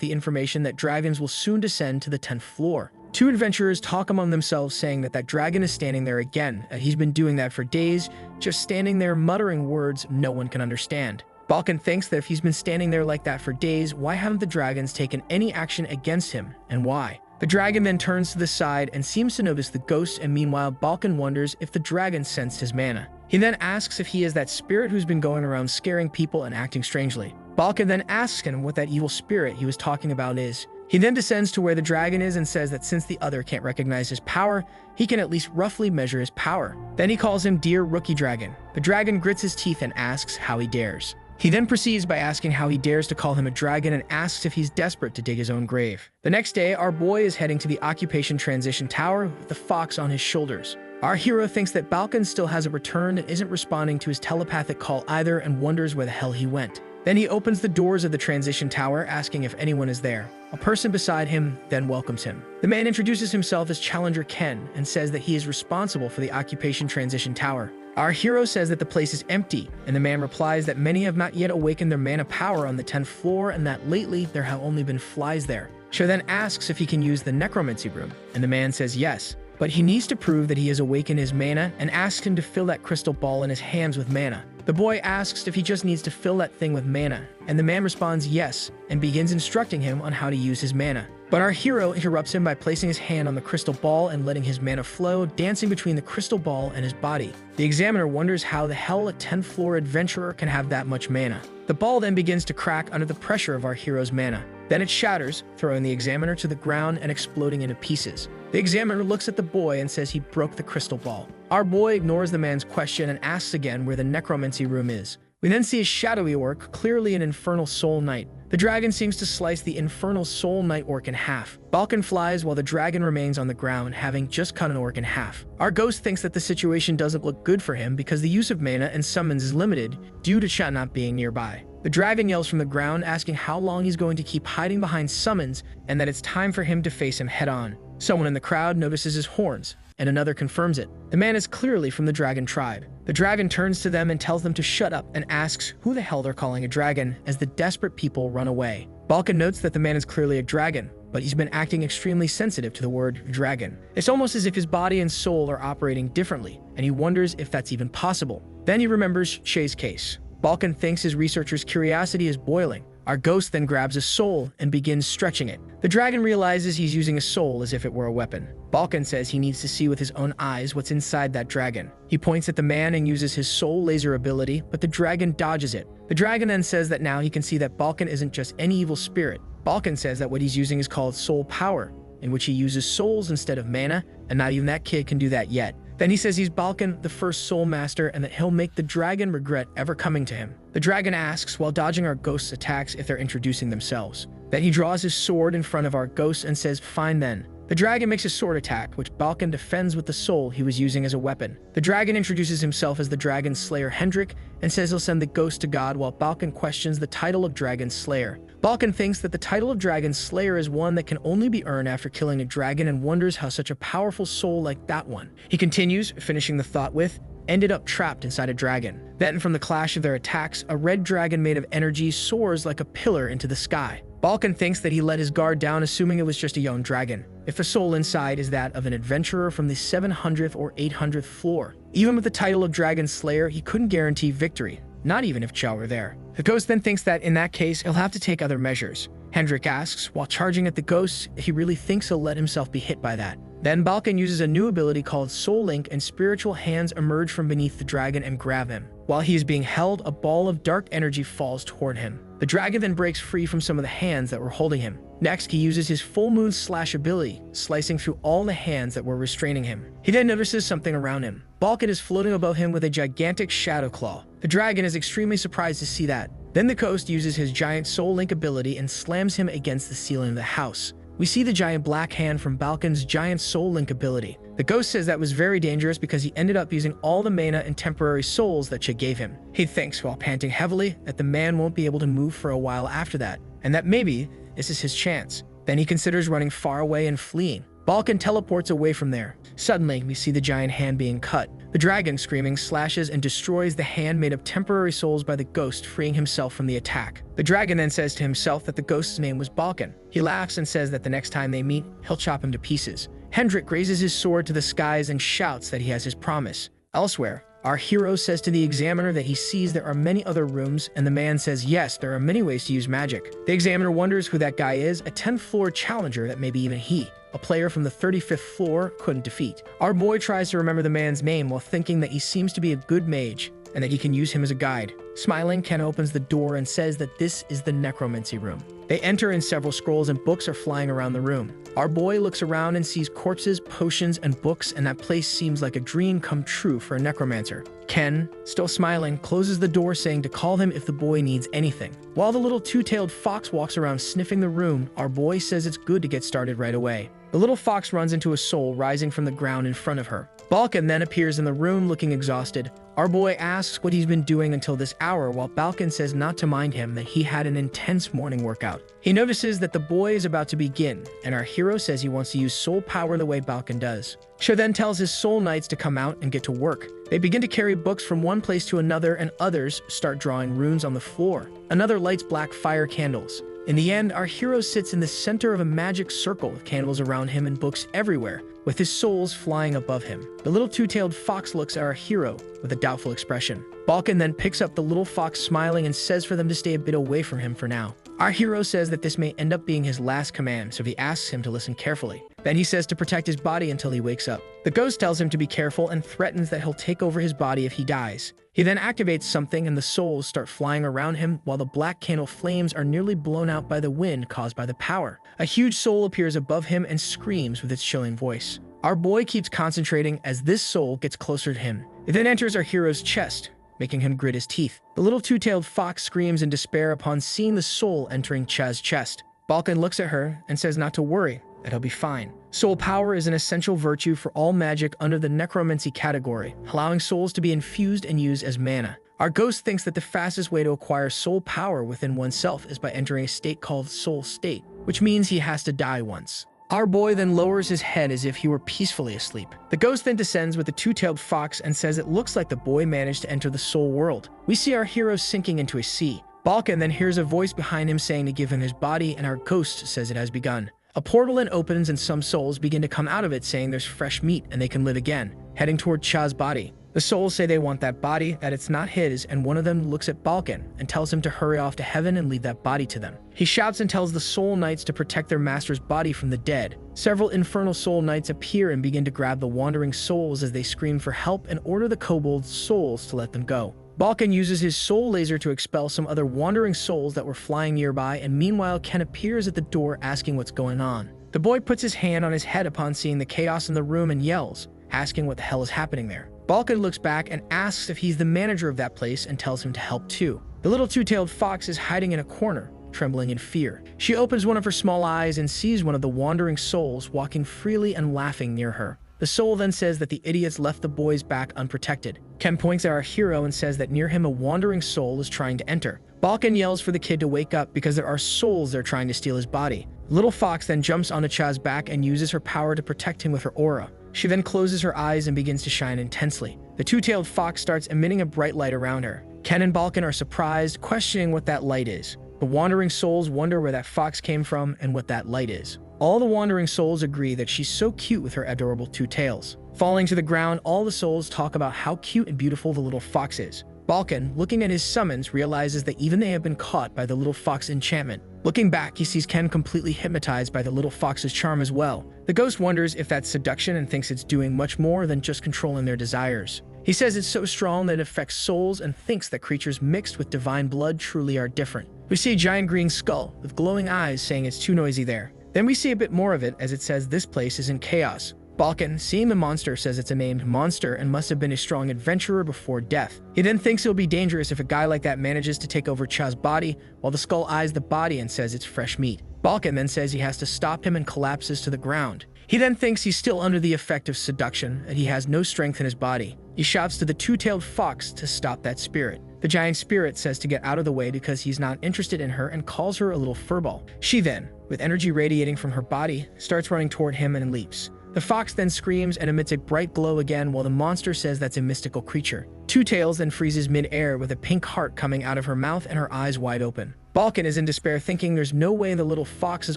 the information that dragons will soon descend to the 10th floor. 2 adventurers talk among themselves saying that dragon is standing there again, that he's been doing that for days, just standing there muttering words no one can understand. Balkan thinks that if he's been standing there like that for days, why haven't the dragons taken any action against him, and why? The dragon then turns to the side and seems to notice the ghost, and meanwhile Balkan wonders if the dragon sensed his mana. He then asks if he is that spirit who's been going around scaring people and acting strangely. Balkan then asks him what that evil spirit he was talking about is. He then descends to where the dragon is and says that since the other can't recognize his power, he can at least roughly measure his power. Then he calls him Dear Rookie Dragon. The dragon grits his teeth and asks how he dares. He then proceeds by asking how he dares to call him a dragon and asks if he's desperate to dig his own grave. The next day, our boy is heading to the Occupation Transition Tower with the fox on his shoulders. Our hero thinks that Balkan still hasn't returned and isn't responding to his telepathic call either and wonders where the hell he went. Then he opens the doors of the transition tower, asking if anyone is there. A person beside him then welcomes him. The man introduces himself as Challenger Ken and says that he is responsible for the Occupation Transition Tower. Our hero says that the place is empty, and the man replies that many have not yet awakened their mana power on the 10th floor and that lately there have only been flies there. She then asks if he can use the Necromancy room, and the man says yes. But he needs to prove that he has awakened his mana and asks him to fill that crystal ball in his hands with mana. The boy asks if he just needs to fill that thing with mana, and the man responds yes, and begins instructing him on how to use his mana. But our hero interrupts him by placing his hand on the crystal ball and letting his mana flow, dancing between the crystal ball and his body. The examiner wonders how the hell a 10th floor adventurer can have that much mana. The ball then begins to crack under the pressure of our hero's mana. Then it shatters, throwing the examiner to the ground and exploding into pieces. The examiner looks at the boy and says he broke the crystal ball. Our boy ignores the man's question and asks again where the necromancy room is. We then see a shadowy orc, clearly an infernal soul knight. The dragon seems to slice the infernal soul knight orc in half. Balkan flies while the dragon remains on the ground, having just cut an orc in half. Our ghost thinks that the situation doesn't look good for him because the use of mana and summons is limited due to Chat not being nearby. The dragon yells from the ground, asking how long he's going to keep hiding behind summons and that it's time for him to face him head on. Someone in the crowd notices his horns, and another confirms it. The man is clearly from the dragon tribe. The dragon turns to them and tells them to shut up and asks who the hell they're calling a dragon as the desperate people run away. Balkan notes that the man is clearly a dragon, but he's been acting extremely sensitive to the word dragon. It's almost as if his body and soul are operating differently, and he wonders if that's even possible. Then he remembers Shay's case. Balkan thinks his researcher's curiosity is boiling. Our ghost then grabs a soul and begins stretching it. The dragon realizes he's using a soul as if it were a weapon. Balkan says he needs to see with his own eyes what's inside that dragon. He points at the man and uses his soul laser ability, but the dragon dodges it. The dragon then says that now he can see that Balkan isn't just any evil spirit. Balkan says that what he's using is called soul power, in which he uses souls instead of mana, and not even that kid can do that yet. Then he says he's Balkan, the first soul master, and that he'll make the dragon regret ever coming to him. The dragon asks, while dodging our ghost's attacks, if they're introducing themselves. Then he draws his sword in front of our ghost and says, "Fine then." The dragon makes a sword attack, which Balkan defends with the soul he was using as a weapon. The dragon introduces himself as the dragon slayer Hendrik and says he'll send the ghost to God, while Balkan questions the title of dragon slayer. Balkan thinks that the title of dragon slayer is one that can only be earned after killing a dragon and wonders how such a powerful soul like that one. He continues, finishing the thought with, ended up trapped inside a dragon. Then from the clash of their attacks, a red dragon made of energy soars like a pillar into the sky. Balkan thinks that he let his guard down, assuming it was just a young dragon. If the soul inside is that of an adventurer from the 700th or 800th floor. Even with the title of Dragon Slayer, he couldn't guarantee victory, not even if Chow were there. The ghost then thinks that in that case, he'll have to take other measures. Hendrik asks, while charging at the ghost, if he really thinks he'll let himself be hit by that. Then Balkan uses a new ability called Soul Link, and spiritual hands emerge from beneath the dragon and grab him. While he is being held, a ball of dark energy falls toward him. The dragon then breaks free from some of the hands that were holding him. Next, he uses his full moon slash ability, slicing through all the hands that were restraining him. He then notices something around him. Balkan is floating above him with a gigantic shadow claw. The dragon is extremely surprised to see that. Then the ghost uses his giant Soul Link ability and slams him against the ceiling of the house. We see the giant black hand from Balkan's giant Soul Link ability. The ghost says that was very dangerous because he ended up using all the mana and temporary souls that she gave him. He thinks, while panting heavily, that the man won't be able to move for a while after that, and that maybe this is his chance. Then he considers running far away and fleeing. Balkan teleports away from there. Suddenly, we see the giant hand being cut. The dragon, screaming, slashes and destroys the hand made of temporary souls by the ghost, freeing himself from the attack. The dragon then says to himself that the ghost's name was Balkan. He laughs and says that the next time they meet, he'll chop him to pieces. Hendrik raises his sword to the skies and shouts that he has his promise. Elsewhere, our hero says to the examiner that he sees there are many other rooms, and the man says yes, there are many ways to use magic. The examiner wonders who that guy is, a 10th floor challenger that maybe even he, a player from the 35th floor, couldn't defeat. Our boy tries to remember the man's name while thinking that he seems to be a good mage and that he can use him as a guide. Smiling, Ken opens the door and says that this is the necromancy room. They enter and several scrolls and books are flying around the room. Our boy looks around and sees corpses, potions, and books, and that place seems like a dream come true for a necromancer. Ken, still smiling, closes the door saying to call him if the boy needs anything. While the little two-tailed fox walks around sniffing the room, our boy says it's good to get started right away. The little fox runs into a soul rising from the ground in front of her. Balkan then appears in the room looking exhausted. Our boy asks what he's been doing until this hour, while Balkan says not to mind him, that he had an intense morning workout. He notices that the boy is about to begin, and our hero says he wants to use soul power the way Balkan does. Sho then tells his soul knights to come out and get to work. They begin to carry books from one place to another, and others start drawing runes on the floor. Another lights black fire candles. In the end, our hero sits in the center of a magic circle with candles around him and books everywhere, with his souls flying above him. The little two-tailed fox looks at our hero with a doubtful expression. Balkan then picks up the little fox smiling and says for them to stay a bit away from him for now. Our hero says that this may end up being his last command, so he asks him to listen carefully. Then he says to protect his body until he wakes up. The ghost tells him to be careful and threatens that he'll take over his body if he dies. He then activates something and the souls start flying around him while the black candle flames are nearly blown out by the wind caused by the power. A huge soul appears above him and screams with its chilling voice. Our boy keeps concentrating as this soul gets closer to him. It then enters our hero's chest, making him grit his teeth. The little two-tailed fox screams in despair upon seeing the soul entering Chaz's chest. Balkan looks at her and says not to worry, that he'll be fine. Soul power is an essential virtue for all magic under the necromancy category, allowing souls to be infused and used as mana. Our ghost thinks that the fastest way to acquire soul power within oneself is by entering a state called soul state, which means he has to die once. Our boy then lowers his head as if he were peacefully asleep. The ghost then descends with the two-tailed fox and says it looks like the boy managed to enter the soul world. We see our hero sinking into a sea. Balkan then hears a voice behind him saying to give him his body, and our ghost says it has begun. A portal then opens and some souls begin to come out of it saying there's fresh meat and they can live again, heading toward Chaz's body. The souls say they want that body, that it's not his, and one of them looks at Balkan and tells him to hurry off to heaven and leave that body to them. He shouts and tells the soul knights to protect their master's body from the dead. Several infernal soul knights appear and begin to grab the wandering souls as they scream for help and order the kobold souls to let them go. Balkan uses his soul laser to expel some other wandering souls that were flying nearby, and meanwhile Ken appears at the door asking what's going on. The boy puts his hand on his head upon seeing the chaos in the room and yells, asking what the hell is happening there. Balkan looks back and asks if he's the manager of that place and tells him to help too. The little two-tailed fox is hiding in a corner, trembling in fear. She opens one of her small eyes and sees one of the wandering souls walking freely and laughing near her. The soul then says that the idiots left the boys back unprotected. Ken points at our hero and says that near him a wandering soul is trying to enter. Balkan yells for the kid to wake up because there are souls that are trying to steal his body. Little Fox then jumps onto Cha's back and uses her power to protect him with her aura. She then closes her eyes and begins to shine intensely. The two-tailed fox starts emitting a bright light around her. Ken and Balkan are surprised, questioning what that light is. The wandering souls wonder where that fox came from and what that light is. All the wandering souls agree that she's so cute with her adorable two tails. Falling to the ground, all the souls talk about how cute and beautiful the little fox is. Balkan, looking at his summons, realizes that even they have been caught by the little fox enchantment. Looking back, he sees Ken completely hypnotized by the little fox's charm as well. The ghost wonders if that's seduction and thinks it's doing much more than just controlling their desires. He says it's so strong that it affects souls and thinks that creatures mixed with divine blood truly are different. We see a giant green skull with glowing eyes saying it's too noisy there. Then we see a bit more of it as it says this place is in chaos. Balkan, seeing the monster, says it's a named monster and must have been a strong adventurer before death. He then thinks it'll be dangerous if a guy like that manages to take over Cha's body, while the skull eyes the body and says it's fresh meat. Balkan then says he has to stop him and collapses to the ground. He then thinks he's still under the effect of seduction, and he has no strength in his body. He shouts to the two-tailed fox to stop that spirit. The giant spirit says to get out of the way because he's not interested in her and calls her a little furball. She then, with energy radiating from her body, starts running toward him and leaps. The fox then screams and emits a bright glow again while the monster says that's a mystical creature. Two Tails then freezes mid-air with a pink heart coming out of her mouth and her eyes wide open. Balkan is in despair, thinking there's no way the little fox has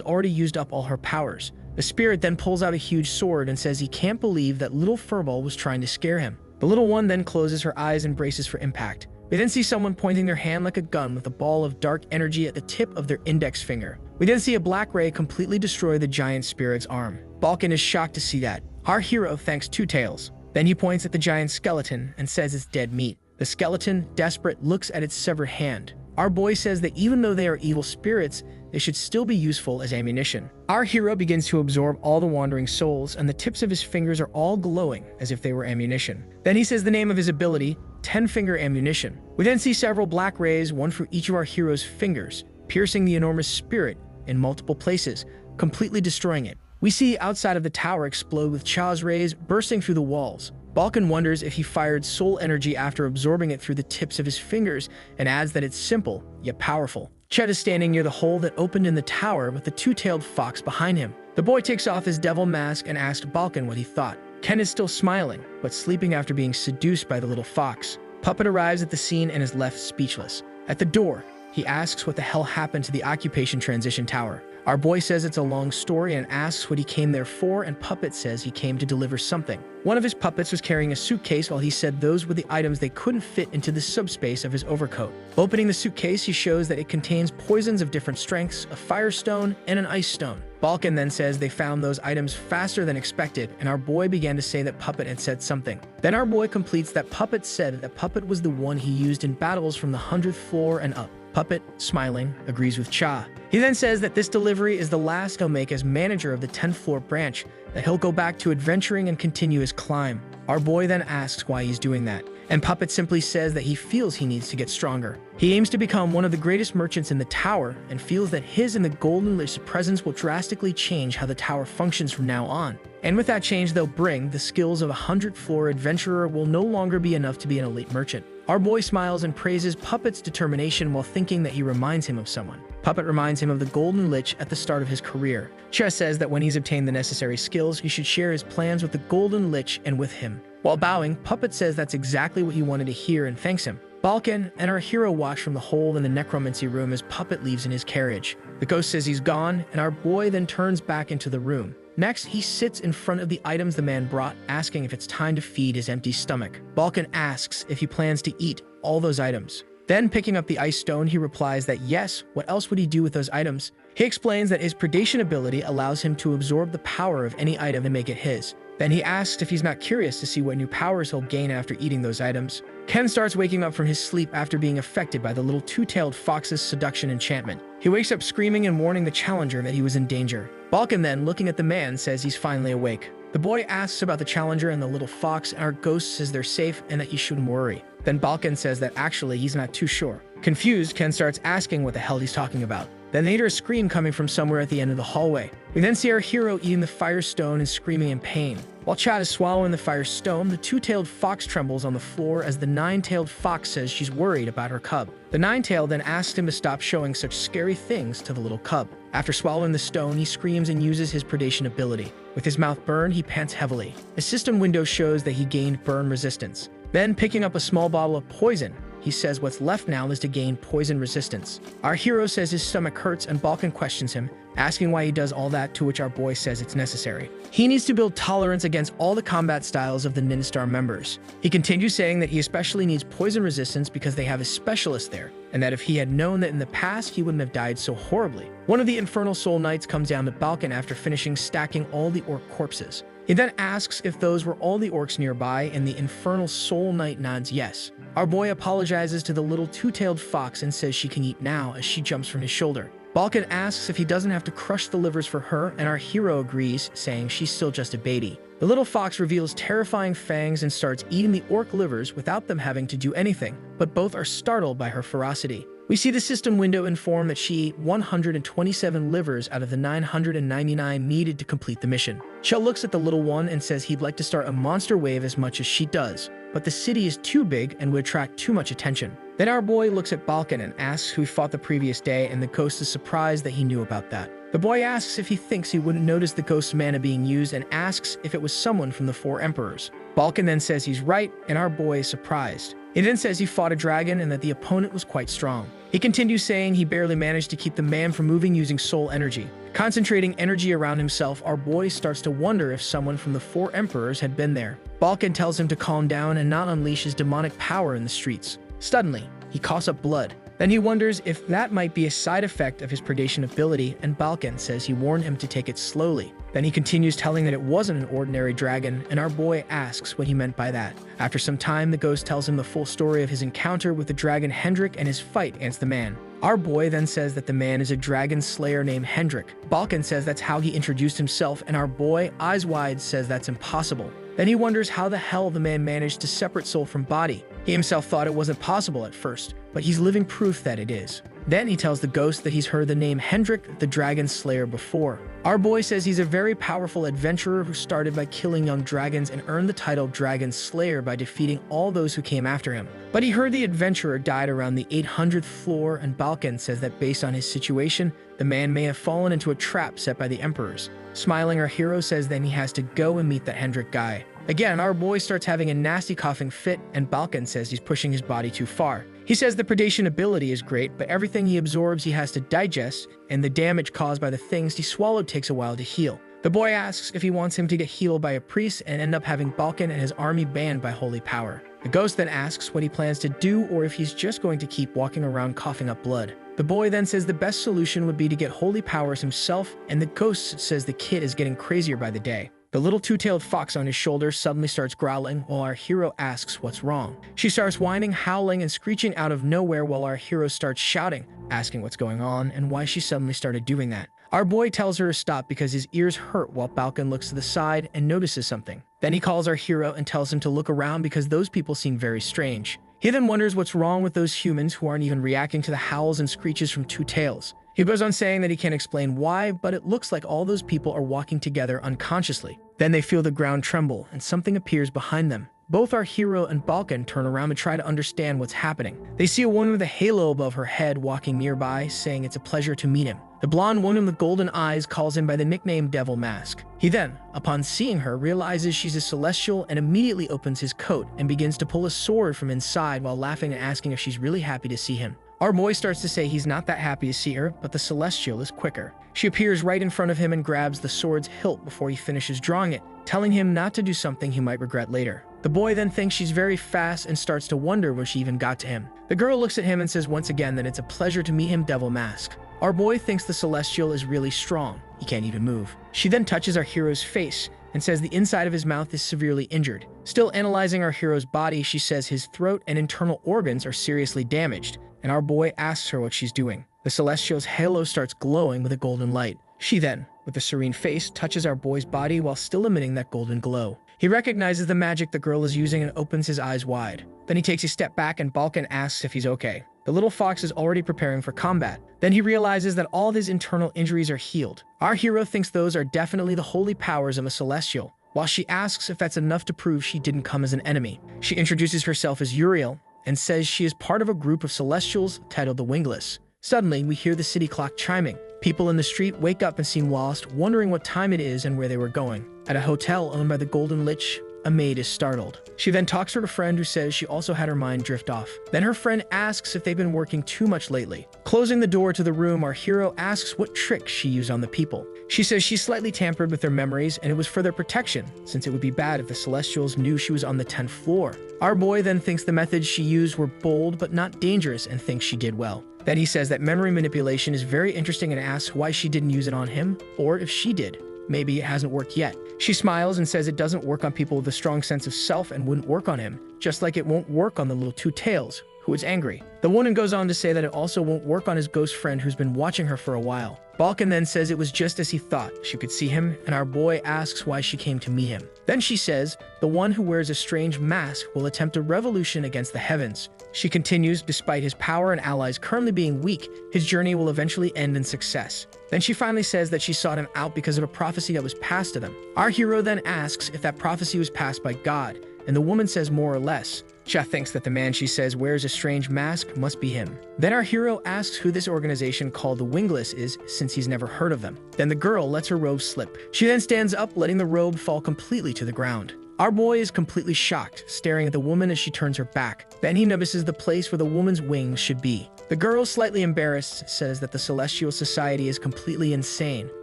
already used up all her powers. The spirit then pulls out a huge sword and says he can't believe that little furball was trying to scare him. The little one then closes her eyes and braces for impact. We then see someone pointing their hand like a gun with a ball of dark energy at the tip of their index finger. We then see a black ray completely destroy the giant spirit's arm. Balkan is shocked to see that. Our hero thanks Two Tails. Then he points at the giant skeleton and says it's dead meat. The skeleton, desperate, looks at its severed hand. Our boy says that even though they are evil spirits, they should still be useful as ammunition. Our hero begins to absorb all the wandering souls, and the tips of his fingers are all glowing as if they were ammunition. Then he says the name of his ability, 10-finger ammunition. We then see several black rays, one for each of our hero's fingers, piercing the enormous spirit in multiple places, completely destroying it. We see outside of the tower explode with Cha's rays bursting through the walls. Balkan wonders if he fired soul energy after absorbing it through the tips of his fingers and adds that it's simple, yet powerful. Chet is standing near the hole that opened in the tower with the two-tailed fox behind him. The boy takes off his devil mask and asks Balkan what he thought. Ken is still smiling, but sleeping after being seduced by the little fox. Puppet arrives at the scene and is left speechless. At the door, he asks what the hell happened to the occupation transition tower. Our boy says it's a long story and asks what he came there for, and Puppet says he came to deliver something. One of his puppets was carrying a suitcase while he said those were the items they couldn't fit into the subspace of his overcoat. Opening the suitcase, he shows that it contains poisons of different strengths, a firestone, and an ice stone. Balkan then says they found those items faster than expected, and our boy began to say that Puppet had said something. Then our boy completes that Puppet said that Puppet was the one he used in battles from the 100th floor and up. Puppet, smiling, agrees with Cha. He then says that this delivery is the last he'll make as manager of the 10th floor branch, that he'll go back to adventuring and continue his climb. Our boy then asks why he's doing that, and Puppet simply says that he feels he needs to get stronger. He aims to become one of the greatest merchants in the tower and feels that his and the Golden Lich's presence will drastically change how the tower functions from now on. And with that change they'll bring, the skills of a 100th floor adventurer will no longer be enough to be an elite merchant. Our boy smiles and praises Puppet's determination while thinking that he reminds him of someone. Puppet reminds him of the Golden Lich at the start of his career. Chess says that when he's obtained the necessary skills, he should share his plans with the Golden Lich and with him. While bowing, Puppet says that's exactly what he wanted to hear and thanks him. Balkan and our hero watch from the hole in the necromancy room as Puppet leaves in his carriage. The ghost says he's gone, and our boy then turns back into the room. Next, he sits in front of the items the man brought, asking if it's time to feed his empty stomach. Balkan asks if he plans to eat all those items. Then, picking up the ice stone, he replies that yes, what else would he do with those items? He explains that his predation ability allows him to absorb the power of any item and make it his. Then he asks if he's not curious to see what new powers he'll gain after eating those items. Ken starts waking up from his sleep after being affected by the little two-tailed fox's seduction enchantment. He wakes up screaming and warning the challenger that he was in danger. Balkan then, looking at the man, says he's finally awake. The boy asks about the challenger and the little fox, and our ghost says they're safe and that he shouldn't worry. Then Balkan says that actually he's not too sure. Confused, Ken starts asking what the hell he's talking about. Then they hear a scream coming from somewhere at the end of the hallway. We then see our hero eating the fire stone and screaming in pain. While Chad is swallowing the fire stone, the two-tailed fox trembles on the floor as the nine-tailed fox says she's worried about her cub. The nine-tailed then asks him to stop showing such scary things to the little cub. After swallowing the stone, he screams and uses his predation ability. With his mouth burned, he pants heavily. A system window shows that he gained burn resistance. Then, picking up a small bottle of poison, he says what's left now is to gain poison resistance. Our hero says his stomach hurts and Balkan questions him, asking why he does all that, to which our boy says it's necessary. He needs to build tolerance against all the combat styles of the Ninja Star members. He continues saying that he especially needs poison resistance because they have a specialist there, and that if he had known that in the past, he wouldn't have died so horribly. One of the Infernal Soul Knights comes down to Balkan after finishing stacking all the orc corpses. He then asks if those were all the orcs nearby, and the Infernal Soul Knight nods yes. Our boy apologizes to the little two-tailed fox and says she can eat now as she jumps from his shoulder. Balkan asks if he doesn't have to crush the livers for her, and our hero agrees, saying she's still just a baby. The little fox reveals terrifying fangs and starts eating the orc livers without them having to do anything, but both are startled by her ferocity. We see the system window inform that she ate 127 livers out of the 999 needed to complete the mission. Shell looks at the little one and says he'd like to start a monster wave as much as she does, but the city is too big and would attract too much attention. Then our boy looks at Balkan and asks who he fought the previous day, and the ghost is surprised that he knew about that. The boy asks if he thinks he wouldn't notice the ghost's mana being used and asks if it was someone from the Four Emperors. Balkan then says he's right, and our boy is surprised. He then says he fought a dragon and that the opponent was quite strong. He continues saying he barely managed to keep the man from moving using soul energy. Concentrating energy around himself, our boy starts to wonder if someone from the Four Emperors had been there. Balkan tells him to calm down and not unleash his demonic power in the streets. Suddenly, he coughs up blood. Then he wonders if that might be a side effect of his predation ability, and Balkan says he warned him to take it slowly. Then he continues telling that it wasn't an ordinary dragon, and our boy asks what he meant by that. After some time, the ghost tells him the full story of his encounter with the dragon Hendrik and his fight against the man. Our boy then says that the man is a dragon slayer named Hendrik. Balkan says that's how he introduced himself, and our boy, eyes wide, says that's impossible. Then he wonders how the hell the man managed to separate soul from body. He himself thought it wasn't possible at first, but he's living proof that it is. Then he tells the ghost that he's heard the name Hendrik the Dragon Slayer before. Our boy says he's a very powerful adventurer who started by killing young dragons and earned the title Dragon Slayer by defeating all those who came after him. But he heard the adventurer died around the 800th floor, and Balkan says that based on his situation, the man may have fallen into a trap set by the emperors. Smiling, our hero says then he has to go and meet that Hendrik guy. Again, our boy starts having a nasty coughing fit, and Balkan says he's pushing his body too far. He says the predation ability is great, but everything he absorbs he has to digest, and the damage caused by the things he swallowed takes a while to heal. The boy asks if he wants him to get healed by a priest and end up having Balkan and his army banned by holy power. The ghost then asks what he plans to do or if he's just going to keep walking around coughing up blood. The boy then says the best solution would be to get holy powers himself, and the ghost says the kid is getting crazier by the day. The little two-tailed fox on his shoulder suddenly starts growling while our hero asks what's wrong. She starts whining, howling, and screeching out of nowhere while our hero starts shouting, asking what's going on and why she suddenly started doing that. Our boy tells her to stop because his ears hurt while Balkan looks to the side and notices something. Then he calls our hero and tells him to look around because those people seem very strange. He then wonders what's wrong with those humans who aren't even reacting to the howls and screeches from Two Tails. He goes on saying that he can't explain why, but it looks like all those people are walking together unconsciously. Then they feel the ground tremble, and something appears behind them. Both our hero and Balkan turn around to try to understand what's happening. They see a woman with a halo above her head walking nearby, saying it's a pleasure to meet him. The blonde woman with golden eyes calls him by the nickname Devil Mask. He then, upon seeing her, realizes she's a celestial and immediately opens his coat and begins to pull a sword from inside while laughing and asking if she's really happy to see him. Our boy starts to say he's not that happy to see her, but the Celestial is quicker. She appears right in front of him and grabs the sword's hilt before he finishes drawing it, telling him not to do something he might regret later. The boy then thinks she's very fast and starts to wonder when she even got to him. The girl looks at him and says once again that it's a pleasure to meet him, Devil Mask. Our boy thinks the Celestial is really strong. He can't even move. She then touches our hero's face and says the inside of his mouth is severely injured. Still analyzing our hero's body, she says his throat and internal organs are seriously damaged, and our boy asks her what she's doing. The Celestial's halo starts glowing with a golden light. She then, with a serene face, touches our boy's body while still emitting that golden glow. He recognizes the magic the girl is using and opens his eyes wide. Then he takes a step back and Balkan asks if he's okay. The little fox is already preparing for combat. Then he realizes that all of his internal injuries are healed. Our hero thinks those are definitely the holy powers of a Celestial, while she asks if that's enough to prove she didn't come as an enemy. She introduces herself as Uriel and says she is part of a group of Celestials titled the Wingless. Suddenly, we hear the city clock chiming. People in the street wake up and seem lost, wondering what time it is and where they were going. At a hotel owned by the Golden Lich, a maid is startled. She then talks to her friend who says she also had her mind drift off. Then her friend asks if they've been working too much lately. Closing the door to the room, our hero asks what tricks she used on the people. She says she slightly tampered with their memories and it was for their protection, since it would be bad if the Celestials knew she was on the 10th floor. Our boy then thinks the methods she used were bold but not dangerous and thinks she did well. Then he says that memory manipulation is very interesting and asks why she didn't use it on him, or if she did. Maybe it hasn't worked yet. She smiles and says it doesn't work on people with a strong sense of self and wouldn't work on him, just like it won't work on the little two-tails, who is angry. The woman goes on to say that it also won't work on his ghost friend who's been watching her for a while. Balkan then says it was just as he thought. She could see him, and our boy asks why she came to meet him. Then she says, the one who wears a strange mask will attempt a revolution against the heavens. She continues, despite his power and allies currently being weak, his journey will eventually end in success. Then she finally says that she sought him out because of a prophecy that was passed to them. Our hero then asks if that prophecy was passed by God, and the woman says more or less. Cha thinks that the man she says wears a strange mask must be him. Then our hero asks who this organization called the Wingless is, since he's never heard of them. Then the girl lets her robe slip. She then stands up, letting the robe fall completely to the ground. Our boy is completely shocked, staring at the woman as she turns her back. Then he notices the place where the woman's wings should be. The girl, slightly embarrassed, says that the Celestial Society is completely insane.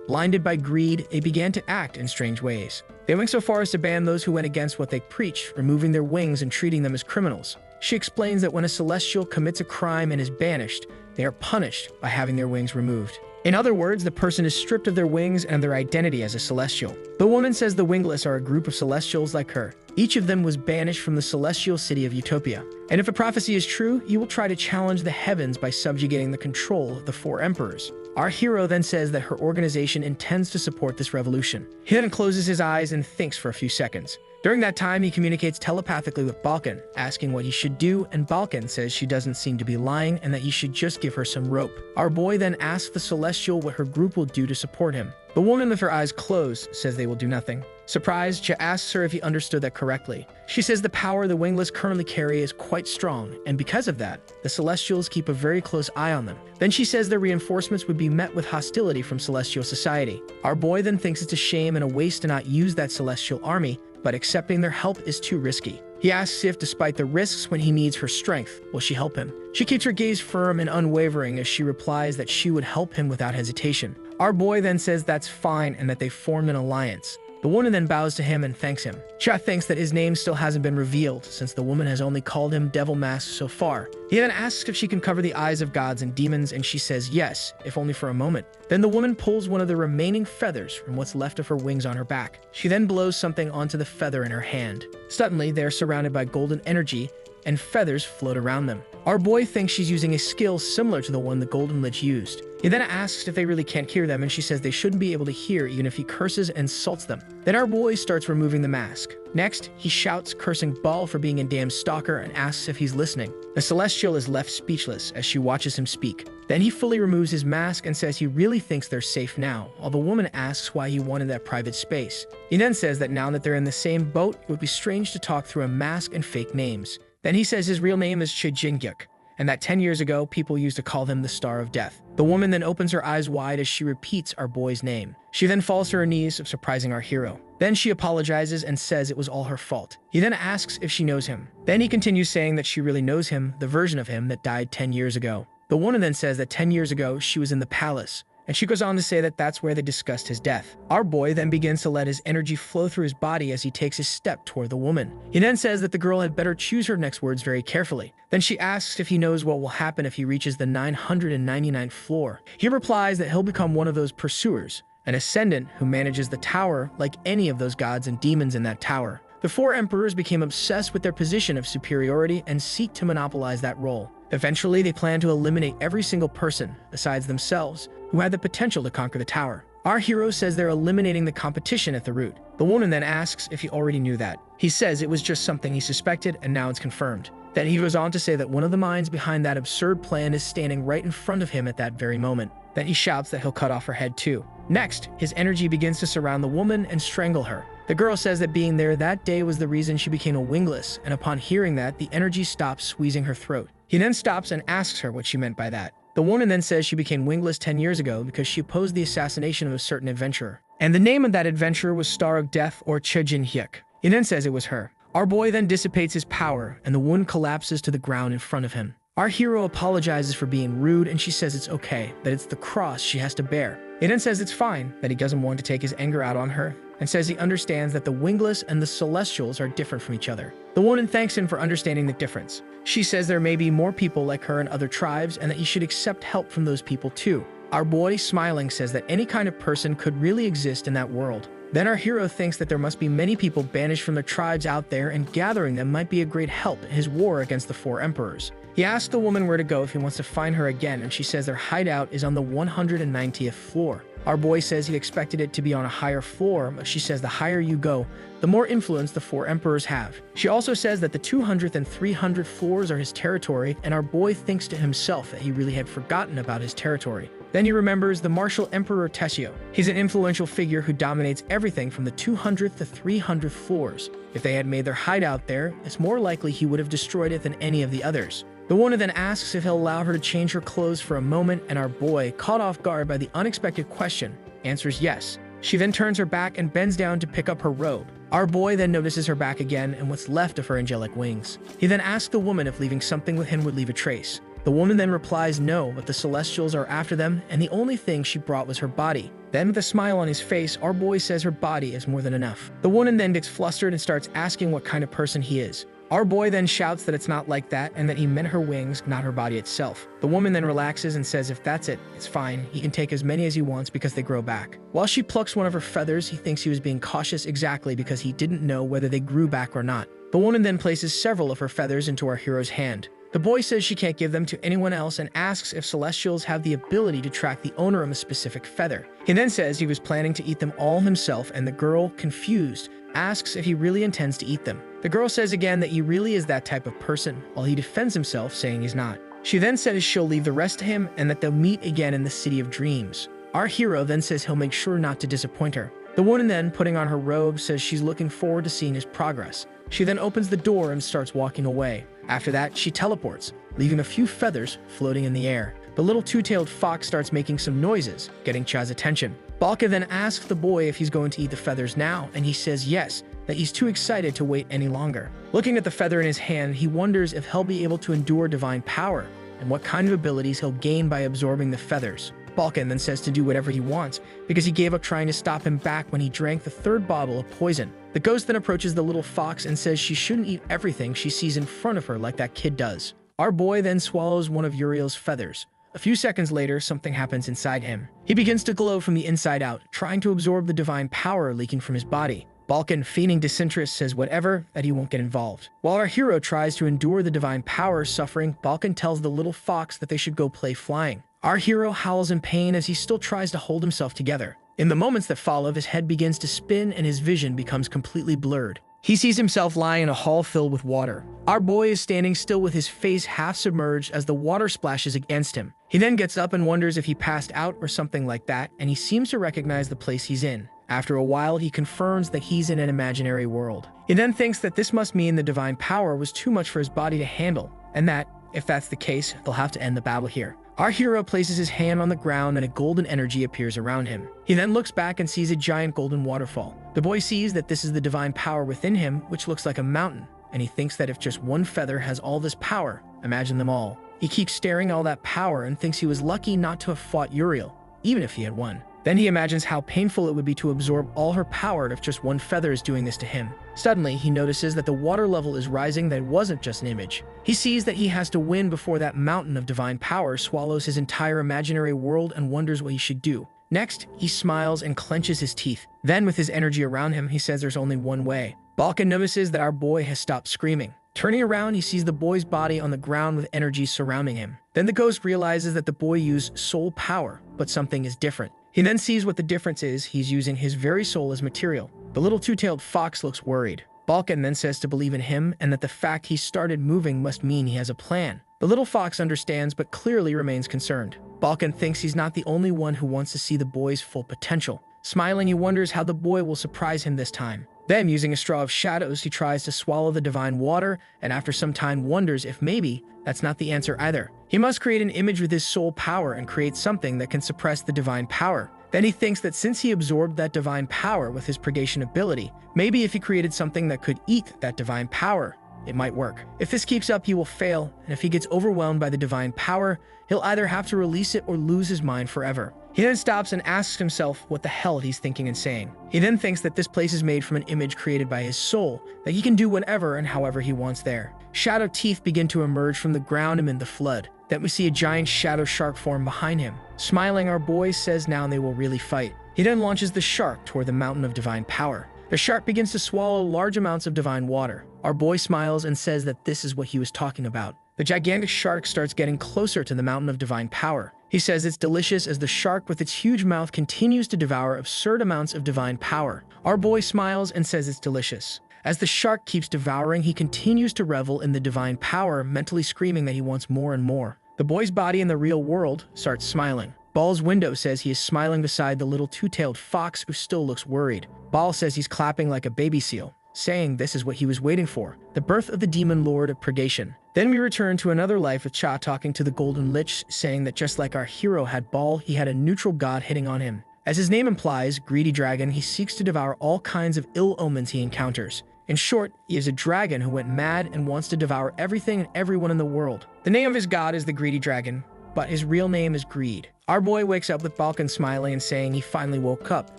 Blinded by greed, they began to act in strange ways. They went so far as to ban those who went against what they preach, removing their wings and treating them as criminals. She explains that when a Celestial commits a crime and is banished, they are punished by having their wings removed. In other words, the person is stripped of their wings and their identity as a Celestial. The woman says the Wingless are a group of Celestials like her. Each of them was banished from the celestial city of Utopia. And if a prophecy is true, he will try to challenge the heavens by subjugating the control of the 4 emperors. Our hero then says that her organization intends to support this revolution. He then closes his eyes and thinks for a few seconds. During that time, he communicates telepathically with Balkan, asking what he should do, and Balkan says she doesn't seem to be lying and that he should just give her some rope. Our boy then asks the Celestial what her group will do to support him. The woman with her eyes closed says they will do nothing. Surprised, Cha asks her if he understood that correctly. She says the power the Wingless currently carry is quite strong, and because of that, the Celestials keep a very close eye on them. Then she says their reinforcements would be met with hostility from Celestial Society. Our boy then thinks it's a shame and a waste to not use that Celestial army, but accepting their help is too risky. He asks if, despite the risks when he needs her strength, will she help him? She keeps her gaze firm and unwavering as she replies that she would help him without hesitation. Our boy then says that's fine and that they formed an alliance. The woman then bows to him and thanks him. Cha thinks that his name still hasn't been revealed, since the woman has only called him Devil Mask so far. He then asks if she can cover the eyes of gods and demons, and she says yes, if only for a moment. Then the woman pulls one of the remaining feathers from what's left of her wings on her back. She then blows something onto the feather in her hand. Suddenly, they are surrounded by golden energy, and feathers float around them. Our boy thinks she's using a skill similar to the one the Golden Lich used. He then asks if they really can't hear them, and she says they shouldn't be able to hear even if he curses and insults them. Then our boy starts removing the mask. Next, he shouts, cursing Baal for being a damn stalker, and asks if he's listening. The Celestial is left speechless as she watches him speak. Then he fully removes his mask and says he really thinks they're safe now, while the woman asks why he wanted that private space. He then says that now that they're in the same boat, it would be strange to talk through a mask and fake names. Then he says his real name is Chijingyuk, and that 10 years ago, people used to call him the Star of Death. The woman then opens her eyes wide as she repeats our boy's name. She then falls to her knees, surprising our hero. Then she apologizes and says it was all her fault. He then asks if she knows him. Then he continues saying that she really knows him, the version of him that died 10 years ago. The woman then says that 10 years ago she was in the palace, and she goes on to say that that's where they discussed his death. Our boy then begins to let his energy flow through his body as he takes his step toward the woman. He then says that the girl had better choose her next words very carefully. Then she asks if he knows what will happen if he reaches the 999th floor. He replies that he'll become one of those pursuers, an ascendant who manages the tower like any of those gods and demons in that tower. The four emperors became obsessed with their position of superiority and seek to monopolize that role. Eventually, they plan to eliminate every single person, besides themselves, who had the potential to conquer the tower. Our hero says they're eliminating the competition at the root. The woman then asks if he already knew that. He says it was just something he suspected and now it's confirmed. Then he goes on to say that one of the minds behind that absurd plan is standing right in front of him at that very moment. Then he shouts that he'll cut off her head too. Next, his energy begins to surround the woman and strangle her. The girl says that being there that day was the reason she became a wingless, and upon hearing that, the energy stops squeezing her throat. He then stops and asks her what she meant by that. The woman then says she became wingless 10 years ago because she opposed the assassination of a certain adventurer. And the name of that adventurer was Star of Death or Chejin Hyuk. He then says it was her. Our boy then dissipates his power, and the woman collapses to the ground in front of him. Our hero apologizes for being rude, and she says it's okay, that it's the cross she has to bear. He then says it's fine, that he doesn't want to take his anger out on her, and says he understands that the wingless and the celestials are different from each other. The woman thanks him for understanding the difference. She says there may be more people like her in other tribes and that he should accept help from those people too. Our boy, smiling, says that any kind of person could really exist in that world. Then our hero thinks that there must be many people banished from their tribes out there, and gathering them might be a great help in his war against the four emperors. He asks the woman where to go if he wants to find her again, and she says their hideout is on the 190th floor. Our boy says he expected it to be on a higher floor, but she says the higher you go, the more influence the four emperors have. She also says that the 200th and 300th floors are his territory, and our boy thinks to himself that he really had forgotten about his territory. Then he remembers the martial Emperor Tessio. He's an influential figure who dominates everything from the 200th to 300th floors. If they had made their hideout there, it's more likely he would have destroyed it than any of the others. The woman then asks if he'll allow her to change her clothes for a moment, and our boy, caught off guard by the unexpected question, answers yes. She then turns her back and bends down to pick up her robe. Our boy then notices her back again and what's left of her angelic wings. He then asks the woman if leaving something with him would leave a trace. The woman then replies no, but the celestials are after them, and the only thing she brought was her body. Then with a smile on his face, our boy says her body is more than enough. The woman then gets flustered and starts asking what kind of person he is. Our boy then shouts that it's not like that and that he meant her wings, not her body itself. The woman then relaxes and says if that's it, it's fine. He can take as many as he wants because they grow back. While she plucks one of her feathers, he thinks he was being cautious exactly because he didn't know whether they grew back or not. The woman then places several of her feathers into our hero's hand. The boy says she can't give them to anyone else and asks if celestials have the ability to track the owner of a specific feather. He then says he was planning to eat them all himself, and the girl, confused, asks if he really intends to eat them. The girl says again that he really is that type of person, while he defends himself, saying he's not. She then says she'll leave the rest to him and that they'll meet again in the City of Dreams. Our hero then says he'll make sure not to disappoint her. The woman then, putting on her robe, says she's looking forward to seeing his progress. She then opens the door and starts walking away. After that, she teleports, leaving a few feathers floating in the air. The little two-tailed fox starts making some noises, getting Cha's attention. Balka then asks the boy if he's going to eat the feathers now, and he says yes, that he's too excited to wait any longer. Looking at the feather in his hand, he wonders if he'll be able to endure divine power, and what kind of abilities he'll gain by absorbing the feathers. Balkan then says to do whatever he wants, because he gave up trying to stop him back when he drank the third bottle of poison. The ghost then approaches the little fox and says she shouldn't eat everything she sees in front of her like that kid does. Our boy then swallows one of Uriel's feathers. A few seconds later, something happens inside him. He begins to glow from the inside out, trying to absorb the divine power leaking from his body. Balkan, feigning disinterest, says whatever, that he won't get involved. While our hero tries to endure the divine power suffering, Balkan tells the little fox that they should go play flying. Our hero howls in pain as he still tries to hold himself together. In the moments that follow, his head begins to spin and his vision becomes completely blurred. He sees himself lying in a hall filled with water. Our boy is standing still with his face half submerged as the water splashes against him. He then gets up and wonders if he passed out or something like that, and he seems to recognize the place he's in. After a while, he confirms that he's in an imaginary world. He then thinks that this must mean the divine power was too much for his body to handle, and that, if that's the case, they'll have to end the battle here. Our hero places his hand on the ground and a golden energy appears around him. He then looks back and sees a giant golden waterfall. The boy sees that this is the divine power within him, which looks like a mountain, and he thinks that if just one feather has all this power, imagine them all. He keeps staring at all that power and thinks he was lucky not to have fought Uriel, even if he had won. Then he imagines how painful it would be to absorb all her power if just one feather is doing this to him. Suddenly, he notices that the water level is rising, that it wasn't just an image. He sees that he has to win before that mountain of divine power swallows his entire imaginary world and wonders what he should do. Next, he smiles and clenches his teeth. Then, with his energy around him, he says there's only one way. Balkan notices that our boy has stopped screaming. Turning around, he sees the boy's body on the ground with energy surrounding him. Then the ghost realizes that the boy used soul power, but something is different. He then sees what the difference is. He's using his very soul as material. The little two-tailed fox looks worried. Balkan then says to believe in him and that the fact he started moving must mean he has a plan. The little fox understands but clearly remains concerned. Balkan thinks he's not the only one who wants to see the boy's full potential. Smiling, he wonders how the boy will surprise him this time. Then, using a straw of shadows, he tries to swallow the divine water, and after some time wonders if maybe that's not the answer either. He must create an image with his soul power and create something that can suppress the divine power. Then he thinks that since he absorbed that divine power with his purgation ability, maybe if he created something that could eat that divine power, it might work. If this keeps up, he will fail, and if he gets overwhelmed by the divine power, he'll either have to release it or lose his mind forever. He then stops and asks himself what the hell he's thinking and saying. He then thinks that this place is made from an image created by his soul, that he can do whatever and however he wants there. Shadow teeth begin to emerge from the ground amid the flood. Then we see a giant shadow shark form behind him. Smiling, our boy says now they will really fight. He then launches the shark toward the mountain of divine power. The shark begins to swallow large amounts of divine water. Our boy smiles and says that this is what he was talking about. The gigantic shark starts getting closer to the mountain of divine power. He says it's delicious as the shark with its huge mouth continues to devour absurd amounts of divine power. Our boy smiles and says it's delicious. As the shark keeps devouring, he continues to revel in the divine power, mentally screaming that he wants more and more. The boy's body in the real world starts smiling. Baal's window says he is smiling beside the little two-tailed fox who still looks worried. Baal says he's clapping like a baby seal, saying this is what he was waiting for, the birth of the demon lord of purgation. Then we return to another life with Cha talking to the golden lich, saying that just like our hero had Baal, he had a neutral god hitting on him. As his name implies, greedy dragon, he seeks to devour all kinds of ill omens he encounters. In short, he is a dragon who went mad and wants to devour everything and everyone in the world. The name of his god is the greedy dragon, but his real name is Greed. Our boy wakes up with Balkan smiling and saying he finally woke up,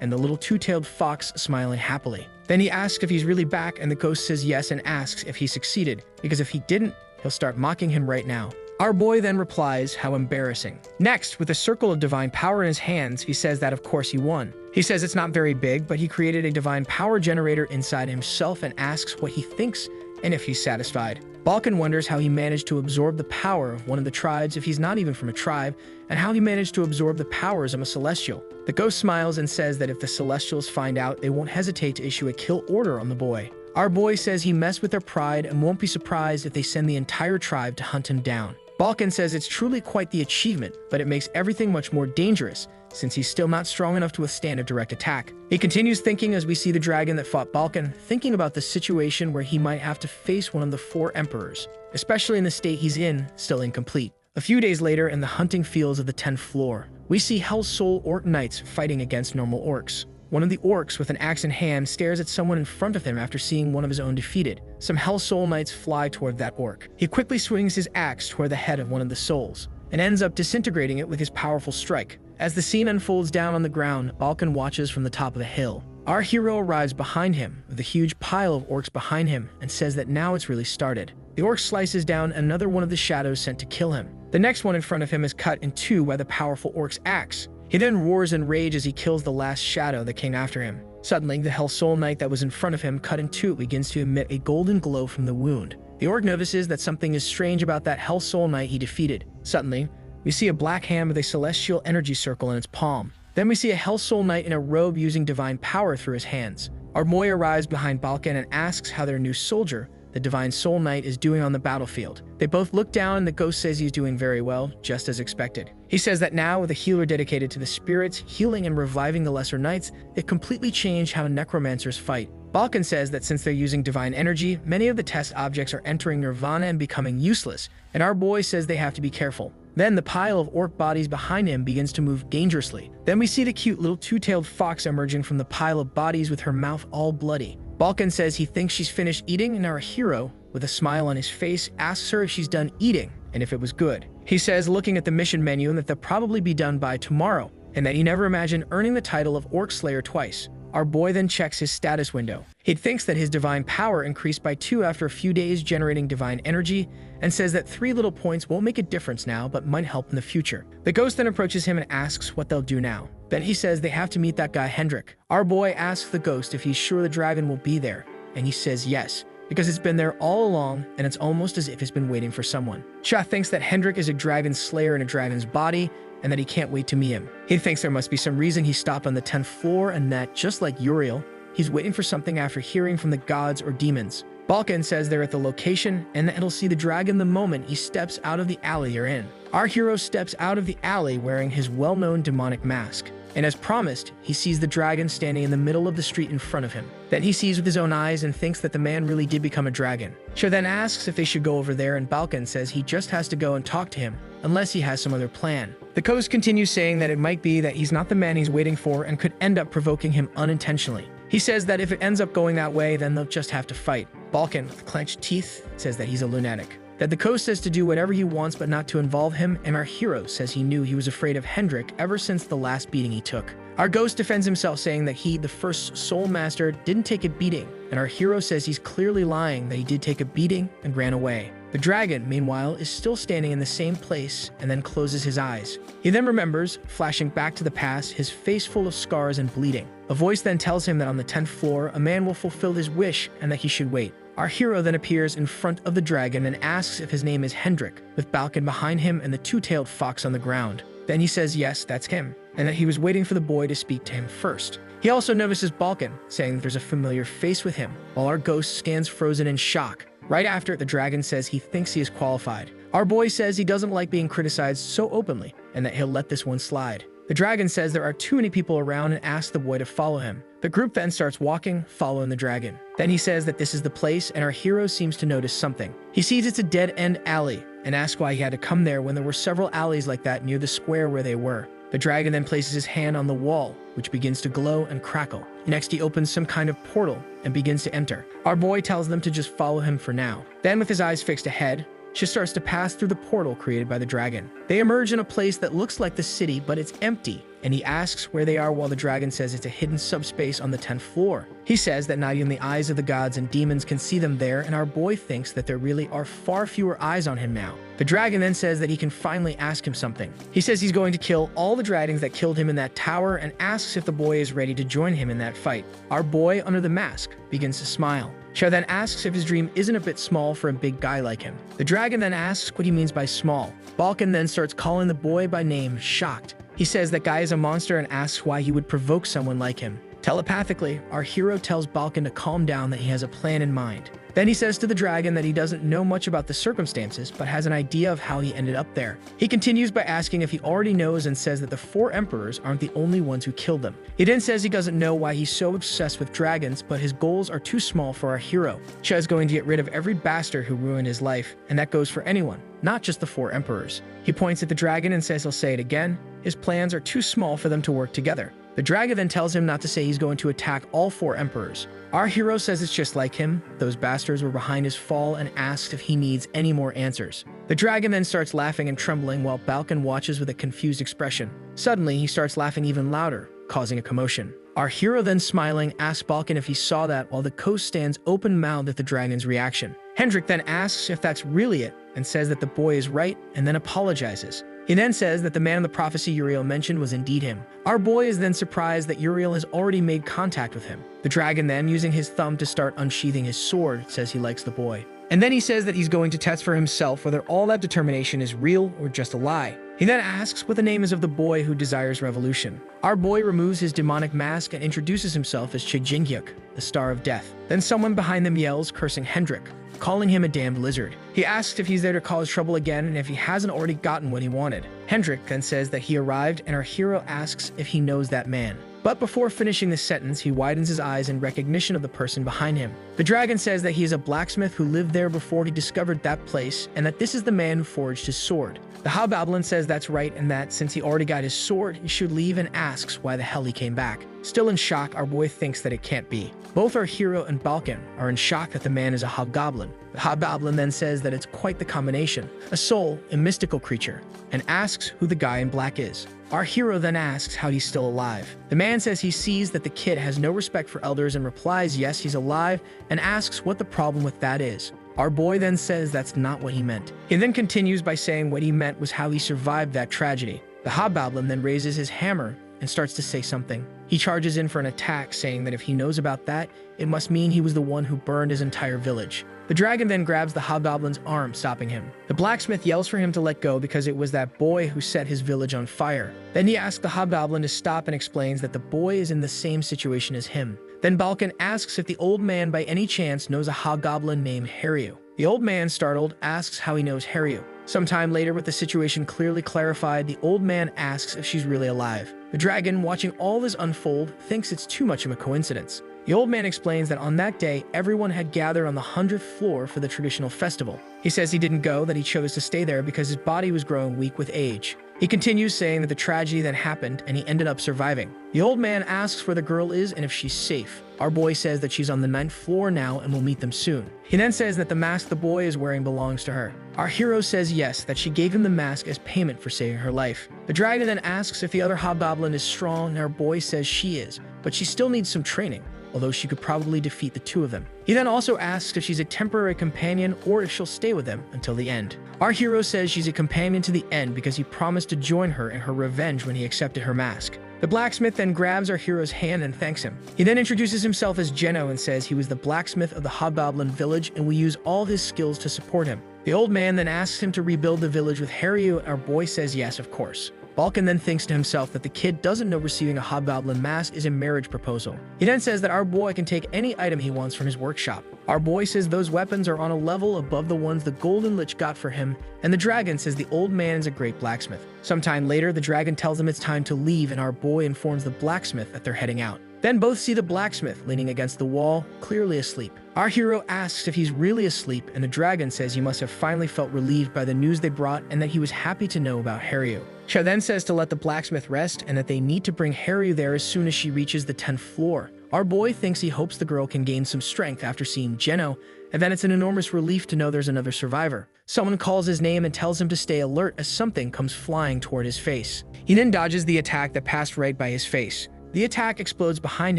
and the little two-tailed fox smiling happily. Then he asks if he's really back, and the ghost says yes and asks if he succeeded, because if he didn't, he'll start mocking him right now. Our boy then replies, how embarrassing. Next, with a circle of divine power in his hands, he says that of course he won. He says it's not very big, but he created a divine power generator inside himself and asks what he thinks and if he's satisfied. Balkan wonders how he managed to absorb the power of one of the tribes if he's not even from a tribe, and how he managed to absorb the powers of a celestial. The ghost smiles and says that if the celestials find out, they won't hesitate to issue a kill order on the boy. Our boy says he messed with their pride and won't be surprised if they send the entire tribe to hunt him down. Balkan says it's truly quite the achievement, but it makes everything much more dangerous, since he's still not strong enough to withstand a direct attack. He continues thinking as we see the dragon that fought Balkan, thinking about the situation where he might have to face one of the 4 emperors, especially in the state he's in, still incomplete. A few days later, in the hunting fields of the 10th floor, we see Hell Soul Orc Knights fighting against normal orcs. One of the orcs with an axe in hand stares at someone in front of him after seeing one of his own defeated. Some Hell Soul Knights fly toward that orc. He quickly swings his axe toward the head of one of the souls, and ends up disintegrating it with his powerful strike. As the scene unfolds down on the ground, Balkan watches from the top of the hill. Our hero arrives behind him, with a huge pile of orcs behind him, and says that now it's really started. The orc slices down another one of the shadows sent to kill him. The next one in front of him is cut in 2 by the powerful orc's axe. He then roars in rage as he kills the last shadow that came after him. Suddenly, the Hell Soul Knight that was in front of him, cut in 2, begins to emit a golden glow from the wound. The orc notices that something is strange about that Hell Soul Knight he defeated. Suddenly, we see a black hand with a celestial energy circle in its palm. Then we see a Hell Soul Knight in a robe using divine power through his hands. Our boy arrives behind Balkan and asks how their new soldier, the Divine Soul Knight, is doing on the battlefield. They both look down and the ghost says he's doing very well, just as expected. He says that now, with a healer dedicated to the spirits, healing and reviving the lesser knights, it completely changed how necromancers fight. Balkan says that since they're using divine energy, many of the test objects are entering nirvana and becoming useless, and our boy says they have to be careful. Then the pile of orc bodies behind him begins to move dangerously. Then we see the cute little two-tailed fox emerging from the pile of bodies with her mouth all bloody. Balkan says he thinks she's finished eating, and our hero, with a smile on his face, asks her if she's done eating, and if it was good. He says, looking at the mission menu, that they'll probably be done by tomorrow, and that he never imagined earning the title of Orc Slayer twice. Our boy then checks his status window. He thinks that his divine power increased by 2 after a few days generating divine energy, and says that 3 little points won't make a difference now but might help in the future. The ghost then approaches him and asks what they'll do now. Then he says they have to meet that guy Hendrik. Our boy asks the ghost if he's sure the dragon will be there, and he says yes, because it's been there all along and it's almost as if it's been waiting for someone. Cha thinks that Hendrik is a dragon slayer in a dragon's body, and that he can't wait to meet him. He thinks there must be some reason he stopped on the 10th floor, and that, just like Uriel, he's waiting for something after hearing from the gods or demons. Balkan says they're at the location, and that he'll see the dragon the moment he steps out of the alley they're in. Our hero steps out of the alley wearing his well-known demonic mask, and as promised, he sees the dragon standing in the middle of the street in front of him. Then he sees with his own eyes and thinks that the man really did become a dragon. Cha then asks if they should go over there, and Balkan says he just has to go and talk to him, unless he has some other plan. The ghost continues saying that it might be that he's not the man he's waiting for and could end up provoking him unintentionally. He says that if it ends up going that way, then they'll just have to fight. Balkan, with clenched teeth, says that he's a lunatic. That the ghost says to do whatever he wants but not to involve him, and our hero says he knew he was afraid of Hendrik ever since the last beating he took. Our ghost defends himself saying that he, the first soul master, didn't take a beating, and our hero says he's clearly lying, that he did take a beating and ran away. The dragon, meanwhile, is still standing in the same place and then closes his eyes. He then remembers, flashing back to the past, his face full of scars and bleeding. A voice then tells him that on the 10th floor, a man will fulfill his wish and that he should wait. Our hero then appears in front of the dragon and asks if his name is Hendrik, with Balkan behind him and the two-tailed fox on the ground. Then he says yes, that's him, and that he was waiting for the boy to speak to him first. He also notices Balkan, saying that there's a familiar face with him, while our ghost stands frozen in shock. Right after, the dragon says he thinks he is qualified. Our boy says he doesn't like being criticized so openly, and that he'll let this one slide. The dragon says there are too many people around and asks the boy to follow him. The group then starts walking, following the dragon. Then he says that this is the place, and our hero seems to notice something. He sees it's a dead-end alley, and asks why he had to come there when there were several alleys like that near the square where they were. The dragon then places his hand on the wall, which begins to glow and crackle. Next, he opens some kind of portal and begins to enter. Our boy tells them to just follow him for now. Then, with his eyes fixed ahead, she starts to pass through the portal created by the dragon. They emerge in a place that looks like the city, but it's empty, and he asks where they are while the dragon says it's a hidden subspace on the 10th floor. He says that not even the eyes of the gods and demons can see them there, and our boy thinks that there really are far fewer eyes on him now. The dragon then says that he can finally ask him something. He says he's going to kill all the dragons that killed him in that tower and asks if the boy is ready to join him in that fight. Our boy, under the mask, begins to smile. Cha then asks if his dream isn't a bit small for a big guy like him. The dragon then asks what he means by small. Balkan then starts calling the boy by name, shocked. He says that guy is a monster and asks why he would provoke someone like him. Telepathically, our hero tells Balkan to calm down, that he has a plan in mind. Then he says to the dragon that he doesn't know much about the circumstances, but has an idea of how he ended up there. He continues by asking if he already knows and says that the 4 emperors aren't the only ones who killed them. He then says he doesn't know why he's so obsessed with dragons, but his goals are too small for our hero. Cha is going to get rid of every bastard who ruined his life, and that goes for anyone, not just the 4 emperors. He points at the dragon and says he'll say it again. His plans are too small for them to work together. The dragon then tells him not to say he's going to attack all 4 emperors. Our hero says it's just like him. Those bastards were behind his fall, and asks if he needs any more answers. The dragon then starts laughing and trembling while Balkan watches with a confused expression. Suddenly, he starts laughing even louder, causing a commotion. Our hero then, smiling, asks Balkan if he saw that, while the ghost stands open-mouthed at the dragon's reaction. Hendrik then asks if that's really it, and says that the boy is right, and then apologizes. He then says that the man in the prophecy Uriel mentioned was indeed him. Our boy is then surprised that Uriel has already made contact with him. The dragon then, using his thumb to start unsheathing his sword, says he likes the boy. And then he says that he's going to test for himself whether all that determination is real or just a lie. He then asks what the name is of the boy who desires revolution. Our boy removes his demonic mask and introduces himself as Chijingyuk, the Star of Death. Then someone behind them yells, cursing Hendrik, calling him a damned lizard. He asks if he's there to cause trouble again and if he hasn't already gotten what he wanted. Hendrik then says that he arrived, and our hero asks if he knows that man. But before finishing the sentence, he widens his eyes in recognition of the person behind him. The dragon says that he is a blacksmith who lived there before he discovered that place, and that this is the man who forged his sword. The hobgoblin says that's right, and that since he already got his sword, he should leave, and asks why the hell he came back. Still in shock, our boy thinks that it can't be. Both our hero and Balkan are in shock that the man is a hobgoblin. The hobgoblin then says that it's quite the combination, a soul, a mystical creature, and asks who the guy in black is. Our hero then asks how he's still alive. The man says he sees that the kid has no respect for elders and replies yes, he's alive, and asks what the problem with that is. Our boy then says that's not what he meant. He then continues by saying what he meant was how he survived that tragedy. The hobgoblin then raises his hammer and starts to say something. He charges in for an attack, saying that if he knows about that, it must mean he was the one who burned his entire village. The dragon then grabs the hobgoblin's arm, stopping him. The blacksmith yells for him to let go because it was that boy who set his village on fire. Then he asks the hobgoblin to stop and explains that the boy is in the same situation as him. Then Balkan asks if the old man by any chance knows a hobgoblin named Haryu. The old man, startled, asks how he knows Haryu. Sometime later, with the situation clearly clarified, the old man asks if she's really alive. The dragon, watching all this unfold, thinks it's too much of a coincidence. The old man explains that on that day, everyone had gathered on the 100th floor for the traditional festival. He says he didn't go, that he chose to stay there because his body was growing weak with age. He continues saying that the tragedy then happened and he ended up surviving. The old man asks where the girl is and if she's safe. Our boy says that she's on the 9th floor now and will meet them soon. He then says that the mask the boy is wearing belongs to her. Our hero says yes, that she gave him the mask as payment for saving her life. The dragon then asks if the other hobgoblin is strong, and our boy says she is, but she still needs some training, although she could probably defeat the two of them. He then also asks if she's a temporary companion or if she'll stay with them until the end. Our hero says she's a companion to the end because he promised to join her in her revenge when he accepted her mask. The blacksmith then grabs our hero's hand and thanks him. He then introduces himself as Geno and says he was the blacksmith of the hobgoblin village and will use all his skills to support him. The old man then asks him to rebuild the village with Haryu, and our boy says yes, of course. Balkan then thinks to himself that the kid doesn't know receiving a hobgoblin mask is a marriage proposal. He then says that our boy can take any item he wants from his workshop. Our boy says those weapons are on a level above the ones the Golden Lich got for him, and the dragon says the old man is a great blacksmith. Sometime later, the dragon tells him it's time to leave, and our boy informs the blacksmith that they're heading out. Then both see the blacksmith leaning against the wall, clearly asleep. Our hero asks if he's really asleep, and the dragon says he must have finally felt relieved by the news they brought and that he was happy to know about Haryu. Cha then says to let the blacksmith rest and that they need to bring Haryu there as soon as she reaches the 10th floor. Our boy thinks he hopes the girl can gain some strength after seeing Geno, and then it's an enormous relief to know there's another survivor. Someone calls his name and tells him to stay alert as something comes flying toward his face. He then dodges the attack that passed right by his face. The attack explodes behind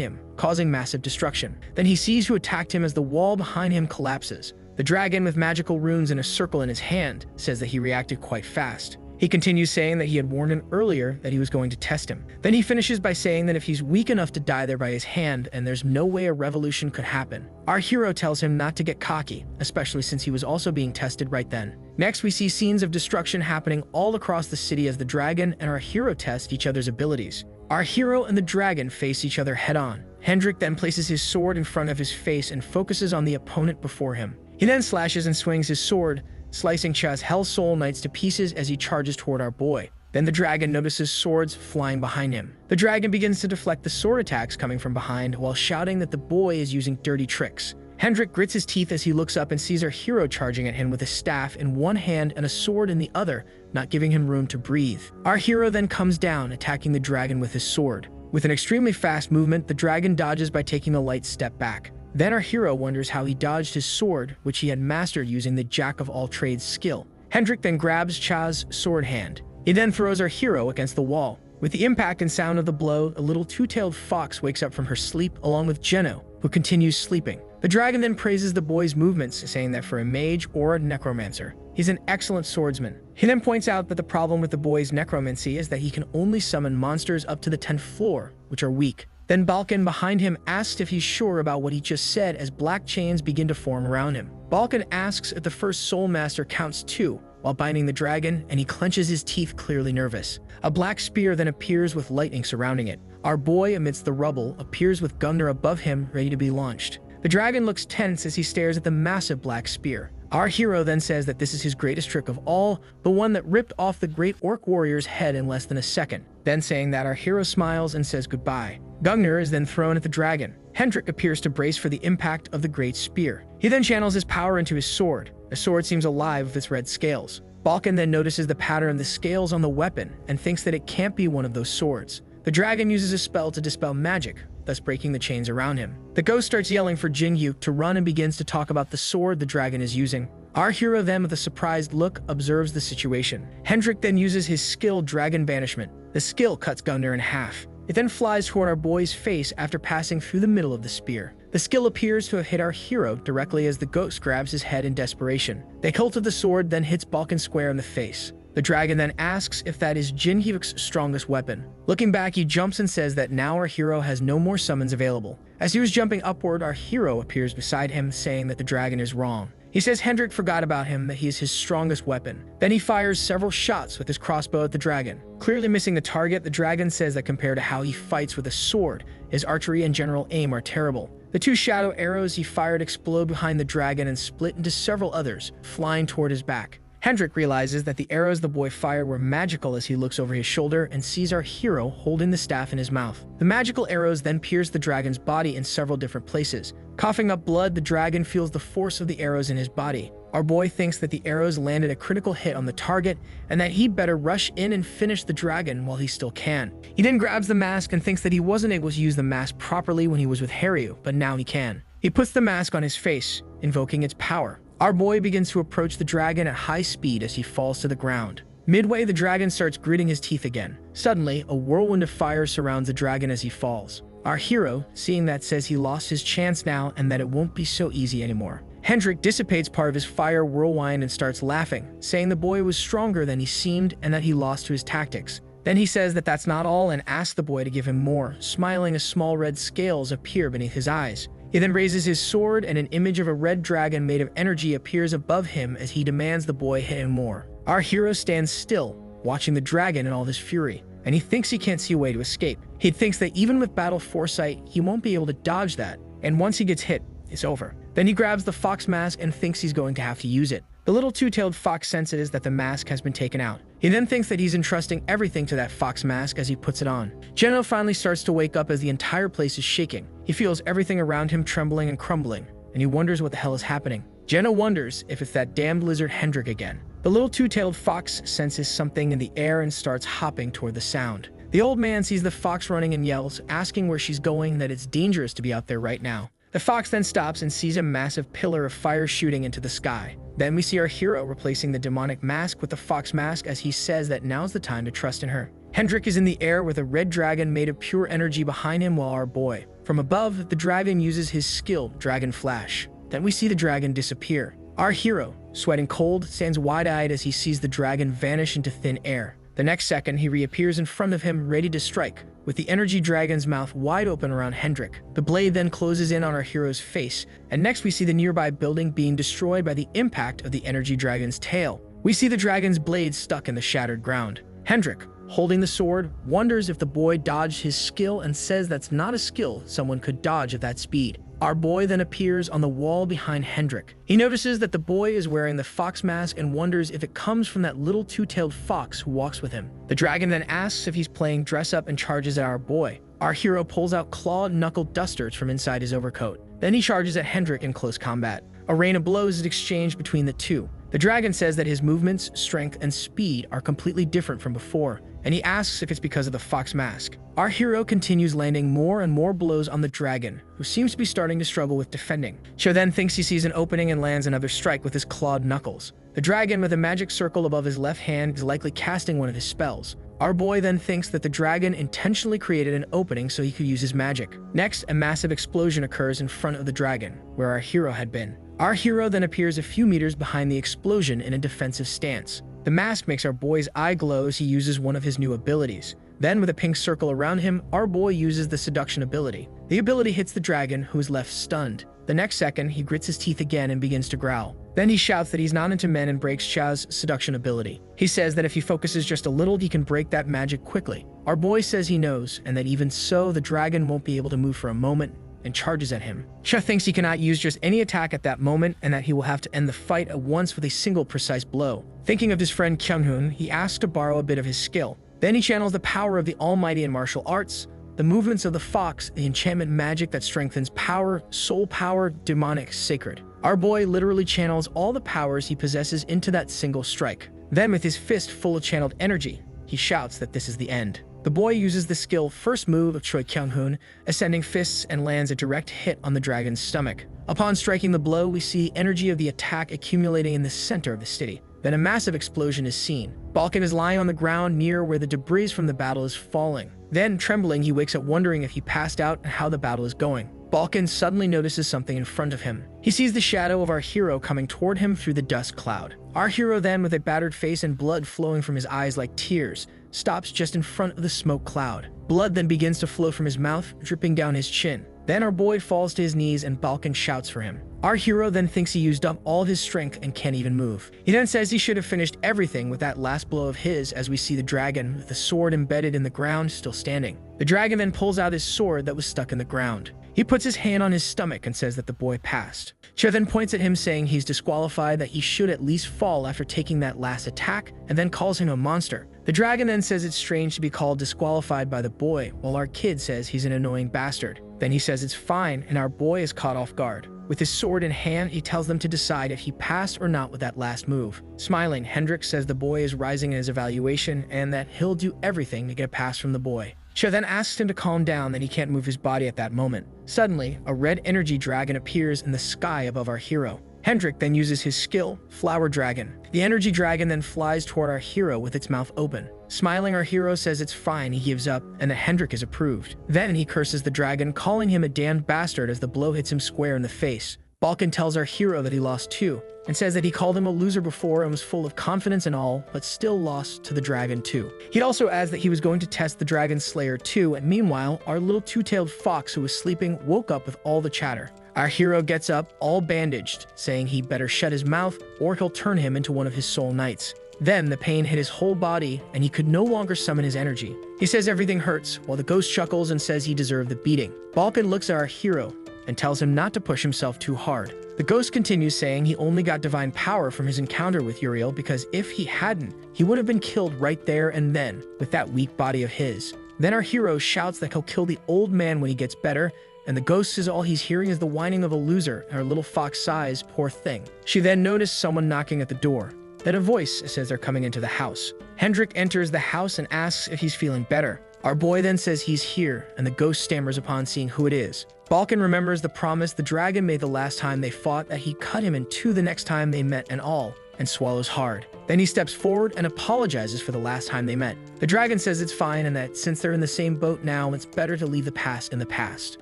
him, causing massive destruction. Then he sees who attacked him as the wall behind him collapses. The dragon, with magical runes and a circle in his hand, says that he reacted quite fast. He continues saying that he had warned him earlier that he was going to test him. Then he finishes by saying that if he's weak enough to die there by his hand, and there's no way a revolution could happen. Our hero tells him not to get cocky, especially since he was also being tested right then. Next, we see scenes of destruction happening all across the city as the dragon and our hero test each other's abilities. Our hero and the dragon face each other head-on. Hendrik then places his sword in front of his face and focuses on the opponent before him. He then slashes and swings his sword, slicing Cha's Hell Soul Knights to pieces as he charges toward our boy. Then the dragon notices swords flying behind him. The dragon begins to deflect the sword attacks coming from behind while shouting that the boy is using dirty tricks. Hendrik grits his teeth as he looks up and sees our hero charging at him with a staff in one hand and a sword in the other, not giving him room to breathe. Our hero then comes down, attacking the dragon with his sword. With an extremely fast movement, the dragon dodges by taking a light step back. Then our hero wonders how he dodged his sword, which he had mastered using the jack-of-all-trades skill. Hendrik then grabs Cha's sword hand. He then throws our hero against the wall. With the impact and sound of the blow, a little two-tailed fox wakes up from her sleep along with Geno, who continues sleeping. The dragon then praises the boy's movements, saying that for a mage or a necromancer, he's an excellent swordsman. He then points out that the problem with the boy's necromancy is that he can only summon monsters up to the 10th floor, which are weak. Then Balkan behind him asks if he's sure about what he just said as black chains begin to form around him. Balkan asks if the first Soul Master counts 2 while binding the dragon, and he clenches his teeth, clearly nervous. A black spear then appears with lightning surrounding it. Our boy, amidst the rubble, appears with Gundar above him, ready to be launched. The dragon looks tense as he stares at the massive black spear. Our hero then says that this is his greatest trick of all, the one that ripped off the great orc warrior's head in less than a second. Then saying that, our hero smiles and says goodbye. Gungnir is then thrown at the dragon. Hendrik appears to brace for the impact of the great spear. He then channels his power into his sword. The sword seems alive with its red scales. Balkan then notices the pattern of the scales on the weapon and thinks that it can't be one of those swords. The dragon uses a spell to dispel magic, thus breaking the chains around him. The ghost starts yelling for Jin-Hyuk to run and begins to talk about the sword the dragon is using. Our hero then, with a surprised look, observes the situation. Hendrik then uses his skill Dragon Banishment. The skill cuts Gungnir in half. It then flies toward our boy's face after passing through the middle of the spear. The skill appears to have hit our hero directly as the ghost grabs his head in desperation. The hilt of the sword then hits Balkan square in the face. The dragon then asks if that is Jin-Hyuk's strongest weapon. Looking back, he jumps and says that now our hero has no more summons available. As he was jumping upward, our hero appears beside him, saying that the dragon is wrong. He says Hendrik forgot about him, that he is his strongest weapon. Then he fires several shots with his crossbow at the dragon. Clearly missing the target, the dragon says that compared to how he fights with a sword, his archery and general aim are terrible. The 2 shadow arrows he fired explode behind the dragon and split into several others, flying toward his back. Hendrik realizes that the arrows the boy fired were magical as he looks over his shoulder and sees our hero holding the staff in his mouth. The magical arrows then pierce the dragon's body in several different places. Coughing up blood, the dragon feels the force of the arrows in his body. Our boy thinks that the arrows landed a critical hit on the target and that he'd better rush in and finish the dragon while he still can. He then grabs the mask and thinks that he wasn't able to use the mask properly when he was with Haryu, but now he can. He puts the mask on his face, invoking its power. Our boy begins to approach the dragon at high speed as he falls to the ground. Midway, the dragon starts gritting his teeth again. Suddenly, a whirlwind of fire surrounds the dragon as he falls. Our hero, seeing that, says he lost his chance now and that it won't be so easy anymore. Hendrik dissipates part of his fire whirlwind and starts laughing, saying the boy was stronger than he seemed and that he lost to his tactics. Then he says that that's not all and asks the boy to give him more, smiling as small red scales appear beneath his eyes. He then raises his sword and an image of a red dragon made of energy appears above him as he demands the boy hit him more. Our hero stands still, watching the dragon in all this fury, and he thinks he can't see a way to escape. He thinks that even with battle foresight, he won't be able to dodge that, and once he gets hit, it's over. Then he grabs the fox mask and thinks he's going to have to use it. The little two-tailed fox senses that the mask has been taken out. He then thinks that he's entrusting everything to that fox mask as he puts it on. Jenno finally starts to wake up as the entire place is shaking. He feels everything around him trembling and crumbling, and he wonders what the hell is happening. Jenno wonders if it's that damned lizard Hendrik again. The little two-tailed fox senses something in the air and starts hopping toward the sound. The old man sees the fox running and yells, asking where she's going, that it's dangerous to be out there right now. The fox then stops and sees a massive pillar of fire shooting into the sky. Then we see our hero replacing the demonic mask with the fox mask as he says that now's the time to trust in her. Hendrik is in the air with a red dragon made of pure energy behind him while our boy. From above, the dragon uses his skill, Dragon Flash. Then we see the dragon disappear. Our hero, sweating cold, stands wide-eyed as he sees the dragon vanish into thin air. The next second, he reappears in front of him, ready to strike, with the energy dragon's mouth wide open around Hendrik. The blade then closes in on our hero's face, and next we see the nearby building being destroyed by the impact of the energy dragon's tail. We see the dragon's blade stuck in the shattered ground. Hendrik, holding the sword, wonders if the boy dodged his skill and says that's not a skill someone could dodge at that speed. Our boy then appears on the wall behind Hendrik. He notices that the boy is wearing the fox mask and wonders if it comes from that little two-tailed fox who walks with him. The dragon then asks if he's playing dress up and charges at our boy. Our hero pulls out clawed knuckle dusters from inside his overcoat. Then he charges at Hendrik in close combat. A rain of blows is exchanged between the two. The dragon says that his movements, strength, and speed are completely different from before, and he asks if it's because of the fox mask. Our hero continues landing more and more blows on the dragon, who seems to be starting to struggle with defending. Cho then thinks he sees an opening and lands another strike with his clawed knuckles. The dragon with a magic circle above his left hand is likely casting one of his spells. Our boy then thinks that the dragon intentionally created an opening so he could use his magic. Next, a massive explosion occurs in front of the dragon, where our hero had been. Our hero then appears a few meters behind the explosion in a defensive stance. The mask makes our boy's eye glow as he uses one of his new abilities. Then, with a pink circle around him, our boy uses the seduction ability. The ability hits the dragon, who is left stunned. The next second, he grits his teeth again and begins to growl. Then he shouts that he's not into men and breaks Chao's seduction ability. He says that if he focuses just a little, he can break that magic quickly. Our boy says he knows, and that even so, the dragon won't be able to move for a moment. and charges at him. Cha thinks he cannot use just any attack at that moment and that he will have to end the fight at once with a single precise blow. Thinking of his friend Kyung-hoon, he asks to borrow a bit of his skill. Then he channels the power of the almighty in martial arts, the movements of the fox, the enchantment magic that strengthens power, soul power, demonic, sacred. Our boy literally channels all the powers he possesses into that single strike. Then with his fist full of channeled energy, he shouts that this is the end. The boy uses the skill first move of Choi Kyung-hoon, ascending fists, and lands a direct hit on the dragon's stomach. Upon striking the blow, we see energy of the attack accumulating in the center of the city. Then a massive explosion is seen. Balkan is lying on the ground near where the debris from the battle is falling. Then, trembling, he wakes up wondering if he passed out and how the battle is going. Balkan suddenly notices something in front of him. He sees the shadow of our hero coming toward him through the dust cloud. Our hero then, with a battered face and blood flowing from his eyes like tears, stops just in front of the smoke cloud. Blood then begins to flow from his mouth, dripping down his chin. Then our boy falls to his knees and Balkan shouts for him. Our hero then thinks he used up all his strength and can't even move. He then says he should have finished everything with that last blow of his, as we see the dragon, with the sword embedded in the ground, still standing. The dragon then pulls out his sword that was stuck in the ground. He puts his hand on his stomach and says that the boy passed. Che then points at him saying he's disqualified, that he should at least fall after taking that last attack, and then calls him a monster. The dragon then says it's strange to be called disqualified by the boy, while our kid says he's an annoying bastard. Then he says it's fine, and our boy is caught off guard. With his sword in hand, he tells them to decide if he passed or not with that last move. Smiling, Hendrik says the boy is rising in his evaluation and that he'll do everything to get a pass from the boy. Che then asks him to calm down, that he can't move his body at that moment. Suddenly, a red energy dragon appears in the sky above our hero. Hendrik then uses his skill, Flower Dragon. The energy dragon then flies toward our hero with its mouth open. Smiling, our hero says it's fine, he gives up, and that Hendrik is approved. Then he curses the dragon, calling him a damned bastard as the blow hits him square in the face. Balkan tells our hero that he lost too, and says that he called him a loser before and was full of confidence and all, but still lost to the dragon too. He also adds that he was going to test the dragon slayer too, and meanwhile, our little two-tailed fox who was sleeping woke up with all the chatter. Our hero gets up, all bandaged, saying he'd better shut his mouth or he'll turn him into one of his soul knights. Then the pain hit his whole body and he could no longer summon his energy. He says everything hurts, while the ghost chuckles and says he deserved the beating. Balkan looks at our hero and tells him not to push himself too hard. The ghost continues saying he only got divine power from his encounter with Uriel, because if he hadn't, he would have been killed right there and then with that weak body of his. Then our hero shouts that he'll kill the old man when he gets better, and the ghost says all he's hearing is the whining of a loser, and our little fox sighs, poor thing. She then noticed someone knocking at the door. Then a voice says they're coming into the house. Hendrik enters the house and asks if he's feeling better. Our boy then says he's here, and the ghost stammers upon seeing who it is. Balkan remembers the promise the dragon made the last time they fought, that he'd cut him in two the next time they met and all, and swallows hard. Then he steps forward and apologizes for the last time they met. The dragon says it's fine and that since they're in the same boat now, it's better to leave the past in the past.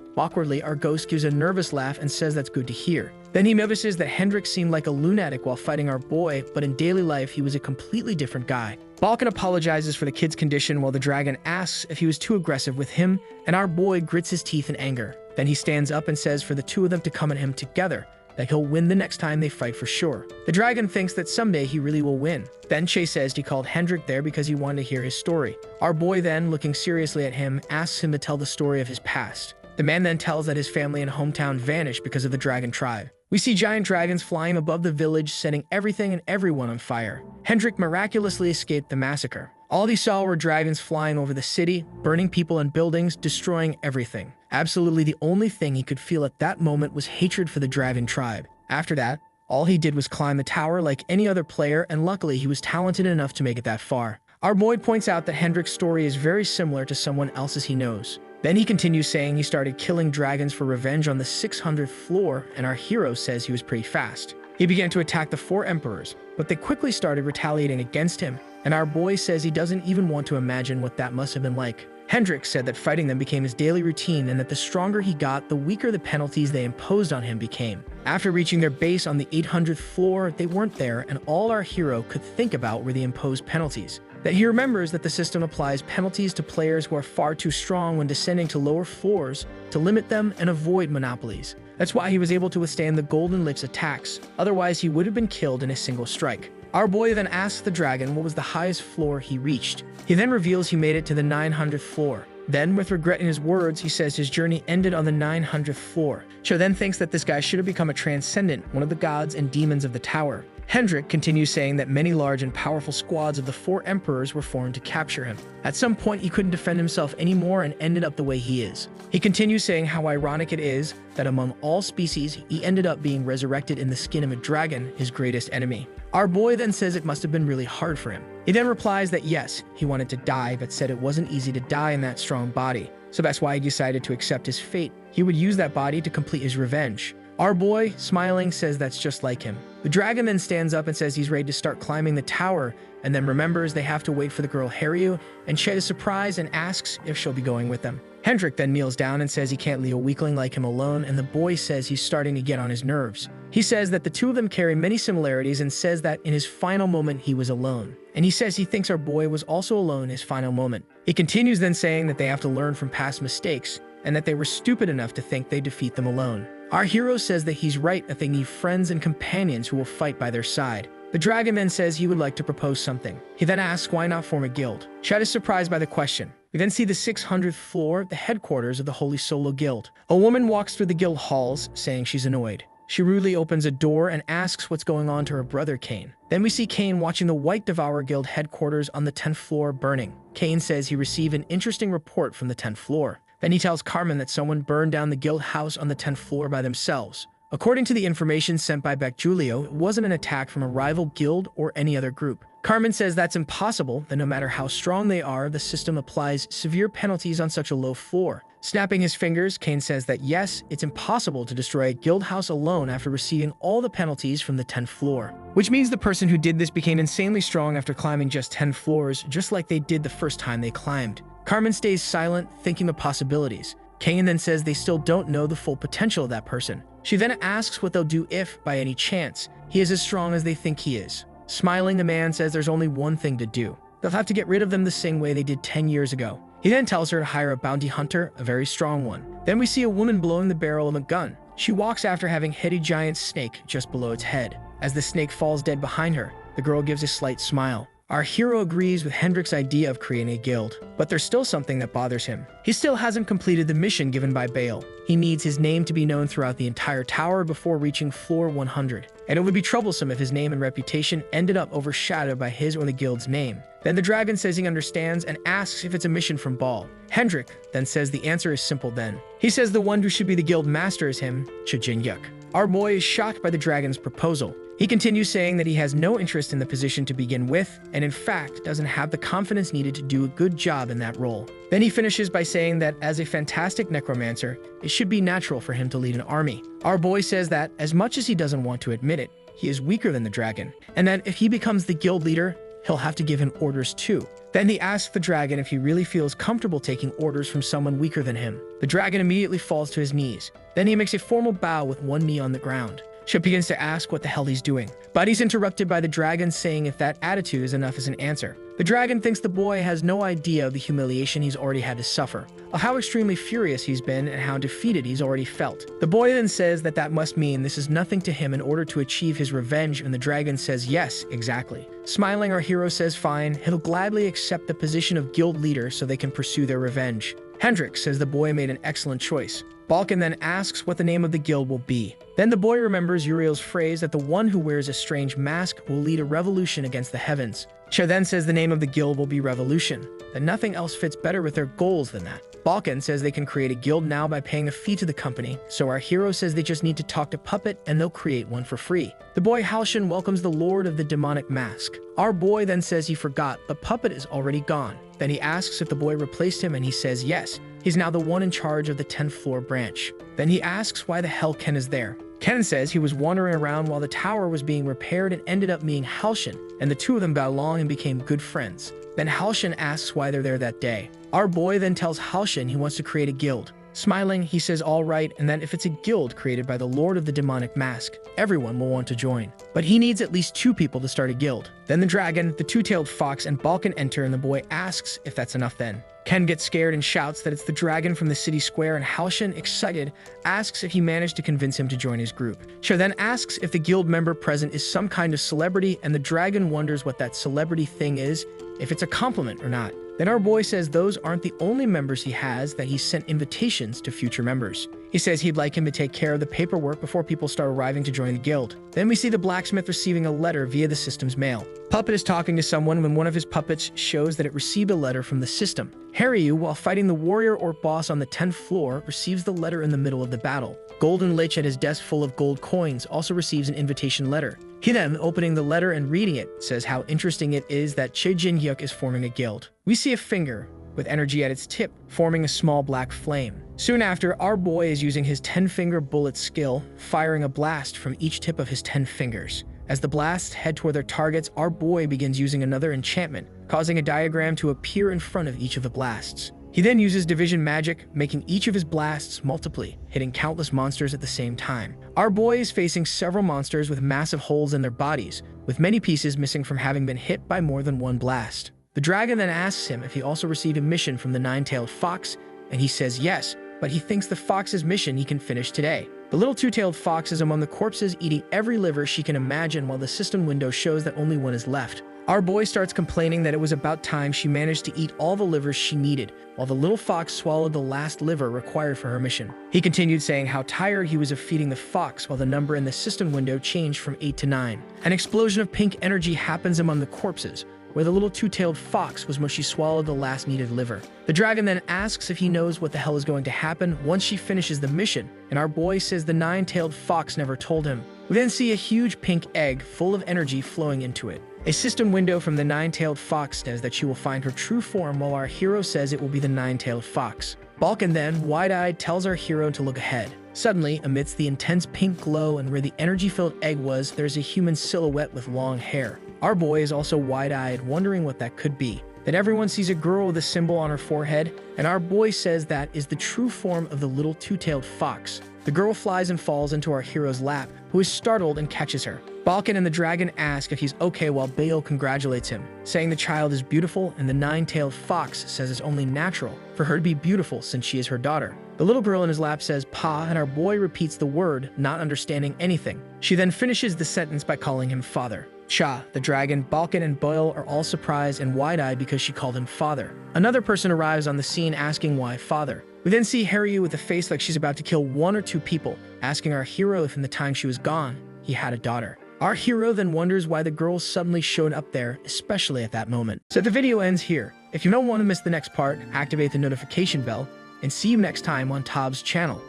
Awkwardly, our ghost gives a nervous laugh and says that's good to hear. Then he notices that Hendrik seemed like a lunatic while fighting our boy, but in daily life he was a completely different guy. Balkan apologizes for the kid's condition while the dragon asks if he was too aggressive with him, and our boy grits his teeth in anger. Then he stands up and says for the two of them to come at him together, that he'll win the next time they fight for sure. The dragon thinks that someday he really will win. Then Che says he called Hendrik there because he wanted to hear his story. Our boy then, looking seriously at him, asks him to tell the story of his past. The man then tells that his family and hometown vanished because of the dragon tribe. We see giant dragons flying above the village, setting everything and everyone on fire. Hendrik miraculously escaped the massacre. All he saw were dragons flying over the city, burning people and buildings, destroying everything. Absolutely the only thing he could feel at that moment was hatred for the dragon tribe. After that, all he did was climb the tower like any other player, and luckily he was talented enough to make it that far. Our boy points out that Hendrik's story is very similar to someone else's he knows. Then he continues saying he started killing dragons for revenge on the 600th floor, and our hero says he was pretty fast. He began to attack the 4 emperors, but they quickly started retaliating against him, and our boy says he doesn't even want to imagine what that must have been like. Hendrik said that fighting them became his daily routine, and that the stronger he got, the weaker the penalties they imposed on him became. After reaching their base on the 800th floor, they weren't there, and all our hero could think about were the imposed penalties. That he remembers that the system applies penalties to players who are far too strong when descending to lower floors to limit them and avoid monopolies. That's why he was able to withstand the Golden Lich's attacks, otherwise he would have been killed in a single strike. Our boy then asks the dragon what was the highest floor he reached. He then reveals he made it to the 900th floor. Then, with regret in his words, he says his journey ended on the 900th floor. Cho then thinks that this guy should have become a transcendent, one of the gods and demons of the tower. Hendrik continues saying that many large and powerful squads of the 4 emperors were formed to capture him. At some point, he couldn't defend himself anymore and ended up the way he is. He continues saying how ironic it is that among all species, he ended up being resurrected in the skin of a dragon, his greatest enemy. Our boy then says it must have been really hard for him. He then replies that yes, he wanted to die, but said it wasn't easy to die in that strong body. So that's why he decided to accept his fate. He would use that body to complete his revenge. Our boy, smiling, says that's just like him. The dragon then stands up and says he's ready to start climbing the tower, and then remembers they have to wait for the girl Haryu, and Chet is surprised and asks if she'll be going with them. Hendrik then kneels down and says he can't leave a weakling like him alone, and the boy says he's starting to get on his nerves. He says that the two of them carry many similarities and says that in his final moment he was alone. And he says he thinks our boy was also alone in his final moment. He continues then saying that they have to learn from past mistakes, and that they were stupid enough to think they'd defeat them alone. Our hero says that he's right, that they need friends and companions who will fight by their side. The dragon then says he would like to propose something. He then asks why not form a guild. Chet is surprised by the question. We then see the 600th floor, the headquarters of the Holy Solo Guild. A woman walks through the guild halls, saying she's annoyed. She rudely opens a door and asks what's going on to her brother Kane. Then we see Kane watching the White Devourer Guild headquarters on the 10th floor burning. Kane says he received an interesting report from the 10th floor. Then he tells Carmen that someone burned down the guild house on the 10th floor by themselves. According to the information sent by Beck Julio, it wasn't an attack from a rival guild or any other group. Carmen says that's impossible, that no matter how strong they are, the system applies severe penalties on such a low floor. Snapping his fingers, Kane says that yes, it's impossible to destroy a guild house alone after receiving all the penalties from the 10th floor. Which means the person who did this became insanely strong after climbing just 10 floors, just like they did the first time they climbed. Carmen stays silent, thinking the possibilities. Kane then says they still don't know the full potential of that person. She then asks what they'll do if, by any chance, he is as strong as they think he is. Smiling, the man says there's only one thing to do. They'll have to get rid of them the same way they did 10 years ago. He then tells her to hire a bounty hunter, a very strong one. Then we see a woman blowing the barrel of a gun. She walks after having hit a giant snake just below its head. As the snake falls dead behind her, the girl gives a slight smile. Our hero agrees with Hendrik's idea of creating a guild, but there's still something that bothers him. He still hasn't completed the mission given by Bale. He needs his name to be known throughout the entire tower before reaching floor 100, and it would be troublesome if his name and reputation ended up overshadowed by his or the guild's name. Then the dragon says he understands and asks if it's a mission from Ball. Hendrik then says the answer is simple then. He says the one who should be the guild master is him, Chijin Yuk. Our boy is shocked by the dragon's proposal. He continues saying that he has no interest in the position to begin with, and in fact doesn't have the confidence needed to do a good job in that role. Then he finishes by saying that as a fantastic necromancer, it should be natural for him to lead an army. Our boy says that, as much as he doesn't want to admit it, he is weaker than the dragon, and that if he becomes the guild leader, he'll have to give him orders too. Then he asks the dragon if he really feels comfortable taking orders from someone weaker than him. The dragon immediately falls to his knees. Then he makes a formal bow with one knee on the ground. Chip begins to ask what the hell he's doing, but he's interrupted by the dragon saying if that attitude is enough as an answer. The dragon thinks the boy has no idea of the humiliation he's already had to suffer, of how extremely furious he's been and how defeated he's already felt. The boy then says that that must mean this is nothing to him in order to achieve his revenge, and the dragon says yes, exactly. Smiling, our hero says fine, he'll gladly accept the position of guild leader so they can pursue their revenge. Hendrik says the boy made an excellent choice. Balkan then asks what the name of the guild will be. Then the boy remembers Uriel's phrase that the one who wears a strange mask will lead a revolution against the heavens. Che then says the name of the guild will be Revolution, that nothing else fits better with their goals than that. Balkan says they can create a guild now by paying a fee to the company, so our hero says they just need to talk to Puppet and they'll create one for free. The boy Halshin welcomes the Lord of the Demonic Mask. Our boy then says he forgot, but Puppet is already gone. Then he asks if the boy replaced him and he says yes. He's now the one in charge of the 10th floor branch. Then he asks why the hell Ken is there. Ken says he was wandering around while the tower was being repaired and ended up meeting Halshin, and the two of them got along and became good friends. Then Halshin asks why they're there that day. Our boy then tells Halshin he wants to create a guild. Smiling, he says all right, and that if it's a guild created by the Lord of the Demonic Mask, everyone will want to join. But he needs at least 2 people to start a guild. Then the dragon, the two-tailed fox, and Balkan enter, and the boy asks if that's enough then. Ken gets scared and shouts that it's the dragon from the city square, and Halshin, excited, asks if he managed to convince him to join his group. Cher then asks if the guild member present is some kind of celebrity, and the dragon wonders what that celebrity thing is, if it's a compliment or not. Then our boy says those aren't the only members he has, that he's sent invitations to future members. He says he'd like him to take care of the paperwork before people start arriving to join the guild. Then we see the blacksmith receiving a letter via the system's mail. Puppet is talking to someone when one of his puppets shows that it received a letter from the system. Haryu, while fighting the warrior or boss on the 10th floor, receives the letter in the middle of the battle. Golden Lich at his desk full of gold coins also receives an invitation letter. He then, opening the letter and reading it, says how interesting it is that Chejin-hyuk is forming a guild. We see a finger with energy at its tip, forming a small black flame. Soon after, our boy is using his 10-finger bullet skill, firing a blast from each tip of his 10 fingers. As the blasts head toward their targets, our boy begins using another enchantment, causing a diagram to appear in front of each of the blasts. He then uses division magic, making each of his blasts multiply, hitting countless monsters at the same time. Our boy is facing several monsters with massive holes in their bodies, with many pieces missing from having been hit by more than one blast. The dragon then asks him if he also received a mission from the nine-tailed fox, and he says yes, but he thinks the fox's mission he can finish today. The little two-tailed fox is among the corpses, eating every liver she can imagine, while the system window shows that only one is left. Our boy starts complaining that it was about time she managed to eat all the livers she needed, while the little fox swallowed the last liver required for her mission. He continued saying how tired he was of feeding the fox, while the number in the system window changed from 8 to 9. An explosion of pink energy happens among the corpses, where the little two-tailed fox was when she swallowed the last needed liver. The dragon then asks if he knows what the hell is going to happen once she finishes the mission, and our boy says the nine-tailed fox never told him. We then see a huge pink egg full of energy flowing into it. A system window from the nine-tailed fox says that she will find her true form, while our hero says it will be the nine-tailed fox. Balkan then, wide-eyed, tells our hero to look ahead. Suddenly, amidst the intense pink glow and where the energy-filled egg was, there's a human silhouette with long hair. Our boy is also wide-eyed, wondering what that could be. Then everyone sees a girl with a symbol on her forehead, and our boy says that is the true form of the little two-tailed fox. The girl flies and falls into our hero's lap, who is startled and catches her. Balkan and the dragon ask if he's okay, while Baal congratulates him, saying the child is beautiful, and the nine-tailed fox says it's only natural for her to be beautiful since she is her daughter. The little girl in his lap says pa, and our boy repeats the word, not understanding anything. She then finishes the sentence by calling him father. Cha, the dragon, Balkan, and Boyle are all surprised and wide-eyed because she called him father. Another person arrives on the scene asking why father. We then see Haryu with a face like she's about to kill one or two people, asking our hero if in the time she was gone, he had a daughter. Our hero then wonders why the girl suddenly showed up there, especially at that moment. So the video ends here. If you don't want to miss the next part, activate the notification bell, and see you next time on Tob's channel.